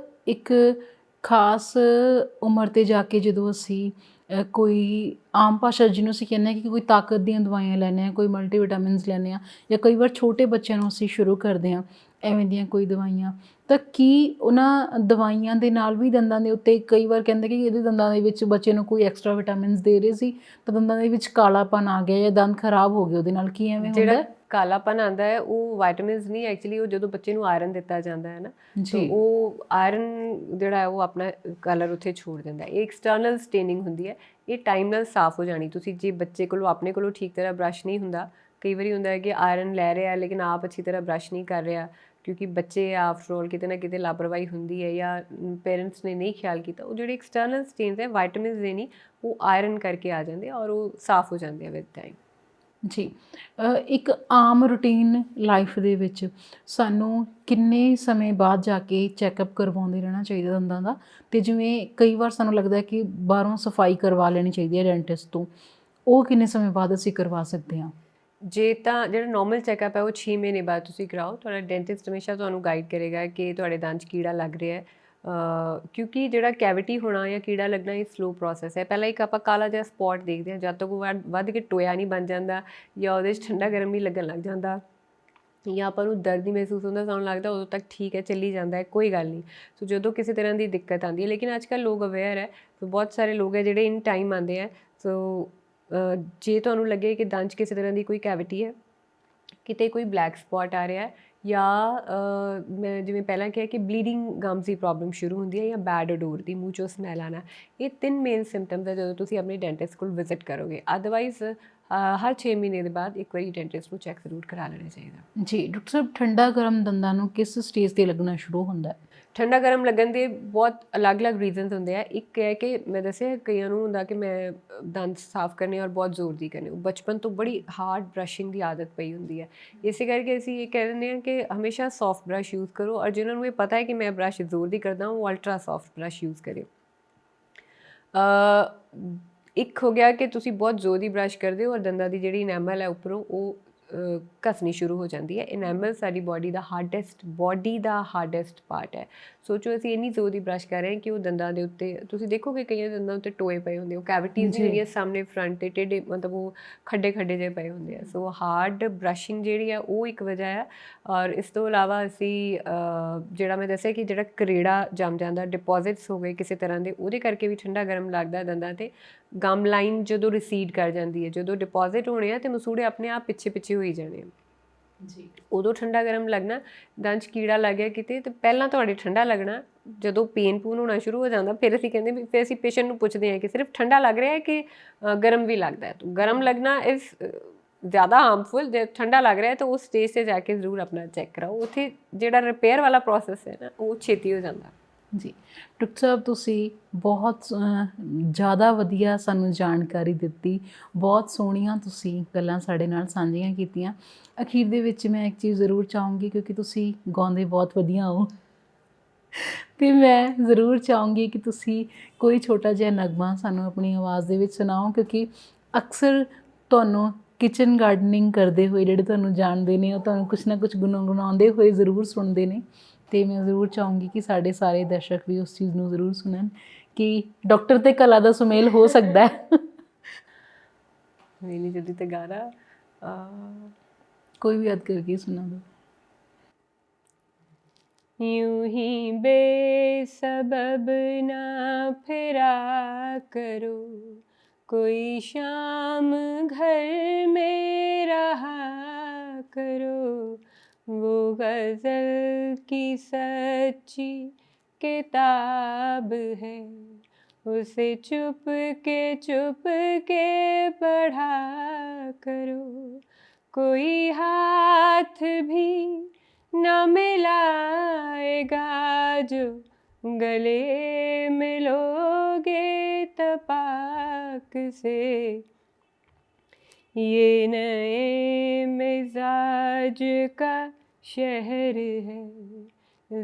ਇੱਕ ਖਾਸ ਉਮਰ 'ਤੇ ਜਾ ਕੇ ਜਦੋਂ ਅਸੀਂ ਕੋਈ ਆਮ ਭਾਸ਼ਾ ਜਿਹਨੂੰ ਅਸੀਂ ਕਹਿੰਦੇ ਹਾਂ ਕਿ ਕੋਈ ਤਾਕਤ ਦੀਆਂ ਦਵਾਈਆਂ ਲੈਂਦੇ ਹਾਂ, ਕੋਈ ਮਲਟੀਵਿਟਾਮਿਨਸ ਲੈਂਦੇ ਹਾਂ, ਜਾਂ ਕਈ ਵਾਰ ਛੋਟੇ ਬੱਚਿਆਂ ਨੂੰ ਅਸੀਂ ਸ਼ੁਰੂ ਕਰਦੇ ਹਾਂ ਐਵੇਂ ਦੀਆਂ ਕੋਈ ਦਵਾਈਆਂ, ਤਾਂ ਕੀ ਉਹਨਾਂ ਦਵਾਈਆਂ ਦੇ ਨਾਲ ਵੀ ਦੰਦਾਂ ਦੇ ਉੱਤੇ, ਕਈ ਵਾਰ ਕਹਿੰਦੇ ਕਿ ਇਹਦੇ ਦੰਦਾਂ ਦੇ ਵਿੱਚ ਬੱਚੇ ਨੂੰ ਕੋਈ ਐਕਸਟਰਾ ਵਿਟਾਮਿਨਸ ਦੇ ਰਹੇ ਸੀ ਤਾਂ ਦੰਦਾਂ ਦੇ ਵਿੱਚ ਕਾਲਾਪਨ ਆ ਗਿਆ ਜਾਂ ਦੰਦ ਖਰਾਬ ਹੋ ਗਏ, ਉਹਦੇ ਨਾਲ ਕੀ ਐਵੇਂ ਹੁੰਦਾ? ਜਿਹੜਾ ਕਾਲਾਪਨ ਆਉਂਦਾ ਹੈ ਉਹ ਵਾਈਟਾਮਿਨਸ ਨਹੀਂ, ਐਕਚੁਅਲੀ ਉਹ ਜਦੋਂ ਬੱਚੇ ਨੂੰ ਆਇਰਨ ਦਿੱਤਾ ਜਾਂਦਾ ਹੈ ਨਾ, ਤਾਂ ਉਹ ਆਇਰਨ ਜਿਹੜਾ ਹੈ ਉਹ ਆਪਣਾ ਕਲਰ ਉੱਥੇ ਛੋੜ ਦਿੰਦਾ। ਇਹ ਐਕਸਟਰਨਲ ਸਟੇਨਿੰਗ ਹੁੰਦੀ ਹੈ, ਇਹ ਟਾਈਮ ਨਾਲ ਸਾਫ਼ ਹੋ ਜਾਣੀ। ਤੁਸੀਂ ਜੇ ਬੱਚੇ ਕੋਲੋਂ ਆਪਣੇ ਕੋਲੋਂ ਠੀਕ ਤਰ੍ਹਾਂ ਬਰੱਸ਼ ਨਹੀਂ ਹੁੰਦਾ, ਕਈ ਵਾਰੀ ਹੁੰਦਾ ਹੈ ਕਿ ਆਇਰਨ ਲੈ ਰਿਹਾ ਲੇਕਿਨ ਆਪ ਅੱਛੀ ਤਰ੍ਹਾਂ ਬਰੱਸ਼ ਨਹੀਂ ਕਰ ਰਿਹਾ, ਕਿਉਂਕਿ ਬੱਚੇ ਆਫਟਰ ਆਲ ਕਿਤੇ ਨਾ ਕਿਤੇ ਲਾਪਰਵਾਹੀ ਹੁੰਦੀ ਹੈ ਜਾਂ ਪੇਰੈਂਟਸ ਨੇ ਨਹੀਂ ਖਿਆਲ ਕੀਤਾ, ਉਹ ਜਿਹੜੇ ਐਕਸਟਰਨਲ ਸਟੇਨਸ ਹੈ ਵਾਈਟਾਮਿਨਸ ਦੇ ਨਹੀਂ, ਉਹ ਆਇਰਨ ਕਰਕੇ ਆ ਜਾਂਦੇ ਔਰ ਉਹ ਸਾਫ਼ ਹੋ ਜਾਂਦੇ ਆ ਵਿਦ ਟਾਈਮ। ਜੀ, ਇੱਕ ਆਮ ਰੂਟੀਨ ਲਾਈਫ ਦੇ ਵਿੱਚ ਸਾਨੂੰ ਕਿੰਨੇ ਸਮੇਂ ਬਾਅਦ ਜਾ ਕੇ ਚੈੱਕਅਪ ਕਰਵਾਉਂਦੇ ਰਹਿਣਾ ਚਾਹੀਦਾ ਦੰਦਾਂ ਦਾ? ਅਤੇ ਜਿਵੇਂ ਕਈ ਵਾਰ ਸਾਨੂੰ ਲੱਗਦਾ ਕਿ ਬਾਹਰੋਂ ਸਫਾਈ ਕਰਵਾ ਲੈਣੀ ਚਾਹੀਦੀ ਹੈ ਡੈਂਟਿਸਟ ਤੋਂ, ਉਹ ਕਿੰਨੇ ਸਮੇਂ ਬਾਅਦ ਅਸੀਂ ਕਰਵਾ ਸਕਦੇ ਹਾਂ? ਜੇ ਤਾਂ ਜਿਹੜਾ ਨੋਰਮਲ ਚੈੱਕਅਪ ਹੈ ਉਹ 6 ਮਹੀਨੇ ਬਾਅਦ ਤੁਸੀਂ ਕਰਾਓ। ਤੁਹਾਡਾ ਡੈਂਟਿਸਟ ਹਮੇਸ਼ਾ ਤੁਹਾਨੂੰ ਗਾਈਡ ਕਰੇਗਾ ਕਿ ਤੁਹਾਡੇ ਦੰਦ 'ਚ ਕੀੜਾ ਲੱਗ ਰਿਹਾ ਹੈ, ਕਿਉਂਕਿ ਜਿਹੜਾ ਕੈਵਿਟੀ ਹੋਣਾ ਜਾਂ ਕੀੜਾ ਲੱਗਣਾ ਇਹ ਸਲੋ ਪ੍ਰੋਸੈਸ ਹੈ। ਪਹਿਲਾਂ ਇੱਕ ਆਪਾਂ ਕਾਲਾ ਜਿਹਾ ਸਪੌਟ ਦੇਖਦੇ ਹਾਂ, ਜਦ ਤੱਕ ਉਹ ਵੱਧ ਕੇ ਟੋਇਆ ਨਹੀਂ ਬਣ ਜਾਂਦਾ ਜਾਂ ਉਹਦੇ 'ਚ ਠੰਡਾ ਗਰਮ ਨਹੀਂ ਲੱਗਣ ਲੱਗ ਜਾਂਦਾ ਜਾਂ ਆਪਾਂ ਨੂੰ ਦਰਦ ਨਹੀਂ ਮਹਿਸੂਸ ਹੁੰਦਾ, ਸਾਨੂੰ ਲੱਗਦਾ ਉਦੋਂ ਤੱਕ ਠੀਕ ਹੈ, ਚੱਲੀ ਜਾਂਦਾ ਹੈ, ਕੋਈ ਗੱਲ ਨਹੀਂ। ਸੋ ਜਦੋਂ ਕਿਸੇ ਤਰ੍ਹਾਂ ਦੀ ਦਿੱਕਤ ਆਉਂਦੀ ਹੈ, ਲੇਕਿਨ ਅੱਜ ਕੱਲ੍ਹ ਲੋਕ ਅਵੇਅਰ ਹੈ, ਸੋ ਬਹੁਤ ਸਾਰੇ ਲੋਕ ਹੈ ਜਿਹੜੇ ਇਨ ਟਾਈਮ ਆਉਂਦੇ ਹੈ। ਸੋ ਜੇ ਤੁਹਾਨੂੰ ਲੱਗੇ ਕਿ ਦੰਦ 'ਚ ਕਿਸੇ ਤਰ੍ਹਾਂ ਦੀ ਕੋਈ ਕੈਵਿਟੀ ਹੈ, ਕਿਤੇ ਕੋਈ ਬਲੈਕ ਸਪੌਟ ਆ ਰਿਹਾ, ਜਾਂ ਮੈਂ ਜਿਵੇਂ ਪਹਿਲਾਂ ਕਿਹਾ ਕਿ ਬਲੀਡਿੰਗ ਗਮਸ ਦੀ ਪ੍ਰੋਬਲਮ ਸ਼ੁਰੂ ਹੁੰਦੀ ਹੈ, ਜਾਂ ਬੈਡ ਓਡੋਰ ਦੀ, ਮੂੰਹ 'ਚੋਂ ਸਮੈਲ ਆਉਣਾ, ਇਹ 3 ਮੇਨ ਸਿੰਪਟਮਸ ਹੈ ਜਦੋਂ ਤੁਸੀਂ ਆਪਣੇ ਡੈਂਟਿਸਟ ਕੋਲ ਵਿਜ਼ਿਟ ਕਰੋਗੇ। ਅਦਰਵਾਈਜ਼ ਹਰ 6 ਮਹੀਨੇ ਦੇ ਬਾਅਦ ਇੱਕ ਵਾਰੀ ਡੈਂਟਿਸਟ ਨੂੰ ਚੈੱਕ ਜ਼ਰੂਰ ਕਰਾ ਲੈਣਾ ਚਾਹੀਦਾ। ਜੀ ਡਾਕਟਰ ਸਾਹਿਬ, ਠੰਡਾ ਗਰਮ ਦੰਦਾਂ ਨੂੰ ਕਿਸ ਸਟੇਜ 'ਤੇ ਲੱਗਣਾ ਸ਼ੁਰੂ ਹੁੰਦਾ? ਠੰਡਾ ਗਰਮ ਲੱਗਣ ਦੇ ਬਹੁਤ ਅਲੱਗ-ਅਲੱਗ ਰੀਜ਼ਨਸ ਹੁੰਦੇ ਆ। ਇੱਕ ਹੈ ਕਿ ਮੈਂ ਦੱਸਿਆ ਕਈਆਂ ਨੂੰ ਹੁੰਦਾ ਕਿ ਮੈਂ ਦੰਦ ਸਾਫ਼ ਕਰਨੇ ਔਰ ਬਹੁਤ ਜ਼ੋਰ ਦੀ ਕਰਨੇ, ਉਹ ਬਚਪਨ ਤੋਂ ਬੜੀ ਹਾਰਡ ਬਰਸ਼ਿੰਗ ਦੀ ਆਦਤ ਪਈ ਹੁੰਦੀ ਹੈ। ਇਸੇ ਕਰਕੇ ਅਸੀਂ ਇਹ ਕਹਿ ਦਿੰਦੇ ਹਾਂ ਕਿ ਹਮੇਸ਼ਾ ਸੌਫਟ ਬਰਸ਼ ਯੂਜ਼ ਕਰੋ, ਔਰ ਜਿਨ੍ਹਾਂ ਨੂੰ ਇਹ ਪਤਾ ਹੈ ਕਿ ਮੈਂ ਬਰਸ਼ ਜ਼ੋਰ ਦੀ ਕਰਦਾ ਉਹ ਅਲਟਰਾ ਸੌਫਟ ਬਰਸ਼ ਯੂਜ਼ ਕਰਿਓ। ਇੱਕ ਹੋ ਗਿਆ ਕਿ ਤੁਸੀਂ ਬਹੁਤ ਜ਼ੋਰ ਦੀ ਬਰਸ਼ ਕਰਦੇ ਹੋ ਔਰ ਦੰਦਾਂ ਦੀ ਜਿਹੜੀ ਇਨੈਮਲ ਹੈ ਉੱਪਰੋਂ ਉਹ ਘਸਣੀ ਸ਼ੁਰੂ ਹੋ ਜਾਂਦੀ ਹੈ। ਇਨੈਮਲ ਸਾਡੀ ਬੋਡੀ ਦਾ ਹਾਰਡੈਸਟ ਪਾਰਟ ਹੈ। ਸੋਚੋ ਅਸੀਂ ਇੰਨੀ ਜ਼ੋਰ ਦੀ ਬਰਸ਼ ਕਰ ਰਹੇ ਹਾਂ ਕਿ ਉਹ ਦੰਦਾਂ ਦੇ ਉੱਤੇ ਤੁਸੀਂ ਦੇਖੋਗੇ ਕਈਆਂ ਦੰਦਾਂ ਉੱਤੇ ਟੋਏ ਪਏ ਹੁੰਦੇ, ਉਹ ਕੈਵਿਟੀਜ਼ ਵੀ ਹੁੰਦੀਆਂ ਸਾਹਮਣੇ ਫਰੰਟ 'ਤੇ ਟੇਢੇ, ਮਤਲਬ ਉਹ ਖੱਡੇ ਜਿਹੇ ਪਏ ਹੁੰਦੇ ਆ। ਸੋ ਹਾਰਡ ਬਰਸ਼ਿੰਗ ਜਿਹੜੀ ਆ ਉਹ ਇੱਕ ਵਜ੍ਹਾ ਹੈ। ਔਰ ਇਸ ਤੋਂ ਇਲਾਵਾ ਅਸੀਂ ਜਿਹੜਾ ਮੈਂ ਦੱਸਿਆ ਕਿ ਜਿਹੜਾ ਕਰੇੜਾ ਜੰਮ ਜਾਂਦਾ, ਡਿਪੋਜ਼ਿਟਸ ਹੋ ਗਏ ਕਿਸੇ ਤਰ੍ਹਾਂ ਦੇ, ਉਹਦੇ ਕਰਕੇ ਵੀ ਠੰਡਾ ਗਰਮ ਲੱਗਦਾ ਦੰਦਾਂ 'ਤੇ। ਗਮ ਲਾਈਨ ਜਦੋਂ ਰਿਸੀਡ ਕਰ ਜਾਂਦੀ ਹੈ, ਜਦੋਂ ਡਿਪੋਜ਼ਿਟ ਹੋਣੇ ਆ ਅਤੇ ਮਸੂੜੇ ਆਪਣੇ ਆਪ ਪਿੱਛੇ ਹੋਈ ਜਾਣੇ ਆ। ਜੀ ਉਦੋਂ ਠੰਡਾ ਗਰਮ ਲੱਗਣਾ, ਦੰਦ 'ਚ ਕੀੜਾ ਲੱਗ ਗਿਆ ਕਿਤੇ ਤੇ ਪਹਿਲਾਂ ਤੁਹਾਡੇ ਠੰਡਾ ਲੱਗਣਾ, ਜਦੋਂ ਪੇਨ ਪੂਨ ਹੋਣਾ ਸ਼ੁਰੂ ਹੋ ਜਾਂਦਾ ਫਿਰ ਅਸੀਂ ਕਹਿੰਦੇ ਵੀ ਫਿਰ ਅਸੀਂ ਪੇਸ਼ੈਂਟ ਨੂੰ ਪੁੱਛਦੇ ਹਾਂ ਕਿ ਸਿਰਫ ਠੰਡਾ ਲੱਗ ਰਿਹਾ ਹੈ ਕਿ ਗਰਮ ਵੀ ਲੱਗਦਾ ਹੈ। ਤਾਂ ਗਰਮ ਲੱਗਣਾ ਇਜ਼ ਜ਼ਿਆਦਾ ਹਾਰਮਫੁਲ, ਜੇ ਠੰਡਾ ਲੱਗ ਰਿਹਾ ਹੈ ਤਾਂ ਉਸ ਸਟੇਜ 'ਤੇ ਜਾ ਕੇ ਜ਼ਰੂਰ ਆਪਣਾ ਚੈੱਕ ਕਰਾਓ, ਉੱਥੇ ਜਿਹੜਾ ਰਿਪੇਅਰ ਵਾਲਾ ਪ੍ਰੋਸੈਸ ਹੈ ਨਾ ਉਹ ਛੇਤੀ ਹੋ ਜਾਂਦਾ। ਜੀ ਡਾਕਟਰ ਸਾਹਿਬ, ਤੁਸੀਂ ਬਹੁਤ ਜ਼ਿਆਦਾ ਵਧੀਆ ਸਾਨੂੰ ਜਾਣਕਾਰੀ ਦਿੱਤੀ, ਬਹੁਤ ਸੋਹਣੀਆਂ ਤੁਸੀਂ ਗੱਲਾਂ ਸਾਡੇ ਨਾਲ ਸਾਂਝੀਆਂ ਕੀਤੀਆਂ। ਅਖੀਰ ਦੇ ਵਿੱਚ ਮੈਂ ਇੱਕ ਚੀਜ਼ ਜ਼ਰੂਰ ਚਾਹੂੰਗੀ, ਕਿਉਂਕਿ ਤੁਸੀਂ ਗਾਉਂਦੇ ਬਹੁਤ ਵਧੀਆ ਹੋ, ਅਤੇ ਮੈਂ ਜ਼ਰੂਰ ਚਾਹੂੰਗੀ ਕਿ ਤੁਸੀਂ ਕੋਈ ਛੋਟਾ ਜਿਹਾ ਨਗਮਾ ਸਾਨੂੰ ਆਪਣੀ ਆਵਾਜ਼ ਦੇ ਵਿੱਚ ਸੁਣਾਓ, ਕਿਉਂਕਿ ਅਕਸਰ ਤੁਹਾਨੂੰ ਕਿਚਨ ਗਾਰਡਨਿੰਗ ਕਰਦੇ ਹੋਏ ਜਿਹੜੇ ਤੁਹਾਨੂੰ ਜਾਣਦੇ ਨੇ ਉਹ ਤੁਹਾਨੂੰ ਕੁਛ ਨਾ ਕੁਛ ਗੁਣਗੁਣਾਉਂਦੇ ਹੋਏ ਜ਼ਰੂਰ ਸੁਣਦੇ ਨੇ, ਅਤੇ ਮੈਂ ਜ਼ਰੂਰ ਚਾਹੂੰਗੀ ਕਿ ਸਾਡੇ ਸਾਰੇ ਦਰਸ਼ਕ ਵੀ ਉਸ ਚੀਜ਼ ਨੂੰ ਜ਼ਰੂਰ ਸੁਣਨ ਕਿ ਡਾਕਟਰ ਤੇ ਕਲਾ ਦਾ ਸੁਮੇਲ ਹੋ ਸਕਦਾ ਹੈ। ਨਹੀਂ ਜਲਦੀ ਤੇ ਗਾਣਾ ਕੋਈ ਵੀ ਯਾਦ ਕਰਕੇ ਸੁਣਾ ਦਿਓ। यूं ही बेसबब ना फिरा करो, कोई शाम घर में रहा करो, वो गज़ल की सच्ची किताब है, उसे चुप के पढ़ा करो, कोई हाथ भी न मिलाएगा जो गले मिलोगे तपाक से, ये नए मिजाज का शहर है,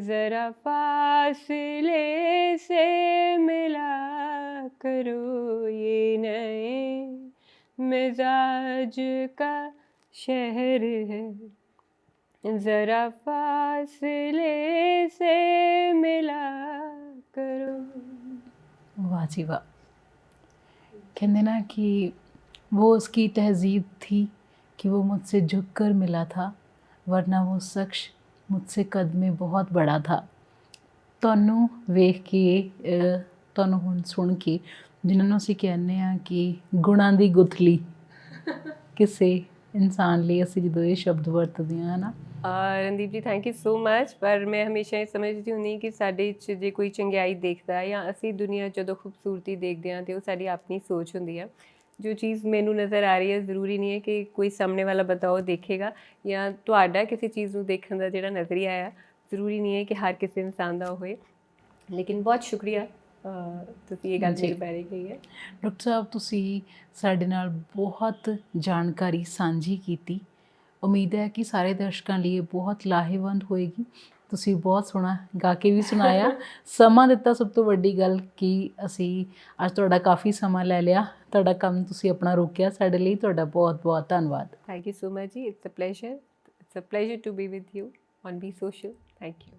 ज़रा फासले से मिला करो, ये नए मिजाज का शहर है, ज़रा फासले से मिला करो। वाह जी वाह। कहते ना कि वो उसकी तहजीब थी कि वो मुझसे झुक कर मिला था, वरना वो शख्स मुझसे कद में बहुत बड़ा था। ਤੁਹਾਨੂੰ ਵੇਖ ਕੇ ਤੁਹਾਨੂੰ ਹੁਣ ਸੁਣ ਕੇ ਜਿਨ੍ਹਾਂ ਨੂੰ ਅਸੀਂ ਕਹਿੰਦੇ ਹਾਂ ਕਿ ਗੁਣਾਂ ਦੀ ਗੁਥਲੀ ਕਿਸੇ ਇਨਸਾਨ ਲਈ ਅਸੀਂ ਜਦੋਂ ਇਹ ਸ਼ਬਦ ਵਰਤਦੇ ਹਾਂ ਨਾ। ਰਣਦੀਪ ਜੀ ਥੈਂਕ ਯੂ ਸੋ ਮਚ। ਪਰ ਮੈਂ ਹਮੇਸ਼ਾ ਇਹ ਸਮਝਦੀ ਹੁੰਦੀ ਕਿ ਸਾਡੇ 'ਚ ਜੇ ਕੋਈ ਚੰਗਿਆਈ ਦੇਖਦਾ ਜਾਂ ਅਸੀਂ ਦੁਨੀਆ ਜਦੋਂ ਖੂਬਸੂਰਤੀ ਦੇਖਦੇ ਹਾਂ ਤਾਂ ਉਹ ਸਾਡੀ ਆਪਣੀ ਸੋਚ ਹੁੰਦੀ ਆ। ਜੋ ਚੀਜ਼ ਮੈਨੂੰ ਨਜ਼ਰ ਆ ਰਹੀ ਹੈ ਜ਼ਰੂਰੀ ਨਹੀਂ ਹੈ ਕਿ ਕੋਈ ਸਾਹਮਣੇ ਵਾਲਾ ਬੰਦਾ ਉਹ ਦੇਖੇਗਾ, ਜਾਂ ਤੁਹਾਡਾ ਕਿਸੇ ਚੀਜ਼ ਨੂੰ ਦੇਖਣ ਦਾ ਜਿਹੜਾ ਨਜ਼ਰੀਆ ਆ ਜ਼ਰੂਰੀ ਨਹੀਂ ਹੈ ਕਿ ਹਰ ਕਿਸੇ ਇਨਸਾਨ ਦਾ ਹੋਏ। ਲੇਕਿਨ ਬਹੁਤ ਸ਼ੁਕਰੀਆ ਤੁਸੀਂ ਇਹ ਗੱਲ ਮੇਰੇ ਬਾਰੇ ਕਹੀ ਹੈ। ਡਾਕਟਰ ਸਾਹਿਬ, ਤੁਸੀਂ ਸਾਡੇ ਨਾਲ ਬਹੁਤ ਜਾਣਕਾਰੀ ਸਾਂਝੀ ਕੀਤੀ। ਉਮੀਦ ਹੈ ਕਿ ਸਾਰੇ ਦਰਸ਼ਕਾਂ ਲਈ ਇਹ ਬਹੁਤ ਲਾਹੇਵੰਦ ਹੋਏਗੀ। ਤੁਸੀਂ ਬਹੁਤ ਸੋਹਣਾ ਗਾ ਕੇ ਵੀ ਸੁਣਾਇਆ, ਸਮਾਂ ਦਿੱਤਾ, ਸਭ ਤੋਂ ਵੱਡੀ ਗੱਲ ਕਿ ਅਸੀਂ ਅੱਜ ਤੁਹਾਡਾ ਕਾਫੀ ਸਮਾਂ ਲੈ ਲਿਆ, ਤੁਹਾਡਾ ਕੰਮ ਤੁਸੀਂ ਆਪਣਾ ਰੋਕਿਆ ਸਾਡੇ ਲਈ, ਤੁਹਾਡਾ ਬਹੁਤ ਬਹੁਤ ਧੰਨਵਾਦ। ਥੈਂਕ ਯੂ ਸੋ ਮਚ ਜੀ। It's a pleasure to be with you on B social. Thank you.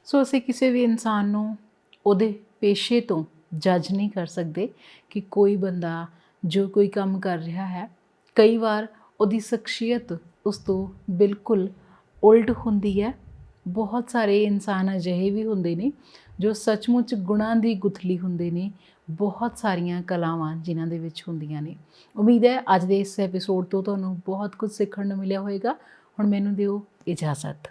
ਸੋ ਅਸੀਂ ਕਿਸੇ ਵੀ ਇਨਸਾਨ ਨੂੰ ਉਹਦੇ ਪੇਸ਼ੇ ਤੋਂ ਜੱਜ ਨਹੀਂ ਕਰ ਸਕਦੇ ਕਿ ਕੋਈ ਬੰਦਾ ਜੋ ਕੋਈ ਕੰਮ ਕਰ ਰਿਹਾ ਹੈ, ਕਈ ਵਾਰ ਉਹਦੀ ਸ਼ਖਸੀਅਤ ਉਸ ਤੋਂ ਬਿਲਕੁਲ ਉਲਟ ਹੁੰਦੀ ਹੈ। ਬਹੁਤ ਸਾਰੇ ਇਨਸਾਨ ਅਜਿਹੇ ਵੀ ਹੁੰਦੇ ਨੇ ਜੋ ਸੱਚਮੁੱਚ ਗੁਣਾਂ ਦੀ ਗੁਥਲੀ ਹੁੰਦੇ ਨੇ, ਬਹੁਤ ਸਾਰੀਆਂ ਕਲਾਵਾਂ ਜਿਨ੍ਹਾਂ ਦੇ ਵਿੱਚ ਹੁੰਦੀਆਂ ਨੇ। ਉਮੀਦ ਹੈ ਅੱਜ ਦੇ ਇਸ ਐਪੀਸੋਡ ਤੋਂ ਤੁਹਾਨੂੰ ਬਹੁਤ ਕੁਝ ਸਿੱਖਣ ਨੂੰ ਮਿਲਿਆ ਹੋਵੇਗਾ। ਹੁਣ ਮੈਨੂੰ ਦਿਓ ਇਜਾਜ਼ਤ।